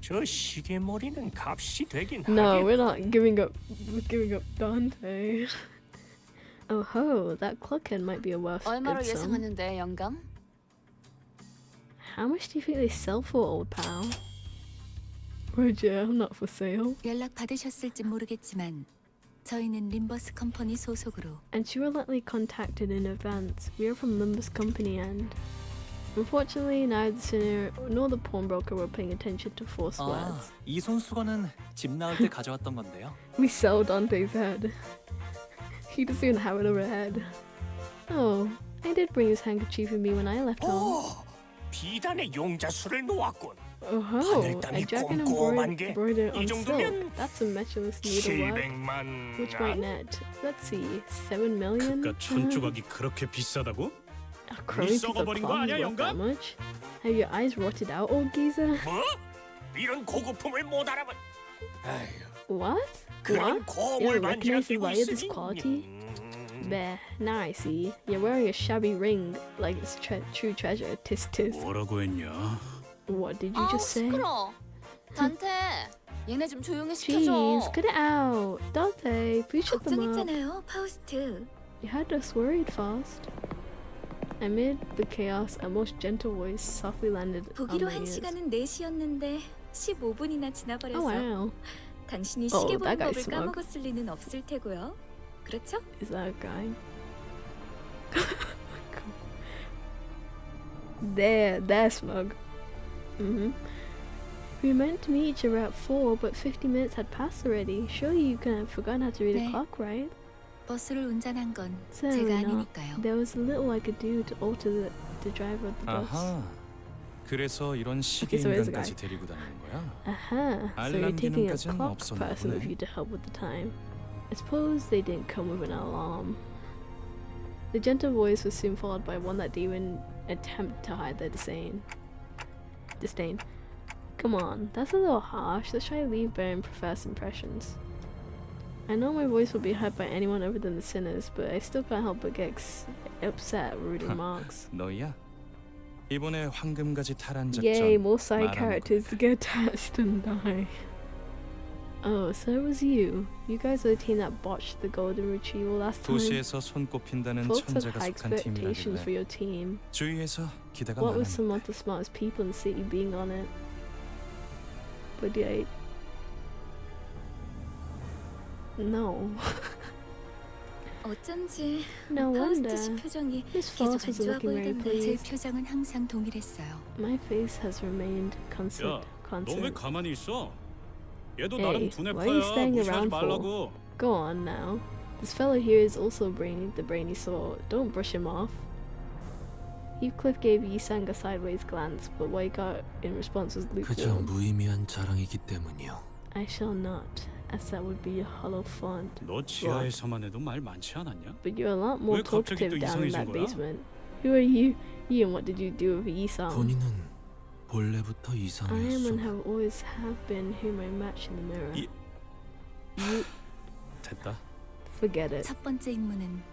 저 시계 머리는 값이 되긴 No, 하겠. we're not giving up. We're giving up Dante. Oh ho, that clockhead might be a worth 얼마로 good sum. 예상하는데 영감? How much do you think they sell for, old pal? Roger, I'm not for sale. 연락 받으셨을지 모르겠지만 저희는 림버스 컴퍼니 소속으로 And she reluctantly contacted in advance. We are from Limbus Company and... Unfortunately, neither the sinner nor the pawnbroker were paying attention to forced 아, words. 이 손수건은 집 나올 때 가져왔던 건데요. We sell Dante's head. He doesn't even have another head. Oh, I did bring his handkerchief with me when I left home. 비단의 용자수를 놓았군. Oh, a dragon embroidered on silk. That's a matchless needlework. 700만. Which might net, let's see, 7 million? 그깟 천조각이 그렇게 비싸다고? A crummy piece of 썩어버린 거 cloth 아니야, is worth that 영감? much? Have your eyes rotted out, old geezer? 뭐? 이런 고급품을 못 알아봐. 아휴, What? 그런 What? 고물 You don't 반지를 recognize the 끼고 value of this 있으니. quality? There, now I see. You're wearing a shabby ring like it's true treasure. Tis tis. 뭐라고 했냐? What did you just say? 시끄러. 단테, 얘네 좀 조용히 Jeez, 시켜줘. cut it out. Dante, please shut them up. 걱정했잖아요, 파우스트. You had us worried fast. Amid the chaos, a most gentle voice softly landed on 보기로 my 한 ears. 시간은 4시였는데 15분이나 지나버려서 Oh wow. 당신이 Oh, 시계 보는 that guy's 법을 smug. 까먹었을 리는 없을 테고요. 그렇죠? Is that a guy? They're smug. We were meant to meet each other at 4, but 50 minutes had passed already. Surely you can have forgotten how to read a 네. clock, right? 버스를 운전한 건 Certainly 제가 not. 아니니까요. There was little I could do to alter the driver of the bus. 아하. 그래서 이런 시계 so it's a 인간까지 guy. 데리고 다니는 거야? Aha, so you're 알람 taking a 기능까지는 clock 없었나 person with 보네. you to help with the time. I suppose they didn't come with an alarm. The gentle voice was soon followed by one that didn't even attempt to hide their disdain. Come on, that's a little harsh. Let's try to leave better and first impressions. I know my voice will be heard by anyone other than the sinners, but I still can't help but get upset at rude remarks. 너야? 이번에 황금가지 탈환 작전 Yay, more side 말하는 characters to get attached and die. Oh, so it was you. You guys are the team that botched the golden retrieval last time. 도시에서 손꼽힌다는 Folks have 천재가 high 속한 expectations for 팀이라길래 your team. 주위에서 기대가 What with 많았는데 some of the smartest people in the city being on it? But yeah, no. 어쩐지 No 파우스트 wonder. 씨 표정이 Miss 계속 Foss 안 wasn't 좋아 looking very 보이던데. 제 pleased. 표정은 항상 동일했어요. My face has remained 야, constant. 너 왜 가만히 있어? 얘도 Hey, 나랑 두뇌 why are you 파야. staying 무시하지 around for? 말라고. Go on now. This fellow here is also the brainy sort. Don't brush him off. Heathcliff gave Yisang a sideways glance, but what he got in response was 그저 lukewarm. 무의미한 자랑이기 때문이요. I shall not, as that would be a hollow font. 너 지하에서만 해도 말 많지 않았냐? But you're a lot more 왜 갑자기 talkative 또 down in 이상해진 that 거야? basement. Who are you? You and what did you do with Esau? 본인은 본래부터 I am 이상했어. and have always have been whom I match in the mirror. You 됐다. forget it. 첫 번째 임무는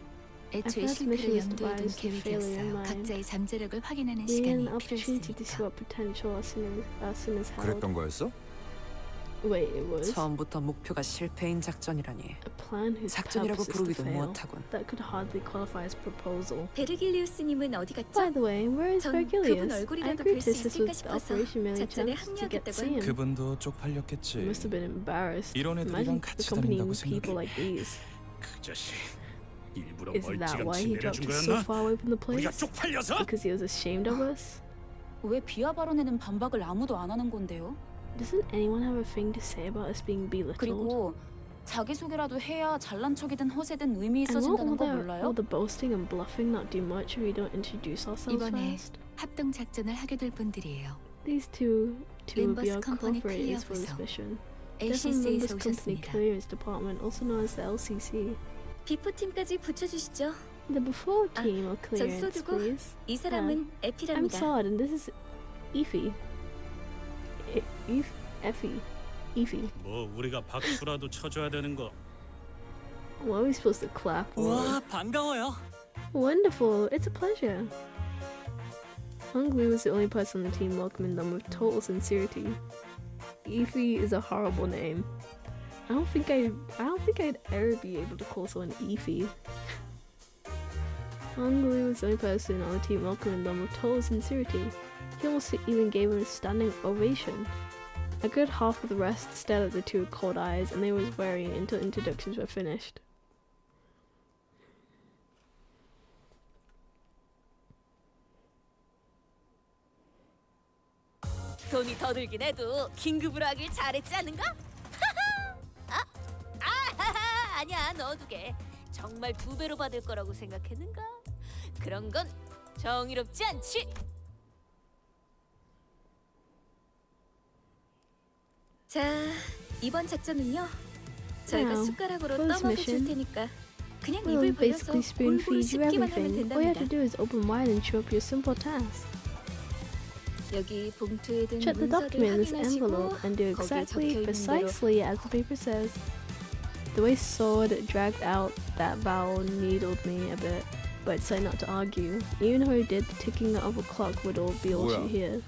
애초에 first mission 실패를 was 염두에 둔 devised to fail in 계획이었어요. mind. 각자의 잠재력을 확인하는 We had 시간이 an opportunity to see 필요했으니까. what potential our sinners held. 그랬던 거였어? Wait, it was 처음부터 목표가 실패인 작전이라니. a plan whose 작전이라고 purpose is to 부르기도 fail. 못하군. That could hardly qualify as proposal. 베르길리우스님은 어디 By 갔죠? the way, where is 전 그분 Vergilius? I 얼굴이라도 agreed 볼 수 this 있을까 was the 싶어서 operation merely a 작전에 chance to get to 합류하겠다고 see him. 그분도 He 쪽팔렸겠지. must have been embarrassed. 이런 Imagine 애들이랑 같이 accompanying 다닌다고 people 생각해. like these. 그 자식 일부러 Is that why 멀찌감치 he dropped 내려준 us so 거였나? far away from the 우리가 place? 쪽팔려서? Because he was ashamed of us? 왜 비하 발언에는 반박을 아무도 안 하는 건데요? Doesn't anyone have a thing to say about us being belittled? 그리고 자기소개라도 해야 잘난 척이든 허세든 의미 And won't 있어진다는 거 all 몰라요? the boasting and bluffing not do much if we don't introduce ourselves 이번에 first? 합동 작전을 하게 될 분들이에요. These two will be limbus our 컴퍼니 cooperators for this 클리어 mission. They're from LCC에서 Limbus Company 오셨습니다. Clearance Department, also known as the LCC. 비포팀까지 붙여주시죠. The before Ah, team or clearance, 써두고 please. 이 사람은 I'm 에피랍니다. Sod, and this is Effie. Effie. Effie. 뭐 우리가 박수라도 쳐줘야 되는 거. What are we supposed to clap for? 와, 반가워요. Wonderful, it's a pleasure. Hung Lu was the only person on the team welcoming them with total sincerity. Effie is a horrible name. I don't think I'd ever be able to call someone Effie. Hung Lu was the only person on the team welcoming them with total sincerity. He almost even gave him a standing ovation. A good half of the rest stared at the two with cold eyes, and they was wary until introductions were finished. 돈이 더 들긴 해도 긴급으로 하길 잘했지 않은가? 아니야, 넣어두게. 정말 2배로 받을 거라고 생각했는가? 그런 건 정의롭지 않지. 자, 이번 작전은요. 저희가 Now, 숟가락으로 for this 떠먹여 줄 mission, 테니까 그냥 We'll 입을 벌려서 basically spoon 골고루 feed you 씹기만 하면 everything. All you have 된답니다. to do is open wide and chew up your simple task. 여기 봉투에 든 Check the 문서를 document in this 확인하시고 envelope and do 거기에 exactly, 적혀있는 대로 precisely as the paper says. The way Sword dragged out that vowel needled me a bit, but decided not to argue. Even though he did, the ticking of a clock would all be all 뭐야? she hear.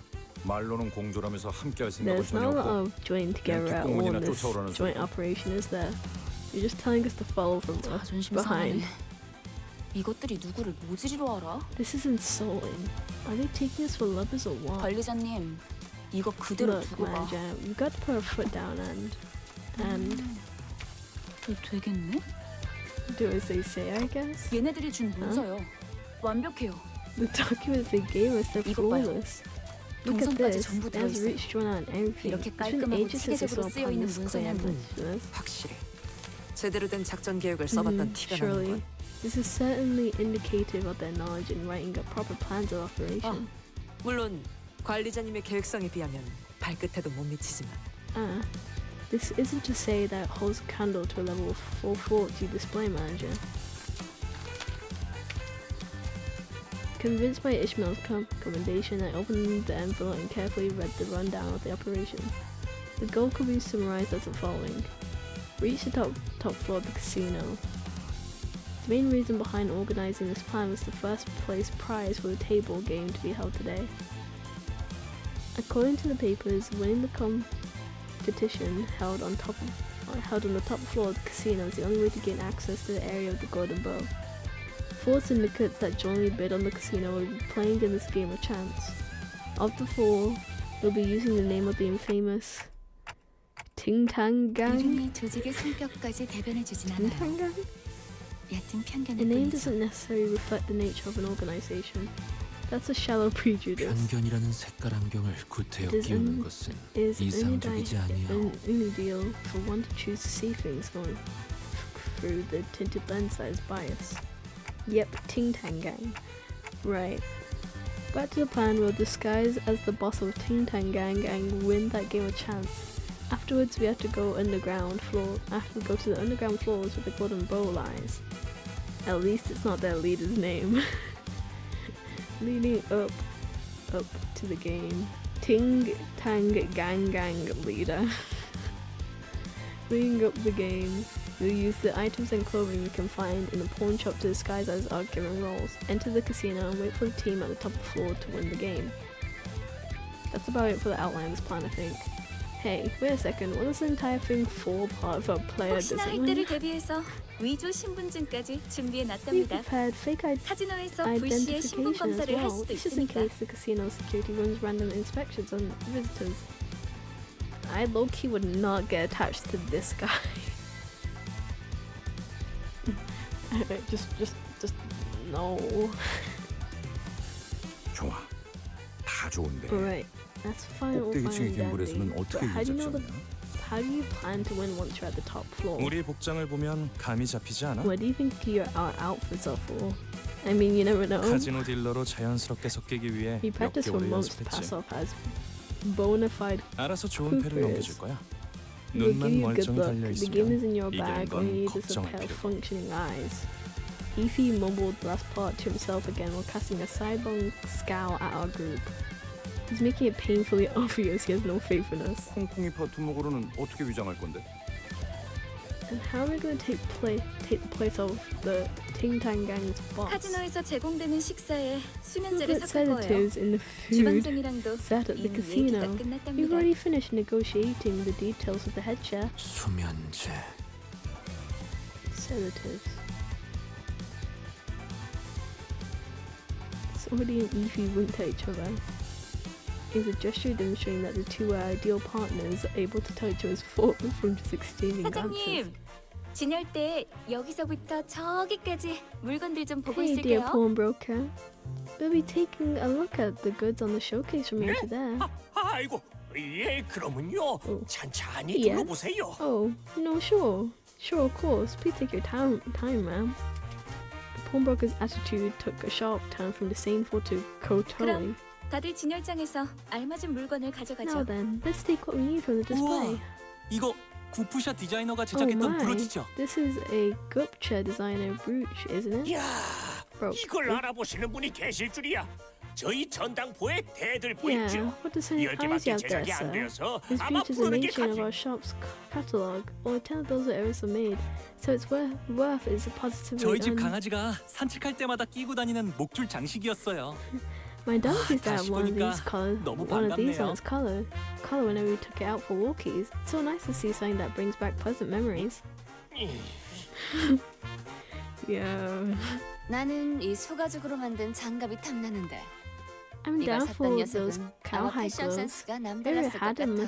말로는 공조라면서 함께할 생각은 There's not 전혀 a lot 없고 of joining together at all 뒷공문이나 in this 쫓아오라는 joint 소리. operation, is there? You're just telling us to follow from 자존심 behind. 상하네. 이것들이 누구를 모지리로 알아? This is insulting. Are they taking us for lovers or what? 관리자님, 이거 그대로 Look, 두고 가. manager, you've got to put a foot down and 되겠네? do as they say, I guess. 얘네들이 준 문서요. 완벽해요. The documents they gave us, they're 이것 봐요. flawless. Look at 동선까지 this. 전부 It has 들어있어요. roots drawn out and everything. 이렇게 It's been 깔끔하고 ages since I 체계적으로 saw 쓰여 upon 있는 this clear 문서는 image. 확실히 제대로 된 작전 계획을 써봤던 티가 Surely. 나는군. This is certainly indicative of their knowledge in writing up proper plans of operation. 물론 관리자님의 계획성에 비하면 발끝에도 못 미치지만 This isn't to say that it holds a candle to a level of full fault you display, manager. Convinced by Ishmael's commendation, I opened the envelope and carefully read the rundown of the operation. The goal could be summarized as the following. Reach the top floor of the casino. The main reason behind organizing this plan was the first place prize for the table game to be held today. According to the papers, winning the competition held on the top floor of the casino is the only way to gain access to the area of the Golden Bow. 4 syndicates that jointly bid on the casino will be playing in this game of chance. Of the 4, they'll be using the name of the infamous Ting Tang Gang. 이름이 조직의 성격까지 대변해주진 Ting 않아요. Tang Gang? 얕은 A 편견일 name 뿐이죠. doesn't necessarily reflect the nature of an organization. That's a shallow prejudice. 편견이라는 색깔 안경을 구태여 끼우는 것은 Is 이상적이지 아니하오. an ideal for one to choose to see things going through the tinted lens that is biased. Yep, Ting Tang Gang. Right. Back to the plan, we'll disguise as the boss of Ting Tang Gang and win that game of chance. Afterwards, we have to go to the underground floors where the Golden Bow lies. At least it's not their leader's name. leading up to the game. Ting Tang Gang Gang leader. Leading up the game, you'll use the items and clothing you can find in the pawn shop to disguise as given roles. Enter the casino and wait for the team at the top of the floor to win the game. That's about it for the outline of this plan, I think. Hey, wait a second, what does the entire thing fall apart of our player 혹시나 할 때를 discipline? 대비해서 위조 신분증까지 준비해 We 놨답니다. prepared fake 카지노에서 불시에 신분 identification as 검사를 할 well, 수도 just in 있으니까. case the casino security runs random inspections on visitors. I low-key would not get attached to this guy. just no. 좋아. 다 좋은데. Alright, that's fine. all 꼭대기층의 fine and 갬블에서는 dandy. 어떻게 But how do you know 유작정이야? how do you plan to win once you're at the top floor? 우리 복장을 보면 감이 잡히지 않아? What do you think our outfits are for? I mean, you never know. 카지노 딜러로 자연스럽게 섞이기 위해 He 몇 practiced for 개월을 months to pass 연습했지. off as bona fide. 알아서 좋은 패를 넘겨줄 거야. We'll give 눈만 you good 멀쩡히 luck. 달려 The game is 있으면 in your 이기는 bag 건 when you need just a 걱정할 pair of 필요가. functioning eyes. Ify mumbled the last part to himself again while casting a sidelong scowl at our group. He's making it painfully obvious he has no faith in us. 콩콩이 파트목으로는 어떻게 위장할 건데? And how are we going to take the place of the Ting Tang Gang's boss? 카지노에서 제공되는 식사에 We'll 수면제를 put 섞을 거예요. sedatives in the food 주방장이랑도 set at the 이미 casino. 얘기가 We've 끝났답니다. already finished negotiating the details with the head chef. 수면제. Sedatives. Saudi and Ify winked at each other. It was a gesture demonstrating that the two were ideal partners, able to tell each other's thoughts from just exchanging glances. 사장님, 지낼 때 여기서부터 저기까지 물건들 좀 보고 Hey, dear 있을게요. pawnbroker. We'll be taking a look at the goods on the showcase from here to there. 아이고, 예, 그러면요. 천천히 Yeah. 둘러보세요. Oh, no, sure. Sure, of course. Please take your time, ma'am. The pawnbroker's attitude took a sharp turn from disdainful to 그럼 cold-towing. 다들 진열장에서 알맞은 물건을 Now 가져가죠. then, let's take what we need from the display. 우와, 이거 구프샷 디자이너가 Oh 제작했던 my, 브로치죠? this is a Gupcha designer brooch, isn't it? 야, Broke. 이걸 알아보시는 분이 계실 줄이야. 저희 전당포의 대들보 Yeah, 있죠. what design eyes 10개밖에 you have there, 제작이 안 sir? 되어서 This 아마 brooch is a 부르는 게 mention of 가지. our shop's catalogue. Only 10 of those are ever so made, so its worth is positively 저희 집 un- 강아지가 산책할 때마다 끼고 다니는 목줄 장식이었어요. My dog used to have 다시 one of 보니까 these color, 너무 one of these 반갑네요. on its collar whenever we took it out for walkies. It's so nice to see something that brings back pleasant memories. Yeah, 나는 이 소가죽으로 만든 장갑이 탐나는데 I'm 네가 down 샀던 for those 녀석은 아마 cowhide 패션 gloves. 센스가 Whoever 남달랐을 것 had them 같아.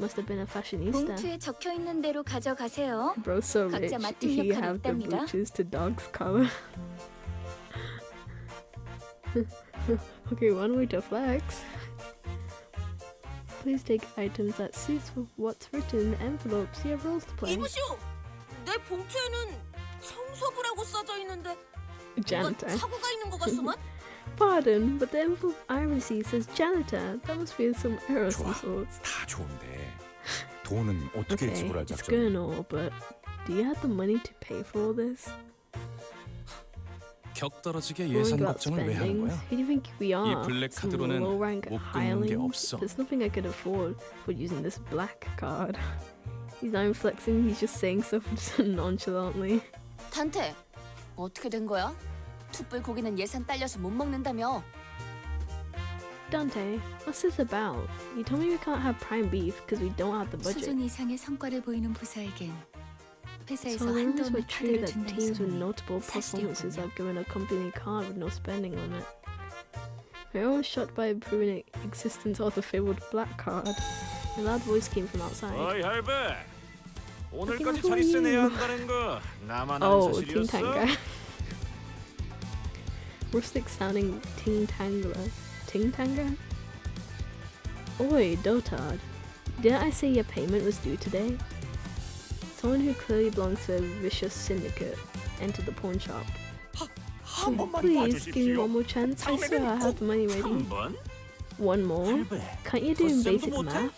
must have been a fashionista. 봉투에 적혀 있는 대로 가져가세요. Bro's so 각자 rich, 맡은 he 역할이 have the 있답니다. booches to dog's collar. Okay, one way to flex. Please take items that suits with what's written in the envelopes. You have roles to play. 이보시오. 내 봉투에는 청소부라고 써져 있는데 뭔가 Janitor. 사고가 있는 것 같소만? Pardon, but the envelope I received says janitor. That must be some error of some 좋아. sorts. 다 좋은데 돈은 어떻게 Okay, 지불할 it's 작정? good and all, but do you have the money to pay for all this? 격떨어지게 Worrying 예산 about 걱정을 왜 하는 spending? 거야? Who do you think we are? 블랙 Some 카드로는 low-rank 못 긁는 게 hirelings? 없어. There's nothing I could afford for using this black card. He's not even flexing, he's just saying stuff nonchalantly. 단테, 어떻게 된 거야? 툭불 고기는 예산 딸려서 못 먹는다며. Dante, what's this about? You told me we can't have prime beef because we don't have the budget. 수준 이상의 성과를 보이는 부서에겐 회사에서 So the 한도 rumors were 없는 true 카드를 that 준다는 teams with 소문이 notable performances 사실이었군요. are given a company card with no spending on it. Everyone was shocked by proving the existence of the fabled black card. A loud voice came from outside. 어이 할배, 오늘까지 who are 자리세 내야 you? 한다는 거 나만 아는 Oh, 사실이었어? Ting Tanga. Rustic sounding Ting Tangler. Ting Tanga? Oi, dotard. Didn't I say your payment was due today? Someone who clearly belongs to a vicious syndicate entered the pawn shop. 한 번만 Please give me 봐주십시오. one more chance. I swear I have the money ready. 한 번? One more? 할배, Can't you do 덧셈도 basic 못해? math?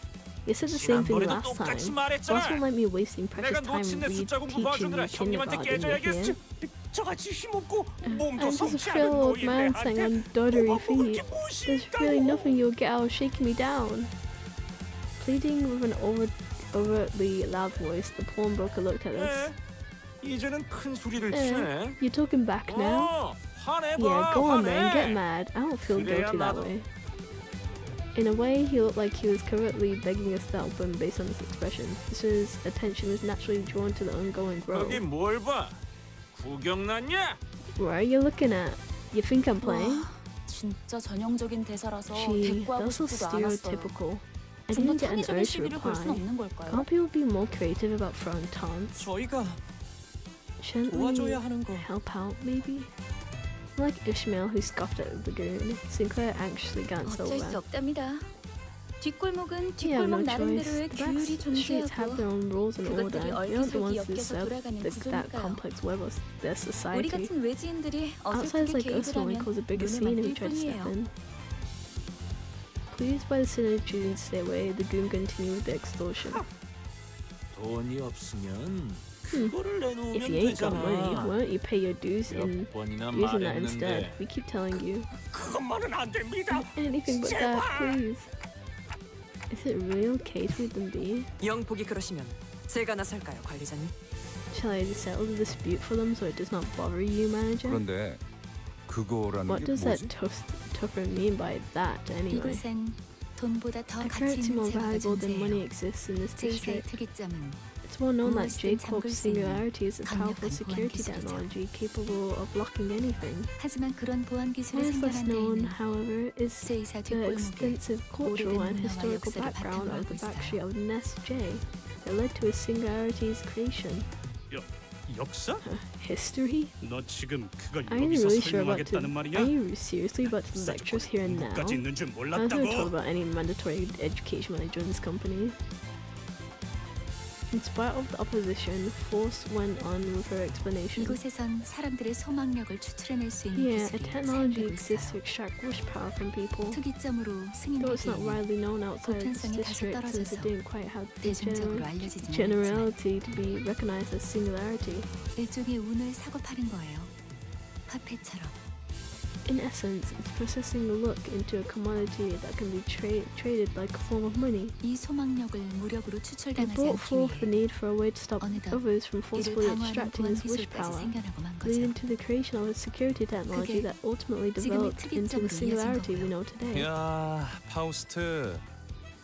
You said the same thing 지난번에도 last 똑같이 time. 말했잖아. Boss won't let me wasting precious 내가 time 놓친 내 숫자 공부 teaching 봐주느라 형님한테 kindergarten 깨져야겠지. here. 저같이 힘없고 몸도 I'm just a 성치 frail 않은 old man standing 노인네한테 on doddery 뭐가 feet. 그렇게 There's really 무시있다고. nothing you'll get out of shaking me down. Pleading with an overtly loud voice, the pawnbroker looked at us. 이제는 큰 소리를 Eh, 치네. you're talking back now? 화내봐. Yeah, go on then, get 화내. mad. I don't feel 그래야 guilty that 나도- way. In a way, he looked like he was covertly begging us to help him based on his expression. His attention was naturally drawn to the ongoing grove. 여기 뭘 봐? 구경 났냐? What are you looking at? You think I'm playing? 와, 진짜 전형적인 대사라서 Gee, 대꾸하고 that's so 싶지도 않았어요. stereotypical. I 좀 더 didn't get an 창의적인 urge to 시비를 걸 수는 reply. 없는 걸까요? Can't people be more creative about throwing taunts? 저희가 Shouldn't we 도와줘야 하는 거. help out, maybe? Like Ishmael, who scoffed at the goon, Sinclair anxiously glanced 어쩔 수 over. 없답니다. 뒷골목은 You have no 뒷골목 choice. 나름대로의 The 규율이 back streets have their 존재하고 own rules and order. 그것들이 You're not the ones who 얽혀서 serve 돌아가는 that 구조니까요. complex web of their 우리 society. 같은 외지인들이 Outsiders 어설프게 like us 개입을 will only 하면 cause a bigger 눈에 scene if we 만들 try to step 뿐이에요. in. Pleased by the sinner choosing to stay away, the goon continued with the extortion. 돈이 없으면 Hmm. 그거를 내놓으면 If you ain't got money, 되잖아. why don't you pay your dues in 몇 번이나 using that instead? 말했는데 We keep telling you. 그것만은 안 됩니다. Anything but that, please. Is it really okay to leave them be? 영복이 그러시면 제가 나설까요, 관리자님? Shall I just settle the dispute for them so it does not bother you, manager? 그런데 그거라는 What 게 does that 뭐지? tougher mean by that, anyway? 이곳엔 돈보다 더 A 가치 currency 있는 more 재화가 valuable than money 존재해요. exists in this 제2사의 district. 특이점은 It's well known that 무엇이든 J-Corp's 잠글 수 있는 singularity is a powerful 강력한 security 보안 기술이죠. technology capable of locking anything. 하지만 그런 보안 기술이 What is less 생겨난 known, 데에는 however, is 제2사 the 뒷골목에 extensive cultural and 오래된 문화와 historical 역사를 background 바탕으로 of the 하고 backstreet 있어요. of Nest J that led to his singularity's creation. 역사? History? 너 지금 그걸 Are you 여기서 really sure about to? 설명하겠다는 말이야? Are you seriously about to lecture us here and now? 까지 있는 줄 I'm not going to talk 몰랐다고. about any mandatory education when I joined this company. In spite of the opposition, Force went on with her explanation. 이곳에선 사람들의 소망력을 추출해낼 수 있는 Yeah, a 기술이 technology 사용되고 exists 있어요. to extract wish power from people. 특이점으로 Though it's not 승인되기에는 widely known outside this 보편성이 다소 district since it 떨어져서 didn't quite have the 대중적으로 알려지진 않았지만 generality to be recognized as singularity. 일종의 운을 사고 파는 거예요. 화폐처럼. In essence, it's processing a look into a commodity that can be traded like a form of money. 이 소망력을 무력으로 It 추출당하지 brought 않기 forth the 위해 need for a way to stop 어느덧 others from 이를 forcibly 방어하는 extracting 보안 his wish 기술까지 power, 생겨나고 만 거죠. leading to the creation of a security technology 그게 that ultimately 지금의 developed into the 특이점으로 singularity 이어진 we know today. 야, 파우스트.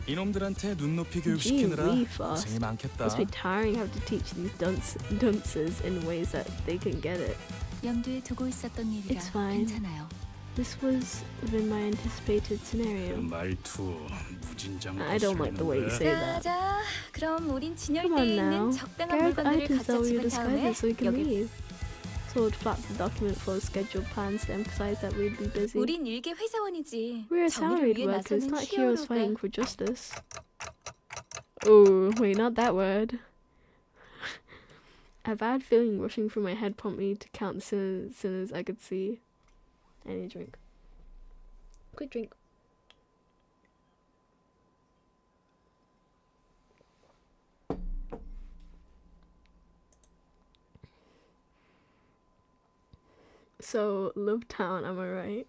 이놈들한테 눈높이 Gee, 교육시키느라 we fast. 고생이 많겠다. Must be tiring having to teach these dunces in ways that they can get it. 염두에 두고 있었던 일이라 It's fine. 괜찮아요. This was within my anticipated 그 scenario. 말투 무진장 I don't like the way you say that. 자, 그럼 우린 Come on 진열대에 now. 있는 적당한 Grab the 물건들을 items that 갖다 we 집은 discarded 다음에 so we can 여기 leave. Sword flapped the document full of scheduled plans to emphasize that we'd be busy. 우린 일개 회사원이지. We're 정의를 salaried 위해 workers, 나서는 not heroes fighting 히어로가. for justice. Oh, wait, not that word. A bad feeling rushing through my head prompted me to count the sinners I could see. I need a drink. Quick drink. So, Love Town, am I right?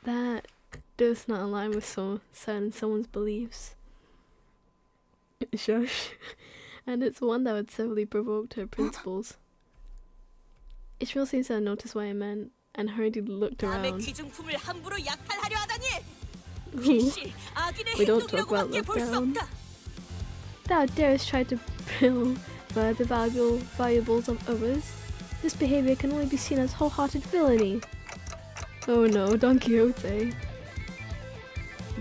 That does not align with someone's beliefs. Shush. And it's one that would severely provoke her principles. Ishmael seems to have noticed what I meant and hurriedly looked 남의 around. 귀중품을 함부로 약탈하려 하다니. Ooh. 필시 악인의 We don't talk about 행동이라고밖에 볼 수 lockdown. 없다. Thou darest try to pill the valuables of others. This behavior can only be seen as wholehearted villainy. Oh no, Don Quixote.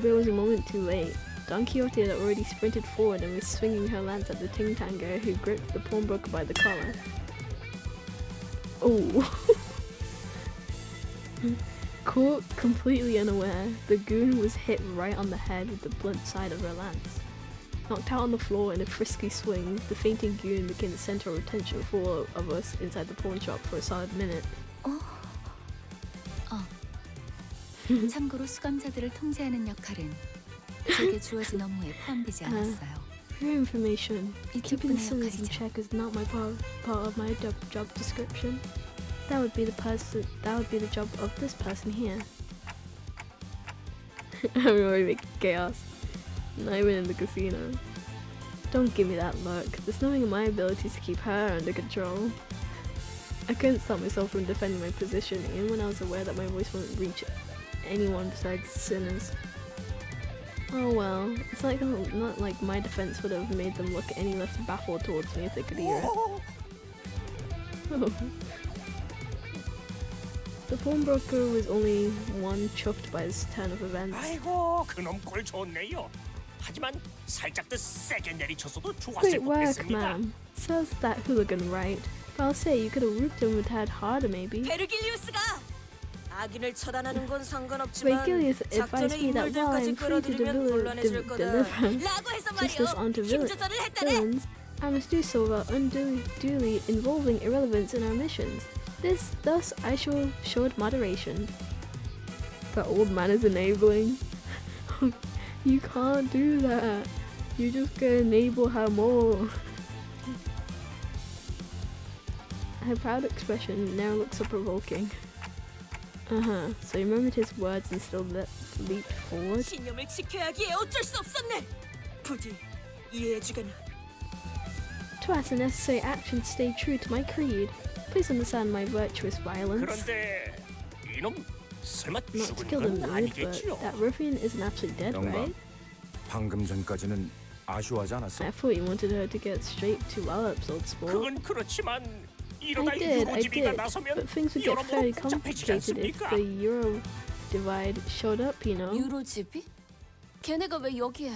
But it was a moment too late. Don Quixote had already sprinted forward and was swinging her lance at the ting-tanger who gripped the pawnbroker by the collar. Oh. Caught completely unaware, the goon was hit right on the head with the blunt side of her lance. Knocked out on the floor in a frisky swing, the fainting goon became the center of attention for all of us inside the pawn shop for a solid minute. 참고로 수감자들을 통제하는 역할은 제게 주어진 업무에 포함되지 않았어요. For your information, keeping 이쪽분의 sinners in 역할이죠. check is not my part of my job description. That would be the job of this person here. I'm already making chaos. Not even in the casino. Don't give me that look. There's nothing in my abilities to keep her under control. I couldn't stop myself from defending my position, even when I was aware that my voice wouldn't reach anyone besides sinners. Oh well, it's not like my defense would have made them look any less baffled towards me if they could hear it. Oh. The pawnbroker was only one chuffed by this turn of events. 아이고 그놈 꼴 좋네요. 하지만 살짝 더 세게 내리쳤어도 좋았을 Great work, 뻔했습니다. ma'am. Serves that hooligan right. But I'll say you could have whooped him a tad harder, maybe. 베르길리우스가 악인을 처단하는 건 상관없지만 Vergilius advised 작전의 me that while I'm 인물들까지 free to 끌어들이면 곤란해질 거다. deliver 라고 해서 justice 말이요. onto 힘 조절을 했다네. villains, I must do so without unduly involving irrelevance in our missions. Thus, I showed moderation. The old man is enabling. You can't do that. You just gonna enable her more. Her proud expression now looks so provoking. So he remembered his words and still leaped forward. 신념을 지켜야 하기에 어쩔 수 없었네. 부디 이해해주거나. To ask the necessary action to stay true to my creed. Please understand my virtuous violence. 그런데 이놈 설마 Not to 죽은 kill them 건 with, but 아니겠지요? that ruffian isn't actually dead, 영감, right? 방금 전까지는 아쉬워하지 않았어? I thought you wanted her to get straight to Wallops, old sport. 그건 그렇지만 이러다 I did, 유로지비가 나서면 but things would get very 여러모로 복잡해지지 complicated if 않습니까? the Euro divide showed up, you know? 유로집이? 걔네가 왜 여기에?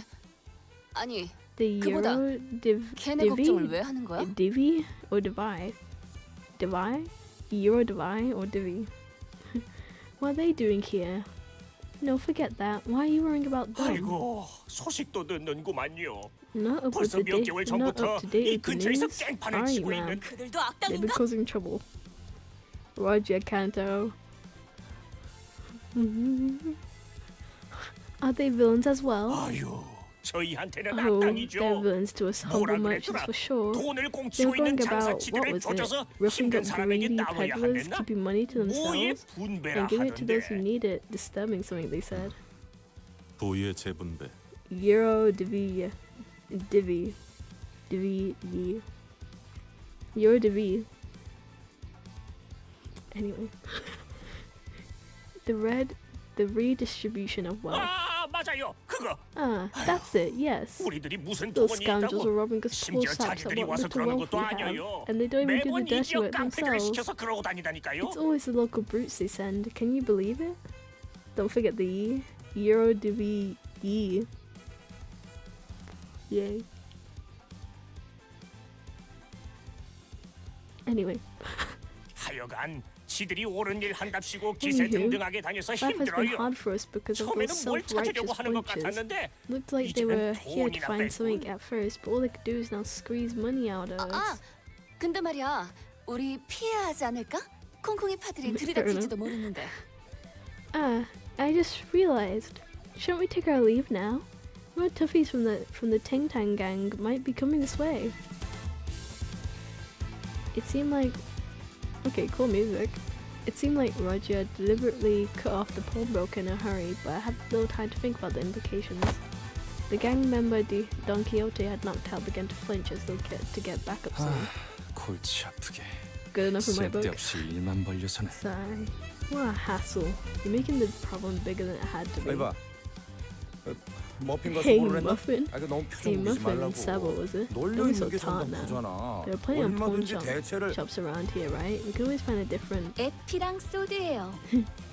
아니, The 그보다 Euro 걔네 걱정을 왜 divvy? 하는 거야? Divvy or divide? Divide? Euro divide or divvy? What are they doing here? No, forget that. Why are you worrying about them? 아이고 소식도 듣는구만요. Not up 벌써 몇 개월 to 전부터 date 이 with the 근처에서 news? 깽판을 Sorry, 치고 ma'am. 있는 그들도 They've been 악당인가? causing trouble. Roger, Canto. Are they villains as well? 아유 저희한테는 Oh, they're 악당이죠. villains to us humble 뭐라 merchants 그랬더라? for sure. 돈을 They 공치고 were 있는 going about, what 장사치들을 was it? 조져서 Roughing 힘든 up 사람에게 greedy 나눠야 peddlers, 하겠나? keeping money to 뭐의 themselves, 분배라 and giving it to those who 하던데. need it. Disturbing something they said. 도의의 재분배. Euro divvy. Euro divvy. Anyway. The redistribution of wealth. 아 맞아요 그거. That's it, yes. 우리들이 무슨 Those 돈이 scoundrels are 있다고 robbing us poor 심지어 saps of 자기들이 what 와서 little 그러는 wealth 것도 we have, 아니에요. and they don't even do the 매번 이 dirty 지역 work 깡패들을 themselves. 시켜서 그러고 다니다니까요. It's always the local brutes they send. Can you believe it? Don't forget the E. Euro divvy E. Yay. Anyway. 하여간 지들이 옳은 일 한답시고 기세 Anywho, 등등하게 다녀서 life has been 힘들어요. hard for us because of 처음에는 those 뭘 찾으려고 self-righteous 하는 것 wenches. 같았는데 Looked like they were 이제는 here to 돈이나 find something 뺏고. at first, but all they could do is now squeeze money out of us. 근데 말이야, 우리 피해야 하지 않을까? 콩콩이 파들이 들이닥칠지도 모르는데. I just realized. Shouldn't we take our leave now? More toughies from the Ting Tang gang might be coming this way. It seemed like cool music. It seemed like Roger deliberately cut off the pawnbroker in a hurry, but I had little time to think about the implications. The gang member Don Quixote had knocked out began to flinch as though to get back up something. 골치 아프게. Good enough for my book. 쓸데없이 일만 벌려서는. Sigh. What a hassle. You're making the problem bigger than it had to be. 이봐. 머핀과 Hey, 소보를 했나? Muffin. 아, 너무 Hey, 표정 보지 Muffin 말라고. and Sabo, was it? 놀려 Don't be so 있는 게 tart now. 전부잖아. There are plenty of pawn 얼마든지 대체를. shops around here, right? We can always find a different. 에피랑 소드예요.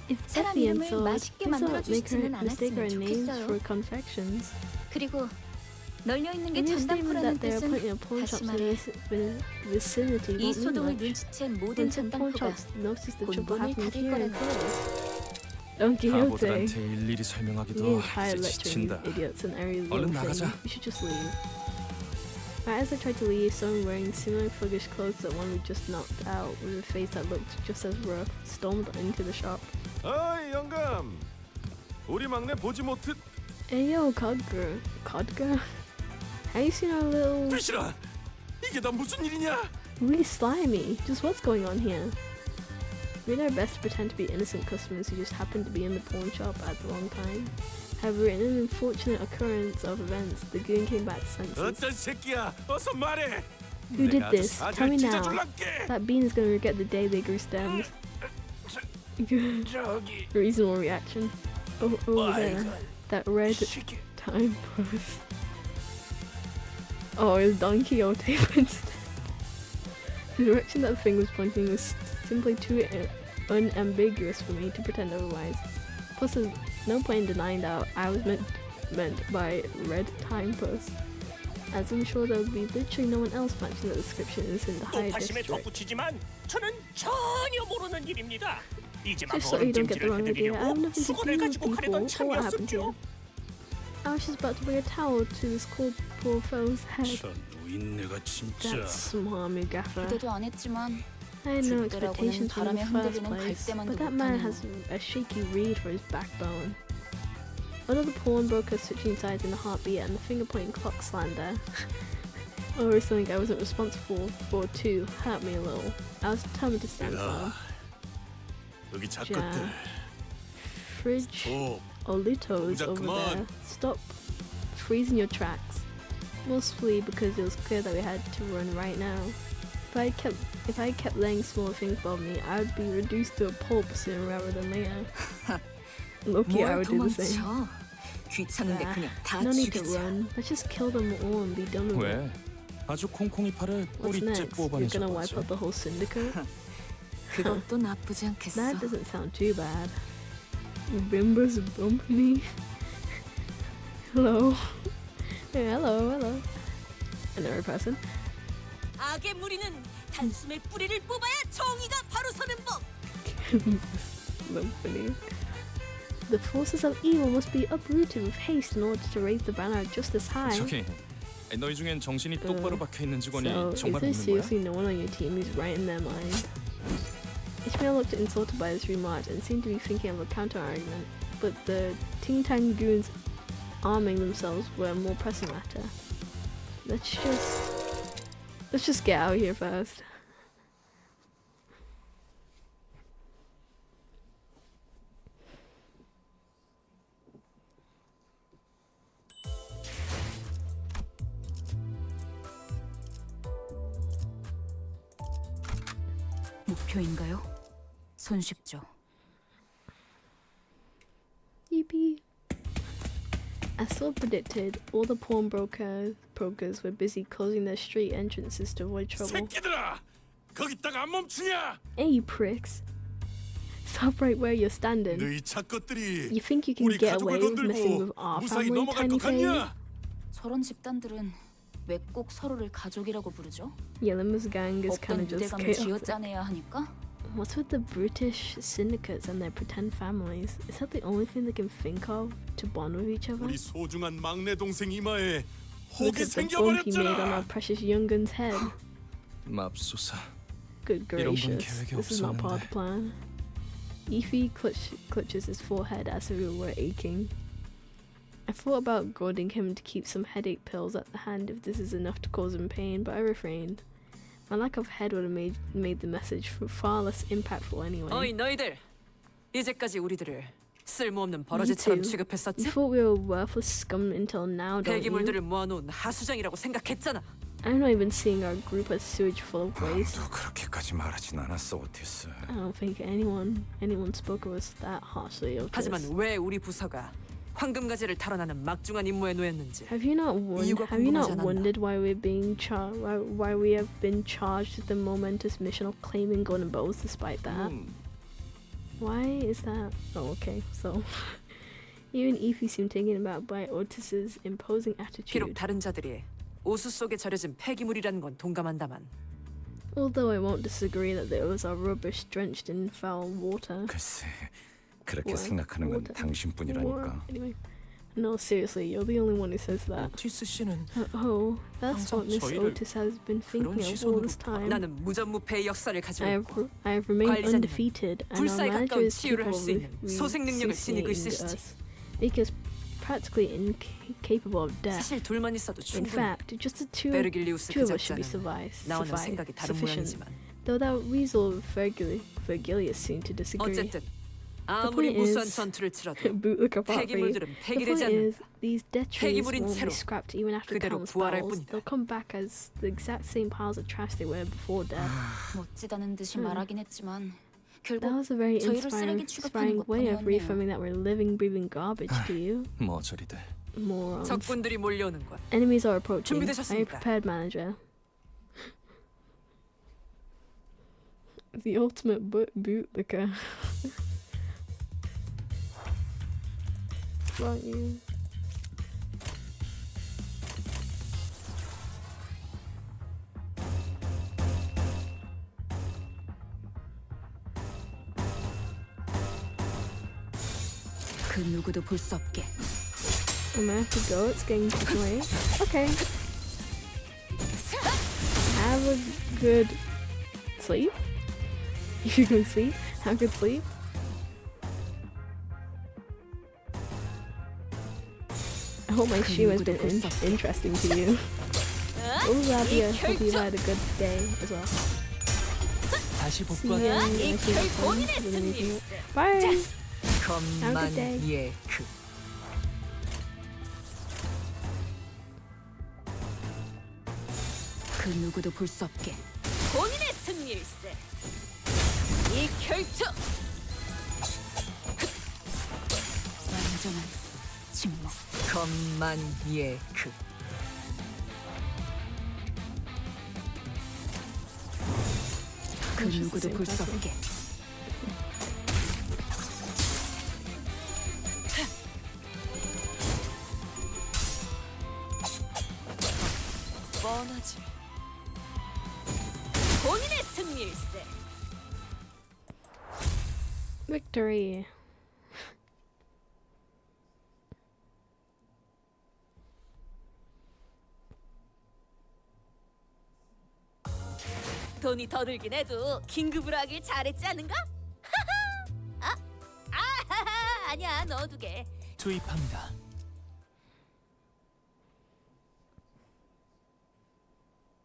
It's 사람 Effie and 이름을 Sword. 맛있게 Please don't 만들어주시지는 mistake our 않았으면 names 좋겠어요. for confections. 그리고 널려 있는 게 In your statement 전당포라는 that there are 뜻은 plenty of pawn 다시 shops in 말해 the vicinity 이 won't mean 소동을 much. 눈치챈 모든 Once the pawn 전당포가 shops notice the 곧 trouble 문을 happening 닫을 here and 거라는 close. Don Quixote. 바보들한테 일일이 You 설명하기도 ain't tired 이제 lecturing 지친다. these idiots and every 얼른 little thing. 나가자. We should just leave. Right as I tried to leave, someone wearing similar thuggish clothes that one we just knocked out, with a face that looked just as rough, stormed into the shop. 어이 영감, 우리 막내 보지 못해. Hey yo, Codger. Codger? Have you seen our little 불실아, 이게 다 무슨 일이냐? really slimy? Just what's going on here? We did our best to pretend to be innocent customers who just happened to be in the pawn shop at the wrong time. However, in an unfortunate occurrence of events, the goon came back to senses. 어떤 새끼야? 어서 말해. Who did 내가 this? 아주 Tell me now. 찢어줄란게. That bean is gonna regret the day they grew stems. Reasonable reaction. Oh, there. That red time post. Oh, it's Don Quixote. The direction that the thing was pointing was simply too unambiguous for me to pretend otherwise. Plus, there's no point in denying that I was meant by red time post, as I'm sure there would be literally no one else matching the description in the high 높아심에 district. 덧붙이지만 저는 전혀 모르는 일입니다. 이제만 Just so you don't get the 얼음찜질을 wrong idea, I have 해드리려고 nothing to 수건을 do with 가지고 가려던 people or what happened here. 참이었었죠. I was just about to bring a towel to this poor fellow's head. 저 노인네가 진짜. That's smarmy gaffer. 기대도 안 했지만 I had no 죽더라고는 expectations from 바람에 the first 흔들리는 place, 갈대만도 but that man 못하네요. has a shaky reed for his backbone. Although the pawnbroker switching sides in a heartbeat and the finger-pointing clock slander over something I wasn't responsible for too hurt me a little, I was determined to stand firm. 여기 Ja. Fridge Olitos over there. Stop freezing your tracks. Mostly because it was clear that we had to run right now. If I kept letting smaller things bother me, I would be reduced to a pulp sooner rather than later. Loki, I would do the same. 귀찮은데 그냥 다 No need to 죽이자. run. Let's just kill them all and be done with it. 왜? 아주 콩콩이 팔을 What's 꼬리째 next? You're 뽑아내서 gonna wipe out the whole syndicate? 그것도 나쁘지 않겠어. That doesn't sound too bad. Bimbus Bumpany. Hello. Hey, hello. Another person. 악의 무리는 단숨에 뿌리를 뽑아야 정의가 바로 서는 법. Bumpany. The forces of evil must be uprooted with haste in order to raise the banner of justice high. 저기, 너희 중엔 정신이 똑바로 박혀 있는 직원이 So, is 정말 there 없는 거야? seriously no one on your team who's right in their mind? Ishmael looked insulted by this remark and seemed to be thinking of a counter-argument, but the Ting Tang goons arming themselves were a more pressing matter. Let's just get out of here first. 목표인가요? 손쉽죠. Yippee. As Saul predicted, all the pawnbrokers were busy closing their street entrances to avoid trouble. 새끼들아! 거기다가 안 멈추냐? Hey, you pricks. Stop right where you're standing. 너희 착것들이 You think you can 우리 get away 가족을 with messing with 건들고 our 무사히 family, 넘어갈 Tiny 것 Fang? 같냐? 저런 집단들은 왜 꼭 서로를 가족이라고 부르죠? Yeah, Limbus gang is kind 어떤 of just 유대감을 chaotic. 쥐어짜내야 하니까? What's with the British syndicates and their pretend families? Is that the only thing they can think of to bond with each other? 우리 소중한 막내 동생 이마에 Look 혹이 at the bump he made on 생겨버렸잖아. our precious young gun's head. 맙소사. Good 이런 건 gracious, 계획이 this is not part of 없었는데. the plan. Ify clutches his forehead as if it were aching. I thought about goading him to keep some headache pills at the hand if this is enough to cause him pain, but I refrained. My lack of head would have made the message far less impactful anyway. 어이 너희들 이제까지 우리들을 쓸모없는 버러지처럼 You two. 취급했었지? You thought we were worthless scum until now, don't you? 폐기물들을 모아놓은 하수장이라고 생각했잖아. I'm not even seeing our group as sewage full of waste. 아무도 그렇게까지 말하진 않았어, 오티스. I don't think anyone spoke of us that harshly. Otis. 하지만 왜 우리 부서가 황금가지를 탈환하는 막중한 임무에 놓였는지 Have you not 이유가 궁금하지 않았나? wondered why we're being why we have been charged with the momentous mission of claiming golden bows despite that? Why is that? Oh, okay. So even Ify seemed taken aback by Otis's imposing 비록 attitude. 다른 자들이 오수 속에 절여진 폐기물이라는 건 동감한다만 Although I won't disagree that there was our rubbish drenched in foul water. 글쎄, 그렇게 What? 생각하는 건 What? 당신뿐이라니까. Anyway, no, seriously, you're the only one who says that. 오티스 씨는 Oh, that's what 항상 Miss 저희를 Otis has been thinking 그런 of all 시선으로 this time. 나는 무전무패의 역사를 가지고 있고 I have remained 관리자님은 undefeated, and our 불사에 manager 가까운 is 치유를 할 capable 수 있는 of 소생 능력을 지니고 resuscitating 있으시지. us. Because practically incapable of death. 사실 둘만 있어도 In 충분해. fact, just the 베르길리우스 two 그 of us should be 작자는 나와는 생각이 다른 sufficient. 모양이지만 Though that weasel Vergilius seemed to disagree. 어쨌든 아무리 point 무수한 is- 전투를 치러도 Bootlicker property. 폐기물들은 The 폐기되지 point 않는다. is, these dead trees 폐기물인 won't 채로 be scrapped even after 그대로 countless 부활할 battles. 뿐이다. They'll come back as the exact same piles of trash they were before death. 멋지다는 듯이 말하긴 했지만 That 결국 was a very 저희를 쓰레기 inspiring 취급하는 way of 것뿐이었네요. reaffirming that we're living, breathing garbage to you. 뭐 저리들. Morons. 적군들이 몰려오는 거야. Enemies are approaching. Are you 준비되셨습니까? prepared, manager? The ultimate bootlicker. Right, you. 그 누구도 볼 수 없게. I'm gonna have to go. It's getting late. Okay. Have a good sleep. If you can sleep, have a good sleep. I hope my stream has been interesting to you. Hopefully you had a good day as well. 다시 See you in the next one. Bye. Have a good day. 예, 그 그 누구도 볼 수 없게. 본인의 승리일세. 이 결투 완전한 침묵. 것만 예, 그 그 누구도 볼 수 없게. 뻔하지. 본인의 승리일세. Victory. 돈이 더 들긴 해도 긴급으로 하길 잘했지 않은가? 아니야 넣어두게. 투입합니다.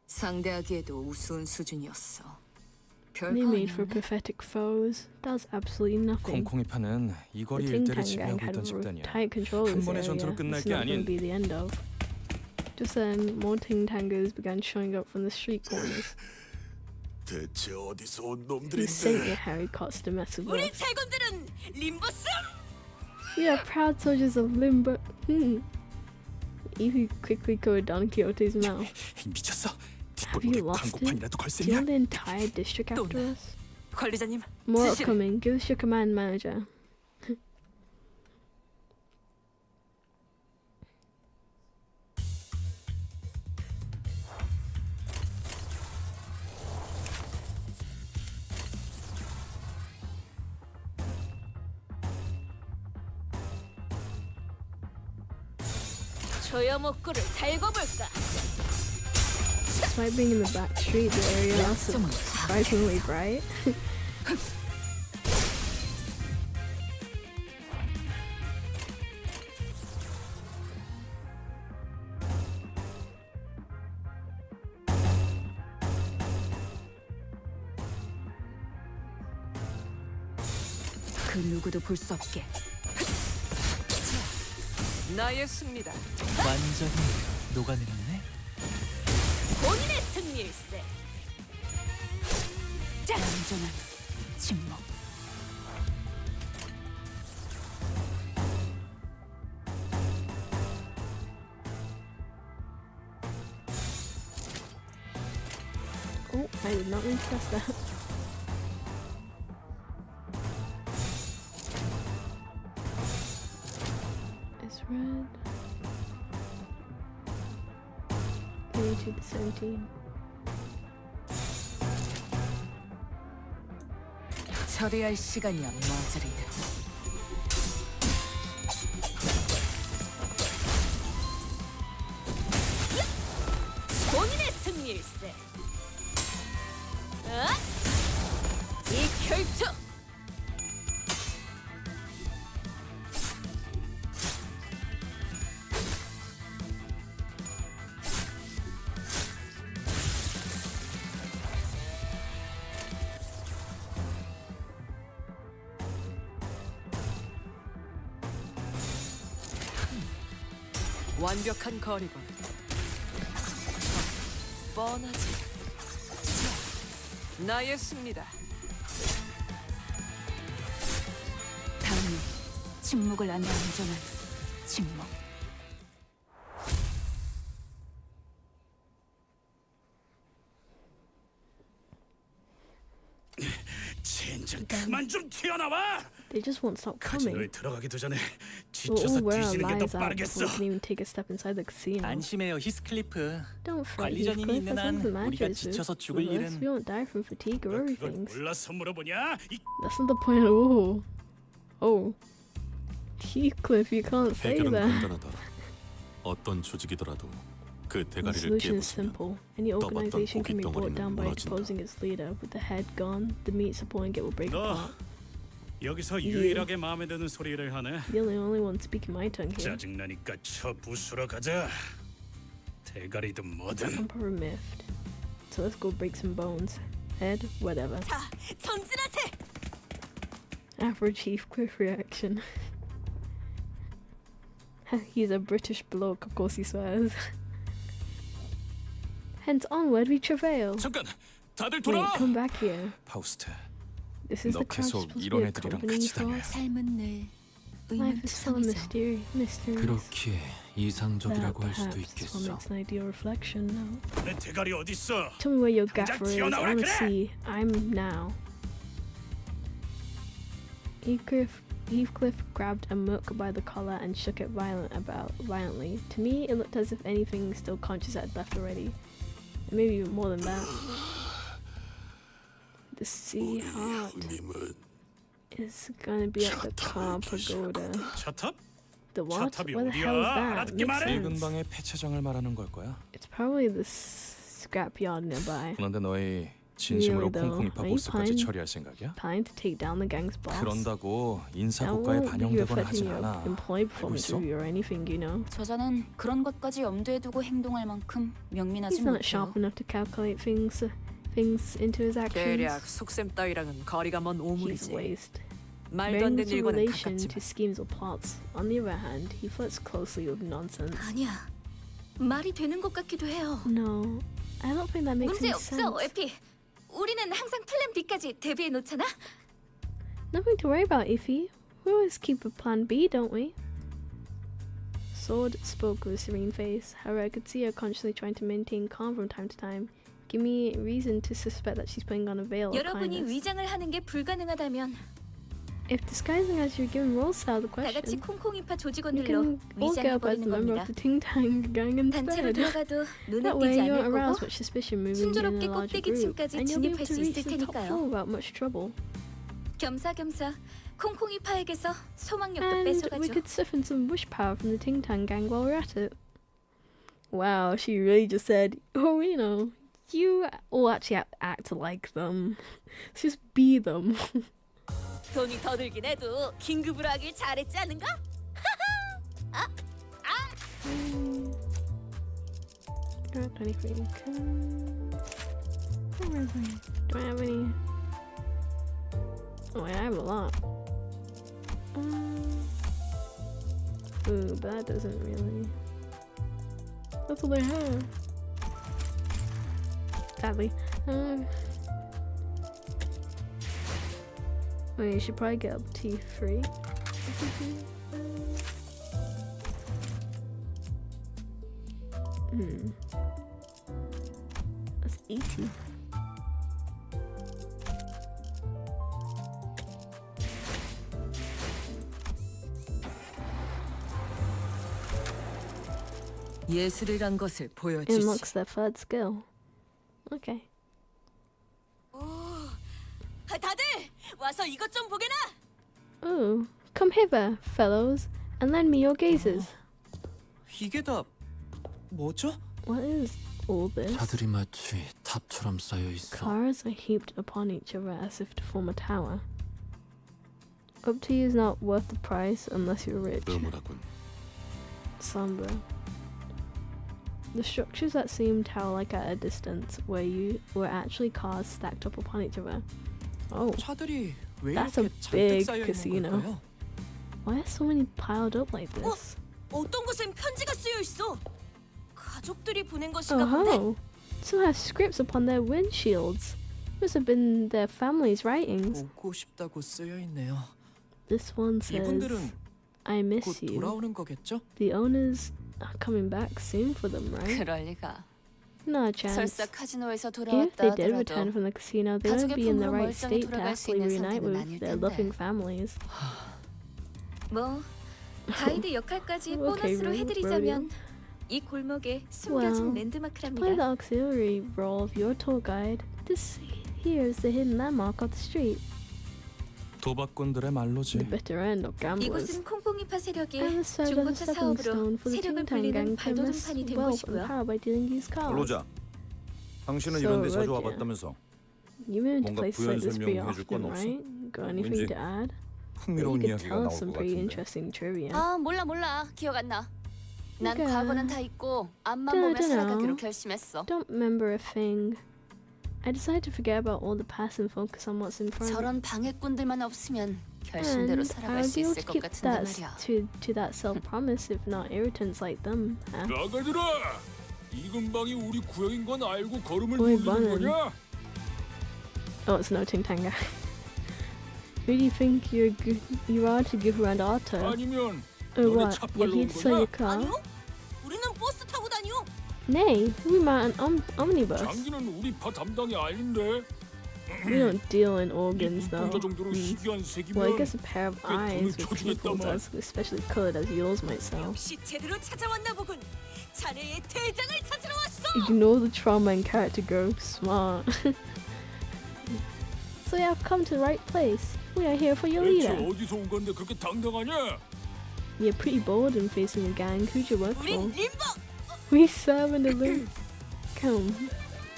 상대하기에도 우스운 수준이었어. They 별거 made for 아니었네. pathetic foes. Does absolutely nothing. 콩콩이파는 이 거리 The 일대를 Ting Tang 지배하고 had 있던 집단이야. tight control of 한 this 번의 area. 전투로 끝날 It's 게 not going 아닌 to be the end of. Just then, more Ting Tangers began showing up from the street corners. 대체 어디서 온 Who sent your Harry Cots to mess with 우리 us? 제군들은 림버스. We are proud soldiers of Limbo. Evie quickly covered Don Quixote's mouth. 미쳤어? Have you lost it? Do you want the entire district after us? 관리자님, More 지시를. upcoming. Give us your command, manager. 조여목구를 달고 볼까? Despite being in the back street, the area is surprisingly bright. 그 누구도 볼 수 없게. 나의 승리다. 완전히 녹아내렸네. 본인의 승리일세. 완전한 침묵. Oh, I did not mean to press that. It's red. 22 to 17. 처리할 시간이야, 머저리들. 본인의 승리일세. 이 결투 완벽한 거리건. 뻔하지. 자, 나의 승리다. 다음은 침묵을 안는 안전한 침묵. 젠장 그만 좀 튀어나와! They just won't stop 카지노에 coming. 들어가기 전에 We'll 지쳐서 all wear our 뒤지는 게 더 lives out before 빠르겠어. we can even take a step inside the casino. 안심해요, 히스클리프. Don't fret, 관리자님이 Heathcliff. 있는 As long 한 as the 우리가 manager is 지쳐서 with 죽을 us, 일은 we won't die from fatigue or 너 worry 그걸 things. 몰라서 물어보냐? That's not the point at all. Oh. Heathcliff, you can't say 해결은 that. 간단하다. 어떤 조직이더라도 그 The 대가리를 solution is 깨부수면 simple. Any 떠봤던 organization can be 고기 brought down by 덩어리는 exposing its leader. With the head gone, the meat supporting it will break 너 apart. 여기서 유일하게 마음에 드는 소리를 하네. You're the only one speaking my tongue here. 짜증나니까 저 부수러 가자. 대가리든 뭐든. Emperor miffed. So let's go break some bones. Head, whatever. 자, 전진하세. Average Heathcliff reaction. He's a British bloke, of course he swears. Hence onward we travail. 잠깐, 다들 Wait, 돌아! come back here. 파우스트, This is 너 the crowd 계속 supposed to 이런 be a 애들이랑 company 같이 for 다녀. us? 삶은 늘 Life is so 의문투성이죠. mysterious. 그렇기에 That 이상적이라고 할 수도 perhaps this one 있겠어. makes an ideal reflection now. 내 대가리 어딨어? Tell me where your 당장 gaffer is. I 튀어나오라 want to 그래! see. I'm now. Heathcliff grabbed a Mook by the collar and shook it violently. To me, it looked as if anything still conscious had left already. And maybe even more than that. The sea heart is gonna be at the car pagoda. 차탑? The what? 차탑이 What the hell is 어디야? that? 알아듣게 Makes 말해. sense. 일근방의 폐차장을 말하는 걸 거야. It's probably the scrapyard nearby. 그런데 너희 진심으로 Really though, 콩콩이파 are you 보스까지 planning- 처리할 생각이야? Planning to take down the gang's boss? 그런다고 인사 That 고가에 won't be 반영되거나 affecting 하진 your 않아. employee 알고 performance 있어? review or anything, you know. 저자는 그런 것까지 염두에 두고 행동할 만큼 명민하지 He's not 못해요. sharp enough to calculate things into his 대략 actions. 속셈 따위랑은 거리가 먼 He's 오물이지. waste. 말도 안 Brings 되는 a 일과는 relation to 가깝지만 schemes or plots. On the other hand, he flirts closely with nonsense. 아니야. 말이 되는 것 같기도 해요. No, I don't think that makes 문제 any 없어, sense. 에피. 우리는 항상 플랜 B까지 대비해 놓잖아. Nothing to worry about, Ify. We always keep a plan B, don't we? Sword spoke with a serene face. However, I could see her consciously trying to maintain calm from time to time. Give me reason to suspect that she's putting on a veil of 여러분이 kindness. 위장을 하는 게 불가능하다면 If disguising as you're given roles out of the 다 같이 question, 콩콩이파 you 조직원들로 can all get up as 위장해버리는 a member 겁니다. of the Ting Tang gang 단체로 instead. 들어가도 눈에 That way 띄지 you won't 않을 arouse 거고 much suspicion moving in 순조롭게 a larger 꼭대기 group, 층까지 and you'll be able 진입할 to 수 reach 있을 the top 테니까요. floor without much trouble. 겸사겸사 콩콩이파에게서 소망력도 And we 뺏어가죠. could siphon some wish power from the Ting Tang gang while we're at it. Wow, she really just said, oh, you know, you all actually act like them. Let's just be them. 돈이 더 들긴 해도 긴급으로 하길 잘했지 않은가? Got 23. Where is I? Do I have any? Oh, I have a lot. Ooh, but that doesn't really. That's all I have. Sadly. Well, you should probably get up T3. That's 80. 예술이란 것을 보여주지. Unlocks their third skill. Okay. 다들 와서 이것 좀 보게나. Oh, come hither, fellows, and lend me your gazes. 이게 다 뭐죠? What is all this? 차들이 마치 탑처럼 쌓여 있어. Cars are heaped upon each other as if to form a tower. Up to you is not worth the price unless you're rich. 음울하군. Somber. The structures that seem tower-like at a distance were actually cars stacked up upon each other. Oh, 차들이 왜 That's 이렇게 a 잔뜩 big 쌓여 있는 casino. 걸까요? why are so many piled up like this? 어떤 곳엔 편지가 쓰여 있어. 가족들이 보낸 것인가 본데. Oh, some have scripts upon their windshields. Must have been their family's writings. 보고 싶다고 쓰여 있네요. This one says, 이분들은 I 곧 miss you. 돌아오는 거겠죠? The owners are coming back soon for them, right? 그럴 리가. No chance. 설사 카지노에서 If 돌아왔다 they did 하더라도 return from the casino, they won't 가족의 be in the 품으로 right 멀쩡히 state to 돌아갈 수 happily 있는 reunite 상태는 with 아닐 their 텐데. loving families. 뭐 가이드 역할까지 Okay, 보너스로 rodeo. 해드리자면 이 골목에 숨겨진 Well, 랜드마크랍니다. play the auxiliary role of your tour guide. This here is the hidden landmark of the street. 도박꾼들의 말로지. The bitter end of gamblers. 이곳은 콩콩이파 세력의 And the served as a 중고차 stepping 사업으로 stone for the 세력을 Toontown 불리는 gang to amass 발돋움판이 된 wealth and 곳이고요. power by dealing used cars. 로자, 당신은 So, 이런 데 자주 Roger. 와봤다면서 You moved to 뭔가 places like this pretty 부연 설명해 줄 건 often, 없어? right? Got anything 왠지 to add? You 흥미로운 could 이야기가 tell 나올 some 것 pretty 같은데. interesting trivia. 아 몰라 기억 안 나. 난 그러니까. 과거는 다 잊고 앞만 I 보며 don't 살아가기로 know. 결심했어. Don't remember a thing. I decided to forget about all the past and focus on what's in front. 저런 방해꾼들만 없으면 결심대로 And 살아갈 I'll 수 be able 있을 to 것 keep 같은데 that 말이야. to that self-promise if not irritants like them. Huh? 나가들아. 이 근방이 우리 구역인 건 알고 걸음을 Boy, 돌리는 Bannon. 거냐? Oh, it's no Tintanga. Who do you think you are to give around our turf? 아니면 Oh 너네 what? 차 You're 팔러 here 온 to sell your 거냐? car? 아니요. 우리는 버스 타고 다녀. Nay, we mount an omnibus. 장기는 우리 파 담당이 아닌데. We don't deal in 이 organs though. 눈동자 정도로 희귀한 Well, I 색이면 guess a pair of 그 eyes 돈을 with people 쳐주겠다만. does, especially colored as yours might sell. 역시 제대로 찾아왔나 보군. 자네의 대장을 찾으러 왔어. Ignore the trauma and character growth. Smart. So yeah, I've come to the right place. We are here for your 대체 leader. 어디서 온 건데 그렇게 당당하냐? You're pretty bold in facing a gang. Who'd you work 우린 for? 림버. We serve in the loop. Come.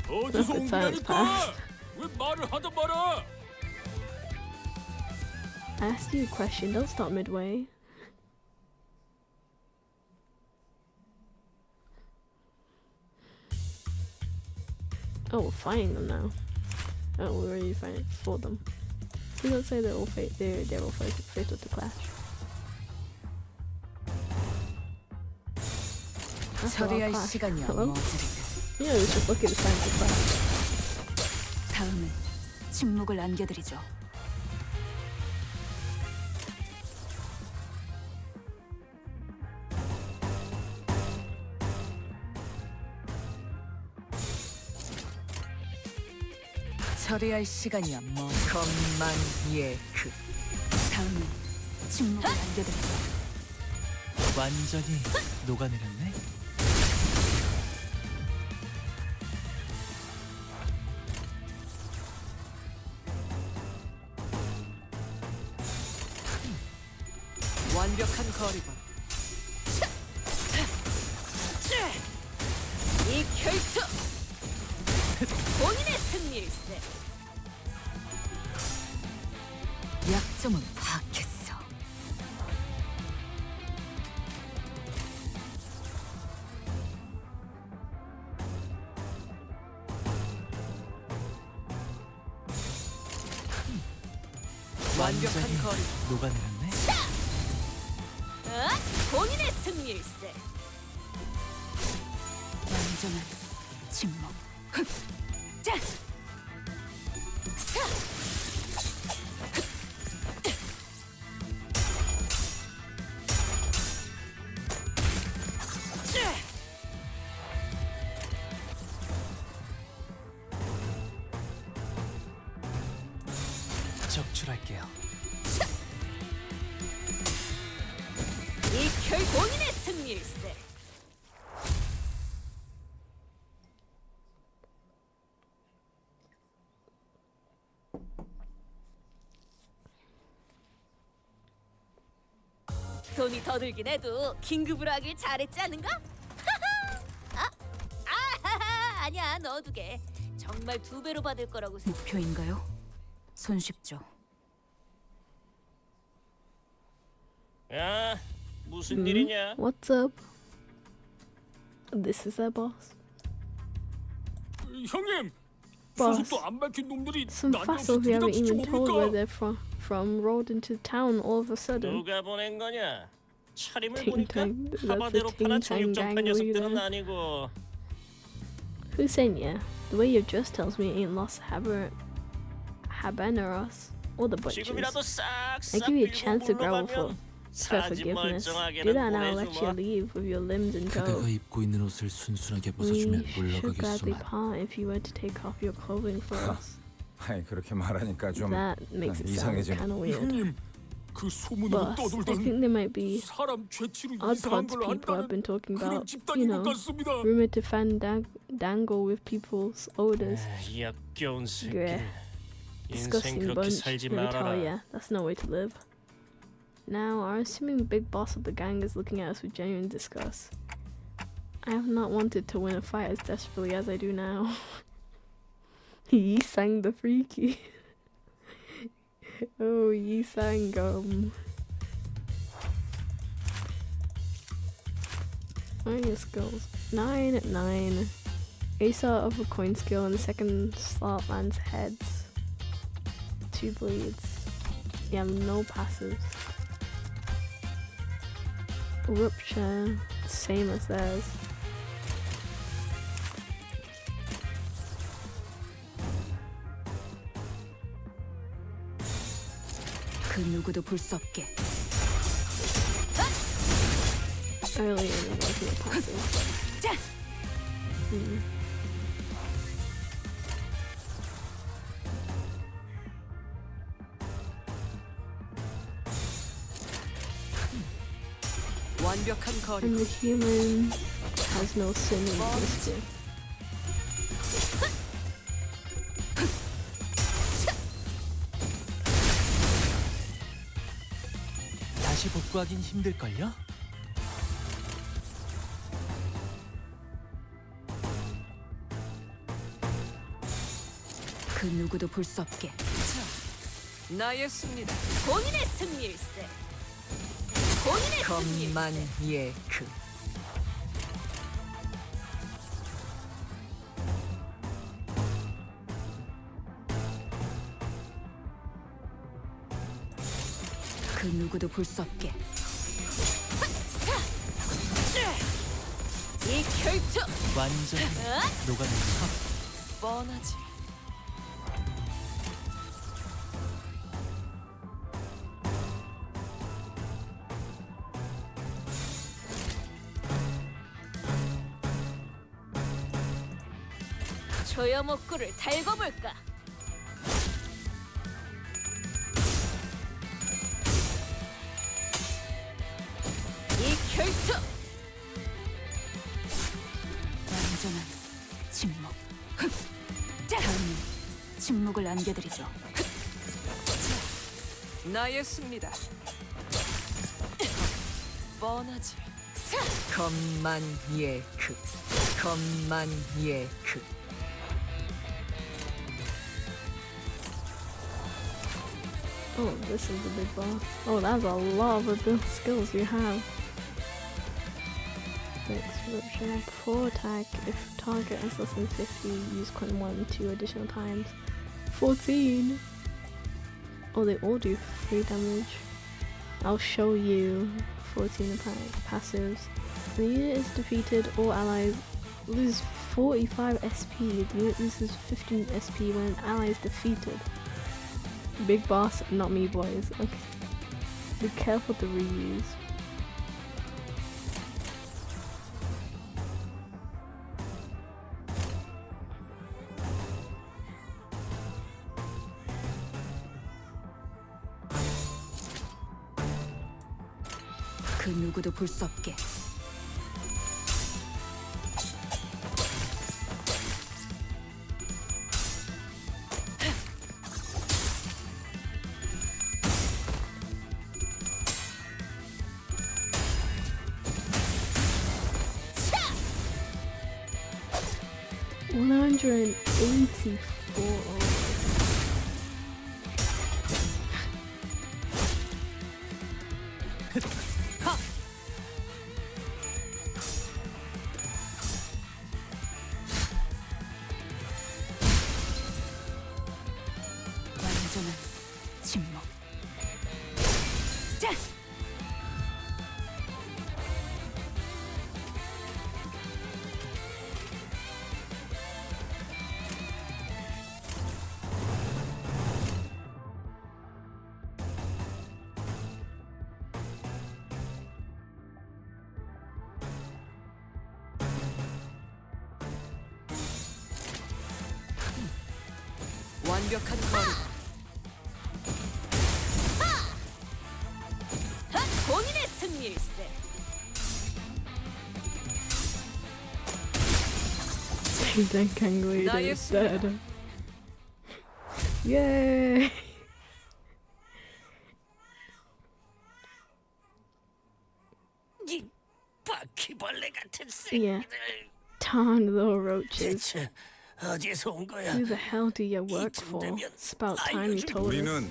어디서 온 The time's 거냐니까? passed. 왜 말을 하다 말아? I asked you a question. Don't stop midway. Oh, we're fighting them now. Oh, we're already fighting for them. You don't say they're all they're all fatal to clash. That's all 처리할 clash. 시간이야. Hello? 머저리들. You know, it's just lucky to find the clash. 다음은 침묵을 안겨드리죠. 처리할 시간이야. 뭐 것만 예크. 다음은 침묵을 안겨드리죠. 완전히 녹아내렸네. 완벽한 거리감. 이 결투 본인의 승리일세. 약점은 파악했어. 완벽한 완전히 거리. 녹아내렸네. 본인의 승리일세. 완전한 침묵. 자! 적출할게요. 이 결 본인의 승리일세. 돈이 더 들긴 해도 긴급으로 하길 잘했지 않은가? 아니야, 넣어두 개. 정말 2배로 받을 거라고 생각. 목표인가요? 손쉽죠. 야, 무슨 일이냐? What's up? This is their boss. 형님, Boss. 소속도 안 밝힌 놈들이 Some 난데없이 fossils we haven't 들이닥치지 even told where 뭡니까? they're from rolled into town all of a sudden. 누가 보낸 거냐? 차림을 Ting 보니까 Tang. That's the 하바대로 파나 Ting Tang 정육점파 gang 녀석들은 leader. 아니고. Hussein, the way you're dressed tells me it ain't Los Habaneros or the butchers. 지금이라도 I 싹싹 give you a 빌고 chance to grovel for 물러가면 사지 forgiveness. Do 멀쩡하게는 that and I'll let you 보내주마. leave with your limbs in tow. 그대가 입고 있는 옷을 순순하게 We 벗어주면 should gladly 물러가겠소만. part if you were to take off your clothing for us. 아이 그렇게 말하니까 좀 That makes it sound 이상해지네. kind of weird. 형님, 그 소문으로 Boss, I 떠돌던 think there might be 사람 죄치로 odd 이상한 pods 걸 people have 한다는 been talking 그런 about, 집단인 것 you know, 같습니다. rumored to dangle with people's odors. 이 역겨운 새끼. Yeah. 인생 Disgusting 그렇게 bunch. 살지 Let me tell 말아라. ya, that's no way to live. Now, our assuming big boss of the gang is looking at us with genuine disgust. I have not wanted to win a fight as desperately as I do now. Yi sang the freaky. Oh, Yi sang What are your skills? 9, 9. Acer of a coin skill and the second slot lands heads. 2 bleeds. You have no passives. Rupture, same as theirs. 그 누구도 볼 수 없게. Earlier than working with passive. 완벽한 거리. And the human has no sin in this too. 다시 복구하긴 힘들걸요? 그 누구도 볼 수 없게. 나의 승리다. 본인의 승리일세. 본인의 승리일세. 건만예크. 그 누구도 볼 수 없게. 이 결투 완전 녹아내려. 뻔하지. 조여 목구를 달궈볼까? 이 결투 완전한 침묵. 다음은 침묵을 안겨드리죠. 나의 승리다. 뻔하지. 건만예크. 건만예크. Oh, this is the big boss. Oh, that's a lot of ability skills you have. Rupture. Full attack. If target has less than 50, use coin 1 2 additional times. 14! Oh, they all do 3 damage. I'll show you 14 passives. The unit is defeated, all allies lose 45 SP. The unit loses 15 SP when an ally is defeated. Big boss, not me, boys. Okay. Be careful to reuse. 그 누구도 볼 수 없게. 차! 184. 완전한 침묵. 완벽한 거리. 본인의 승리일세. Then Kang leader instead. Yay! 이 바퀴벌레 같은 Yeah. 새끼들. Darn little roaches. 대체 어디에서 온 거야? Who the hell do you work for? It's about time you told us. 우리는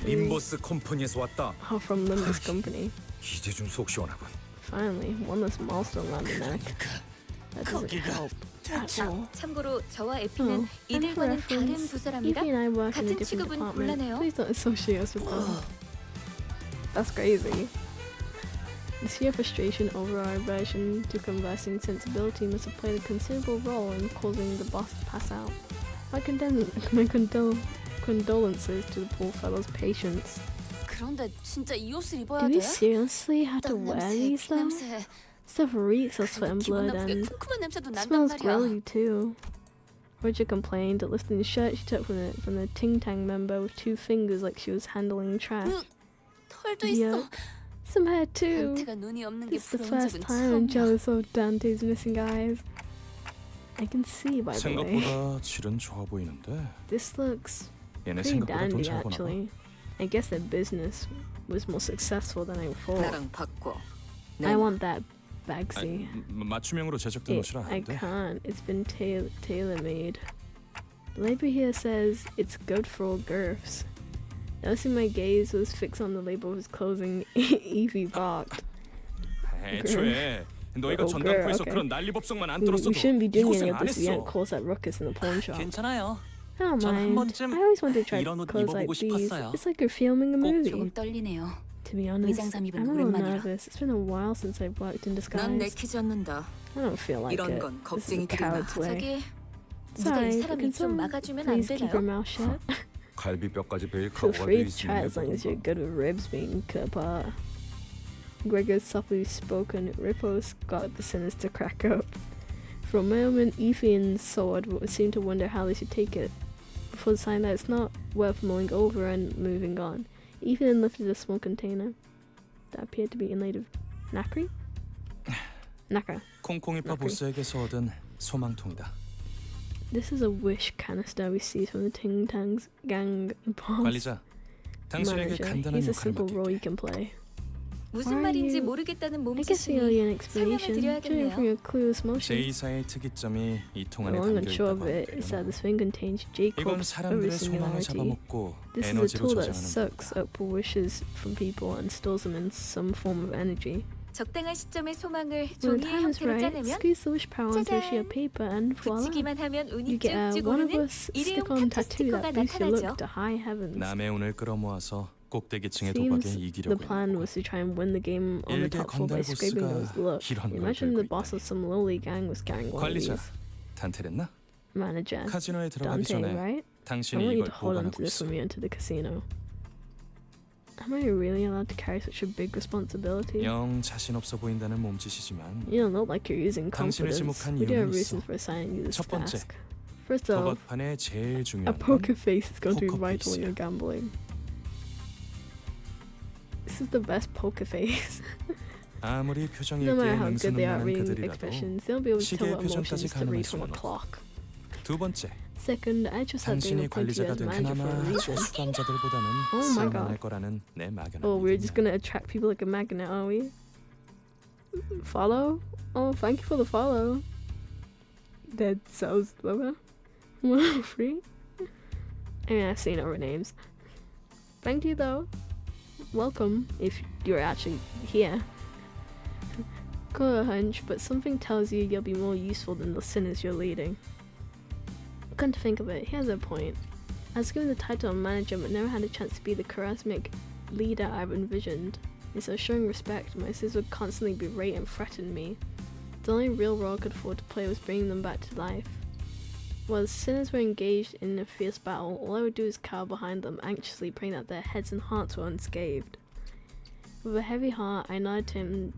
림버스 컴퍼니에서 왔다. Oh, from Limbus Company. 이제 좀 속 시원하군. Finally, one less milestone around the neck. That doesn't help at all. 참고로 저와 에피는 Oh, and for 이들과는 다른 reference, 부서랍니다. Evie and I work in a 같은 different 취급은 department. 곤란해요. Please don't associate us with them. That's crazy. The sheer frustration over our aversion to conversing sensibility must have played a considerable role in causing the boss to pass out. My condolences to the poor fellow's patience. 그런데 진짜 이 옷을 입어야 Do we 돼? seriously have to 땀 wear 냄새, these 피 though? 냄새. Stuff reeks of sweat and 기분 blood 나쁘게 and 쿰쿰한 냄새도 난단 smells 말이야. grody too. Roger complained that lifting the shirt she took from the Ting Tang member with 2 fingers like she was handling trash. 털도 있어. Yuck. Some hair too. 단테가 눈이 없는 게 This is the 부러운 first 적은 time I'm 처음이야. jealous of Dante's missing eyes. I can see by the way. 생각보다 질은 좋아 보이는데. This looks 얘네 pretty 생각보다 돈 dandy 잘 버나 봐. actually. I guess their business was more successful than I thought. 나랑 바꿔. I want that Bagsy. 맞춤형으로 제작된 옷이라 I 안 돼. can't. It's been tailor-made. The label here says it's good for all girths. Noticing my gaze was fixed on the label of his clothing, Evie barked. 애초에 너희가 Oh, 전당포에서 okay. 그런 난리법석만 안 We 들었어도 shouldn't be doing 이곳은 any of 안 this. We 했어. can't cause that ruckus in the pawn shop. 괜찮아요. I don't 전 한 mind. 번쯤 I always wanted to try 이런 옷 clothes like 입어보고 these. 싶었어요. It's like you're filming a 꼭 movie. 조금 떨리네요. To be honest, 위장삼 입은 I'm a little 오랜만이라. nervous. It's been a while since I've worked in disguise. 난 내키지 않는다. I don't feel like 이런 it. 건 This is a 겁쟁이들이나 coward's way. 저기 누가 Sorry, 이 but 사람 can 입 좀 someone 막아주면 안 please keep your 되나요? mouth shut? 갈비뼈까지 베일 Feel 각오가 free 돼 to try 있으니 as long as you're good with ribs being cut apart. Gregor's softly spoken riposte got the sinners to crack up. For a moment, Evie and Sword seemed to wonder how they should take it, before deciding that it's not worth mulling over and moving on. Evie then lifted a small container that appeared to be inlaid with nacre? Nacre. 콩콩이파 Okay. 보스에게서 얻은 소망통이다. This is a wish canister we see from the Ting Tang's gang boss. 관리자, 당신에게 Manager. 간단한 Here's a 역할을 simple role 맡길게. you can play. 무슨 Why are 말인지 you- 모르겠다는 I guess we owe 몸짓이 you an 설명을 explanation. Judging 드려야겠네요. from your clueless motions. 제2사의 특이점이 이 통 The 안에 long 담겨 and short 있다고 of it is that 하는데요. this thing contains 이건 Jacob's 사람들의 every 소망을 singularity. 잡아먹고 This is a 에너지로 tool that 저장하는 sucks 거다. up wishes from people and stores them in some form of energy. 적당한 시점에 소망을 When the 종이의 time is 형태로 right, 짜내면 squeeze the wish power onto a sheet of 짜잔! paper and voila. 붙이기만 하면 You 운이 get a 쭉쭉 one of 오르는 us 일회용 stick-on 탑 tattoo 스티커가 that boosts your look 나타나죠. to high heavens. 남의 운을 끌어모아서 꼭대기층의 Seems 도박에 the 이기려고 plan 했고 was to try and win the game on the 일개 top floor by 건달 scraping those 보스가 look. 이런 걸 Imagine the 들고 boss of some lowly gang was carrying one of 관리자, these. 단테랬나? Manager, 카지노에 들어가기 Dante, 전에 right? I 당신이 want you 이걸 to hold on 보관하고 to this 있어. when we enter the casino. Am I really allowed to carry such a big responsibility? 영 자신 없어 보인다는 몸짓이지만 You don't look like you're using 당신을 confidence. 지목한 We do have 이유는 reasons 있어. for assigning you this 첫 번째, task. First off, 도박판의 제일 a 중요한 건 poker face is going to be poker vital when face야. you're gambling. This is the best poker face. 아무리 표정 No matter 읽기에 how good they are 능수능란한 at reading 그들이라도 expressions, they'll be able to tell 시계의 what 표정까지 emotions to read 가늠할 from a 수는 없어. clock. 두 번째, Second, I just thought they 당신이 would point you 관리자가 as 된 manager for a 그나마 reason. 소수감자들보다는 Oh my 쓸만할 god. 거라는 내 막연한 Oh, we're 믿음이야. just gonna attract people like a magnet, are we? Follow? Oh, thank you for the follow. Dead Cells Lover. Free? I mean, I've seen other names. Thank you though. Welcome, if you're actually here. Got a hunch, but something tells you you'll be more useful than the sinners you're leading. Come to think of it, he has a point. I was given the title of manager but never had a chance to be the charismatic leader I've envisioned. Instead of showing respect, my sisters would constantly berate and threaten me. The only real role I could afford to play was bringing them back to life. While the sinners were engaged in a fierce battle, all I would do is cower behind them, anxiously praying that their heads and hearts were unscathed. With a heavy heart, I nodded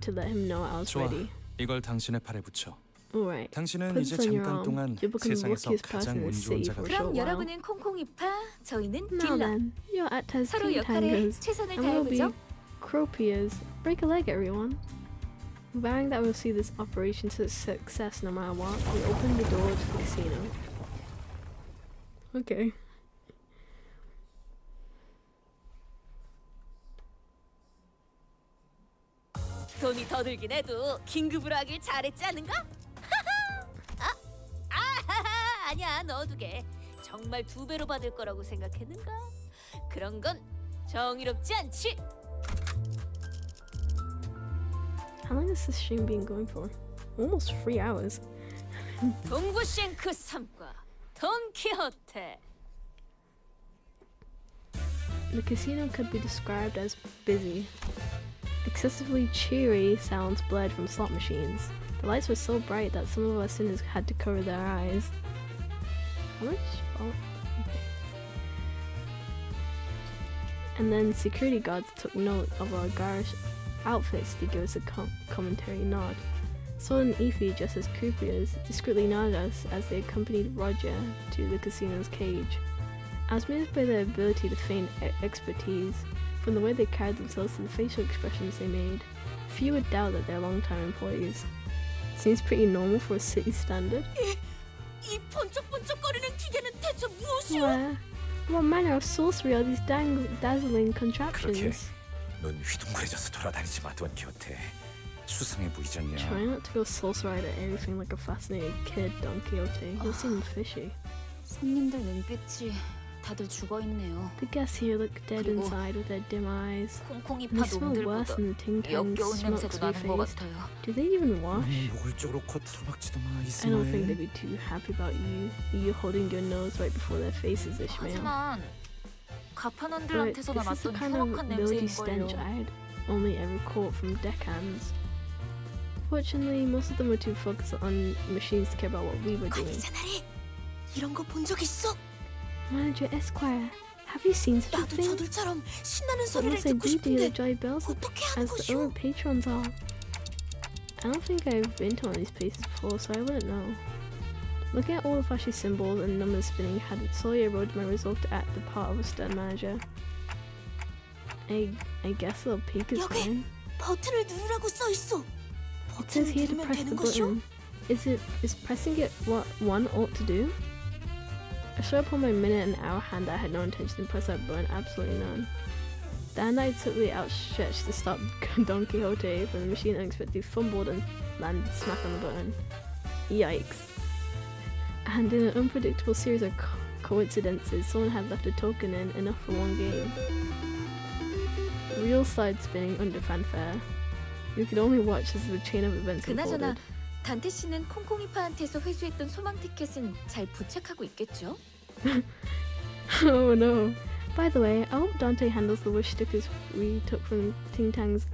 to let him know I was 좋아, ready. 이걸 당신의 팔에 붙여. Alright. 당신은 Put 이제 this on your 잠깐 arm. 동안 You'll become the 세상에서 luckiest 가장 person in 운 the 좋은 city 자가 for a 될 short 그럼 while. 여러분은 콩콩이파, 저희는 Now 딜라. then, you're at as 서로 King 역할에 Tangers. 최선을 And we'll be 다해보죠. Cropiers. Break a leg, everyone. Vowing that we'll see this operation to success no matter what, we open the door to the casino. Okay. 돈이 더 들긴 해도 긴급으로 하길 잘했지 않은가? 아니야, 넣어두게. 정말 2배로 받을 거라고 생각했는가? 그런 건 정의롭지 않지. How long has this stream been going for? Almost 3 hours. 동구싱크 3과 돈키호테. The casino could be described as busy. Excessively cheery sounds blurred from slot machines. The lights were so bright that some of our sinners had to cover their eyes. How much? Oh, okay. And then security guards took note of our garish outfits to give us a commentary nod. Saul and Effie, just as croupiers, discreetly nodded us as they accompanied Roger to the casino's cage. I was moved by their ability to feign expertise, from the way they carried themselves to the facial expressions they made. Few would doubt that they're long-time employees. Seems pretty normal for a city standard. 이 번쩍번쩍거리는 기계는 대체 무엇이오? What manner of sorcery are these dazzling contraptions? 넌 휘둥그레져서 돌아다니지 마, 돈키호테. 수상해 보이지 않냐? Try not to go sorcerer at everything like a fascinated kid, Don Quixote. You'll seem fishy. 손님들 눈빛이 다들 죽어있네요. The guests here look dead inside with their dim eyes. And 콩콩이파 they smell worse 놈들보다 than the Ting Tang 역겨운 smokes 냄새도 we 나는 것 faced. 같아요. Do they even wash? 노골적으로 코트를 박지도 마, I don't think they'd 이스마엘. be too happy about you holding your nose right before their faces, Ishmael. 하지만 But 가판원들한테서나 this is the 맡던 kind of 흉악한 mildewy 냄새인걸요. stench I'd only ever caught from deckhands. Fortunately, most of them were too focused on machines to care about what we were doing. 관리자나리, 이런 거 본 적 있어? Manager Esquire, have you seen such a 나도 thing? 저들처럼 신나는 소리를 Unless I 듣고 do hear the 싶은데 jolly bells 어떻게 하는 as the 것이오? other patrons are. I don't think I've been to one of these places before, so I wouldn't know. Looking at all the flashy symbols and numbers spinning had slowly eroded my resolve to act the part of a stern manager. I guess the peak is 여기 fine. 버튼을 누르라고 써 있어. It says 버튼을 here to 누르면 press the 되는 것이오? button. Is pressing it what one ought to do? I showed upon my minute and hour hand that I had no intention to press that button, absolutely none. The hand I took outstretched to stop Don Quixote when the machine unexpectedly fumbled and landed smack on the button. Yikes. And in an unpredictable series of coincidences, someone had left a token in, enough for one game. Real side spinning under fanfare. You could only watch as the chain of events 그나저나 unfolded. 단테 씨는 콩콩이파한테서 회수했던 소망 티켓은 잘 부착하고 있겠죠? Oh no. By the way, I hope Dante handles the wish stickers we took from Ting Tang's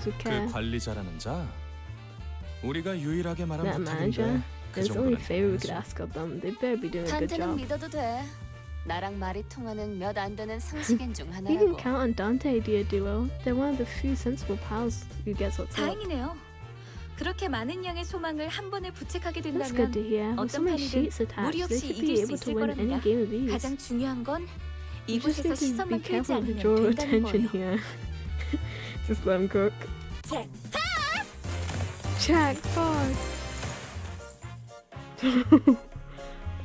with care. 그 관리자라는 자? 우리가 유일하게 말한 That manager? 부탁인데 그 There's only a 정도는 favor we 해야지. could ask of them. They better be doing a good 단테는 job. 믿어도 돼. 나랑 말이 통하는 몇 안 되는 상식인 중 You can 하나라고. count on Dante, dear duo. They're one of the few sensible pals who gets what's up. 다행이네요. 그렇게 많은 양의 소망을 한 번에 부착하게 That's good to 된다면 hear. With so 어떤 many 판이든 sheets attached, 무리 they 없이 should 이길 be 수 able to 있을 win any 거랍니다. game of these. 가장 중요한 건 You just 이곳에서 need to be 시선만 끌지 careful to 않으면 draw 된다는 attention 거예요. here. Just let him cook. Jackpot!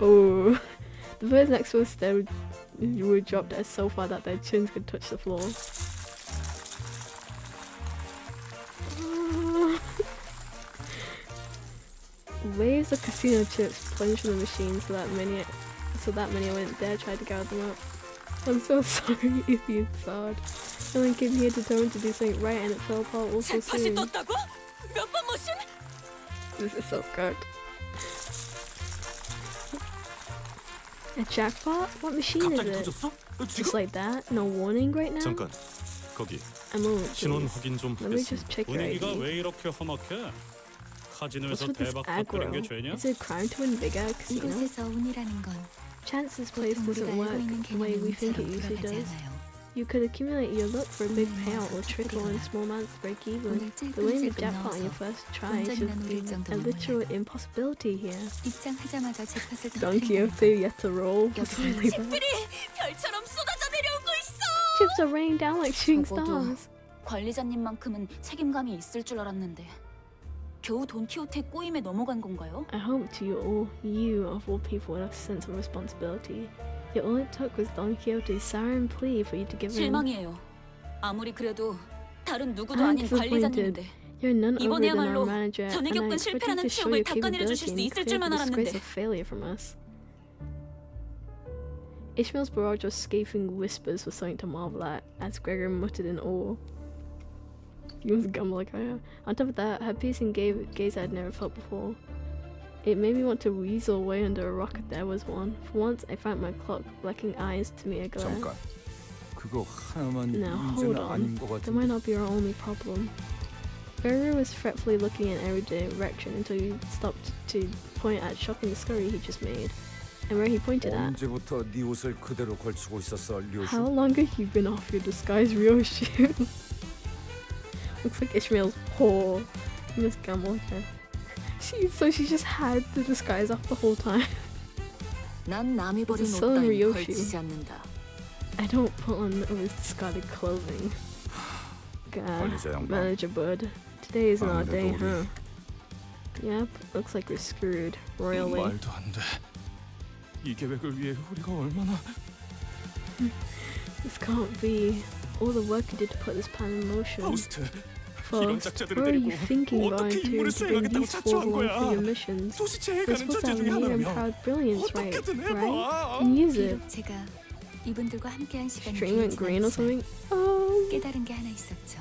Oh, the birds next to us there were dropped so far that their chins could touch the floor. Waves of casino chips plunged from the machine so that many went there tried to gather them up. I'm so sorry if you thought. No one came here determined to do something right and it fell apart all so 잭팟이 soon. 떴다고? 몇 번 머신? This is so good. A jackpot? What machine is 갑자기 it? 터졌어? Just like that? No warning right now? 잠깐 거기 A moment, 신원 please. 확인 좀 Let me just 하겠습니다. check your 분위기가 ID. 왜 이렇게 험악해? What's 카지노에서 with this 대박 터뜨린 게 aggro? 죄냐? Is it a crime to win big at a casino? 이곳에서 운이라는 건 Chance this place 보통 doesn't 우리가 알고 work 있는 the way we 개념은 think 잘 it usually 돌아가지 does. 않아요. You could accumulate your luck for a big payout or trickle in small amounts to break even. The winning the jackpot on your first try should be a literal impossibility here. 입장하자마자 제 탓을 Don Quixote yet to roll. 별처럼 쏟아져 내려오고 있어. Chips are raining down like shooting 적어도 stars. 관리자님만큼은 책임감이 있을 줄 알았는데 겨우 돈키호테 꼬임에 넘어간 건가요? I hoped you of all people would have a sense of responsibility. Yet all it took was Don Quixote's siren plea for you to give in. 실망이에요. 아무리 그래도 다른 누구도 I'm 아닌 disappointed. 관리자님인데 You're none older than our 이번에야말로 manager, 전에 and I 겪은 expect you 실패라는 to show your 추억을 닦아내려 주실 수 capability and 있을 clear 줄만 the disgrace 알았는데 of failure from us. Ishmael's barrage of scathing whispers was something to marvel at, as Gregor muttered in awe. You must gum like I am. On top of that, her piercing gaze I'd never felt before. It made me want to weasel away under a rock if there was one. For once, I found my clock blinking eyes to me a glare. 잠깐. 그거 하나만 Now hold 문제는 아닌 것 on, that 같은데. might not be our only problem. Gregor was fretfully looking in every direction until he stopped to point at shocking discovery he just made. And where he pointed at. 언제부터 네 옷을 그대로 걸치고 있었어, 류슈? How long have you been off your disguise, Ryoshi? Looks like Ishmael's poor. He must gamble again. She just had the disguise off the whole time. 난 남이 버린 It's 옷 so 따윈 Ryoshi. 걸치지 않는다. I don't put on others' discarded clothing. God, 관리자 양반. Manager Bud. Today isn't our day, 아무래도 huh? Yep, looks like we're screwed royally. 말도 안 돼. 이 계획을 위해 우리가 얼마나 This can't be. All the work you did to put this plan in motion. 호스트. First, where are you thinking volunteering to bring these fools along for your missions? 도시체에 We're 가는 supposed to 천재 have 중에 near and 하나라며. proud brilliance, right? 어떻게든 Right? 해봐. And use it. 비록 제가 이분들과 함께한 시간이 String went 길진 green or 않지만 something? Oh. 깨달은 게 하나 있었죠.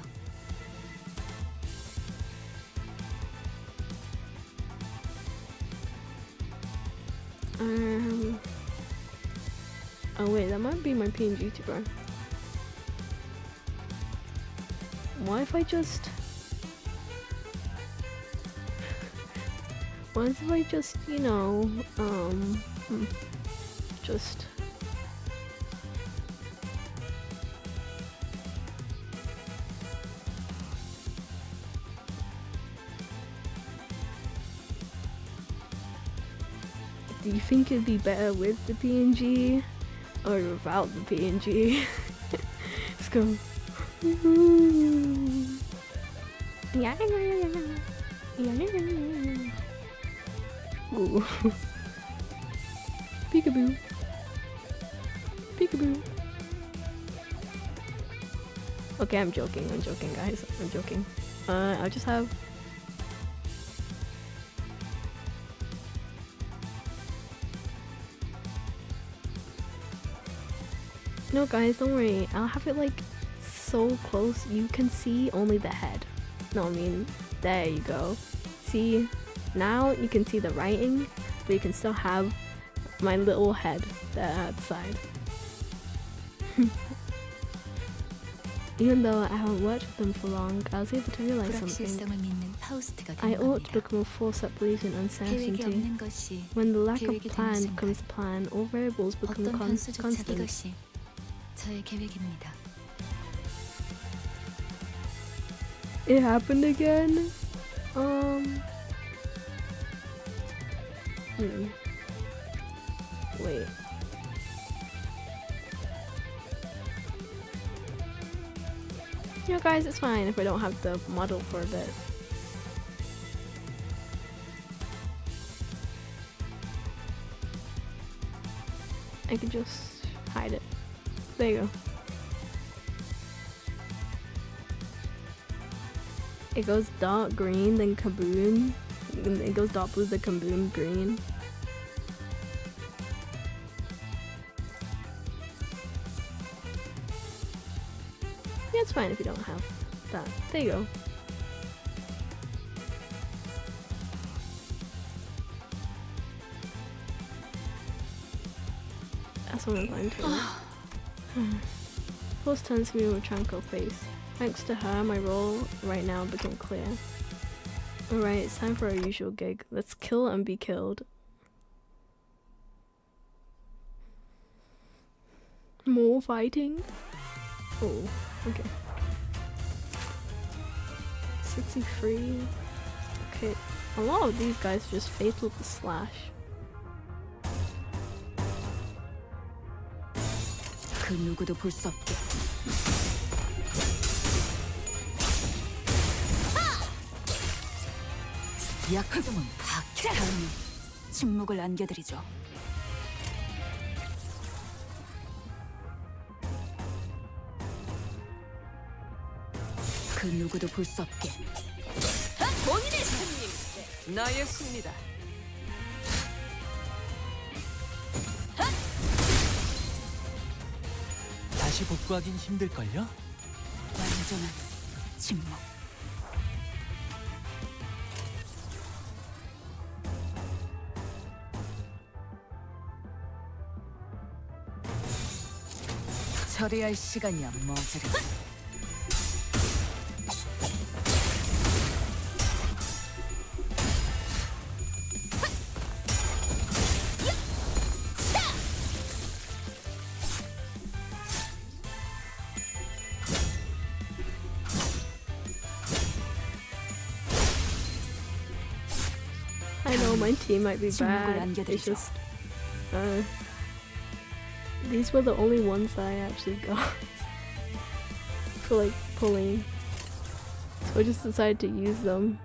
Oh wait, that might be my PNG too, bro. What if I just... What if I just, you know, just... Do you think it'd be better with the PNG or without the PNG? Let's go. Ooh. Peekaboo. Peekaboo. Okay, I'm joking, guys. I'm joking. I'll just have... No guys, don't worry. I'll have it like so close you can see only the head. No, I mean, there you go. See, now you can see the writing, but you can still have my little head there at the side. Even though I haven't worked with them for long, I was able to realize something. 불확실성을 믿는 파우스트가 I 되는 ought to 겁니다. become a force that believes in 계획이 uncertainty. 없는 것이 When the lack of 계획이 되는 plan 순간 becomes plan, all variables become 어떤 변수조차 constant. 이것이 저의 계획입니다. It happened again. Wait. You know, guys, it's fine if I don't have the model for a bit. I could just hide it. There you go. It goes dark green, then kaboom. It goes dark blue, then kaboom green. Yeah, it's fine if you don't have that. There you go. That's what I'm going to. Pulse turns to me with a tranquil face. Thanks to her, my role right now became clear. Alright, it's time for our usual gig. Let's kill and be killed. More fighting? Oh, okay. 63. Okay, a lot of these guys are just fatal to slash. 그 누구도 볼 수 없게. 약점은 박혀. 다음은 침묵을 안겨드리죠. 그 누구도 볼 수 없게. 본인의 승리. 나의 승리다. 다시 복구하긴 힘들걸요? 완전한 침묵. 처리할 시간이야 머저리. I know my team might be bad. It's just these were the only ones that I actually got for like pulling, so I just decided to use them.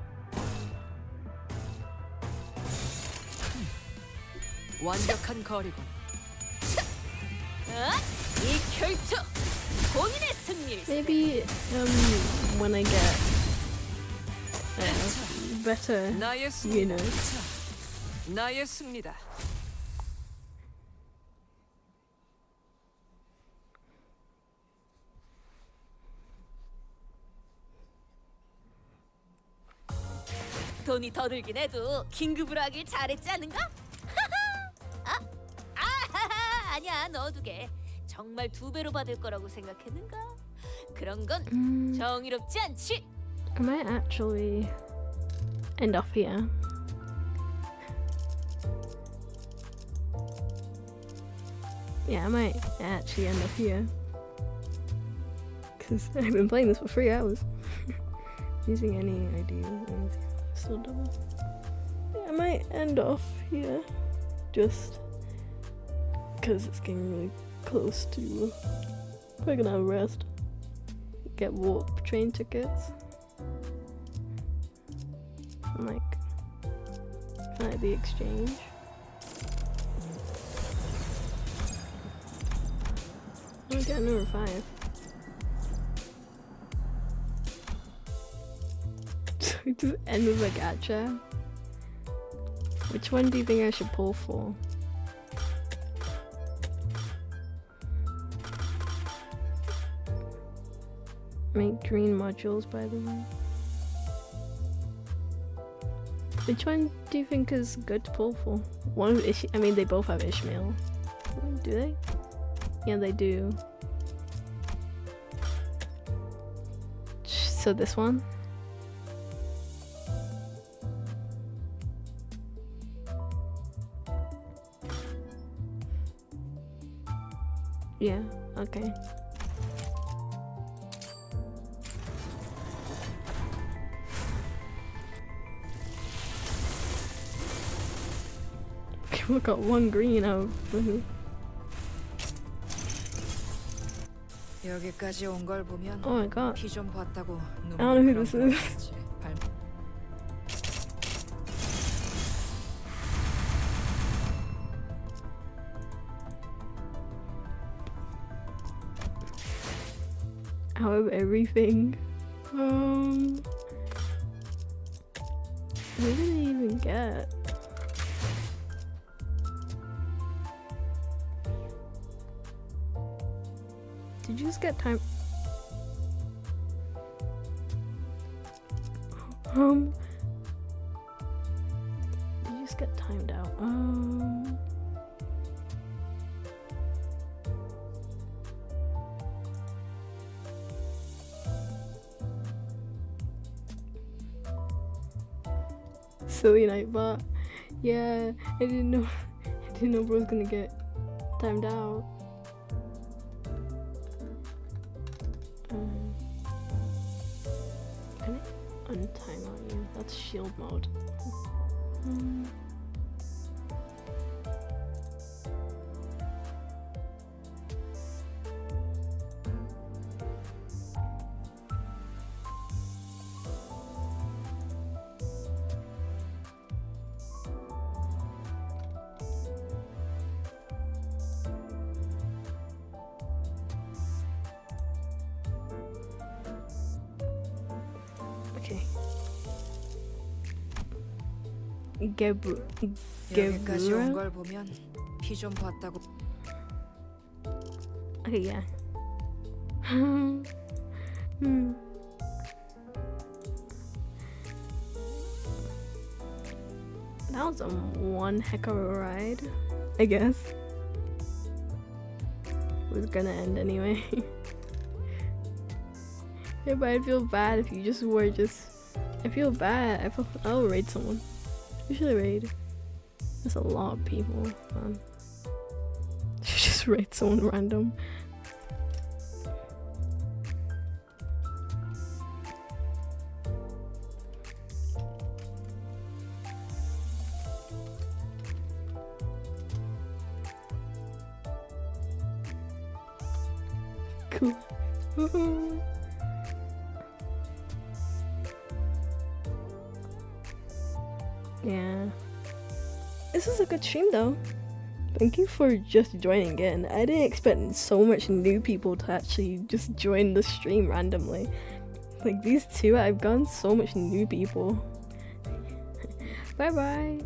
완벽한 거리군. 이 결투 본인의 승리. Maybe when I get better, 나의 you know. 나의 승리다. 돈이 더 들긴 해도 긴급으로 하길 잘했지 않은가? 아니야, 넣어두 개. 정말 2배로 받을 거라고 생각했는가? 그런 건 정의롭지 않지. I might actually end off here. Yeah, I might actually end up here. Because I've been playing this for 3 hours. Using any idea. Still double. Yeah, I might end off here. Just because it's getting really close to. Probably gonna have a rest. Get warp train tickets. And like the exchange. I get number 5. So we just end with a gacha. Which one do you think I should pull for? Make green modules, by the way. Which one do you think is good to pull for? One of I mean, they both have Ishmael. Do they? Yeah, they do. So this one? Yeah, okay. We got 1 green out. 여기까지 온 걸 보면 Oh my god. 피 좀 봤다고 I don't know who this is. Out of everything. Who did I even get? Did you just get time? Did you just get timed out? Silly Nightbot. Yeah, I didn't know bro was gonna get timed out. Can I untime on you? That's shield mode. Okay. 여기까지 온 걸 보면 피 좀 봤다고. Okay, yeah. That was one heck of a ride, I guess. It was gonna end anyway. Yeah, but I feel bad if you just were I feel bad. I'll raid someone. You should raid. There's a lot of people, man. You should just raid someone random. Cool. Yeah. This is a good stream though. Thank you for just joining in. I didn't expect so much new people to actually just join the stream randomly. Like these two, I've gotten so much new people. Bye bye.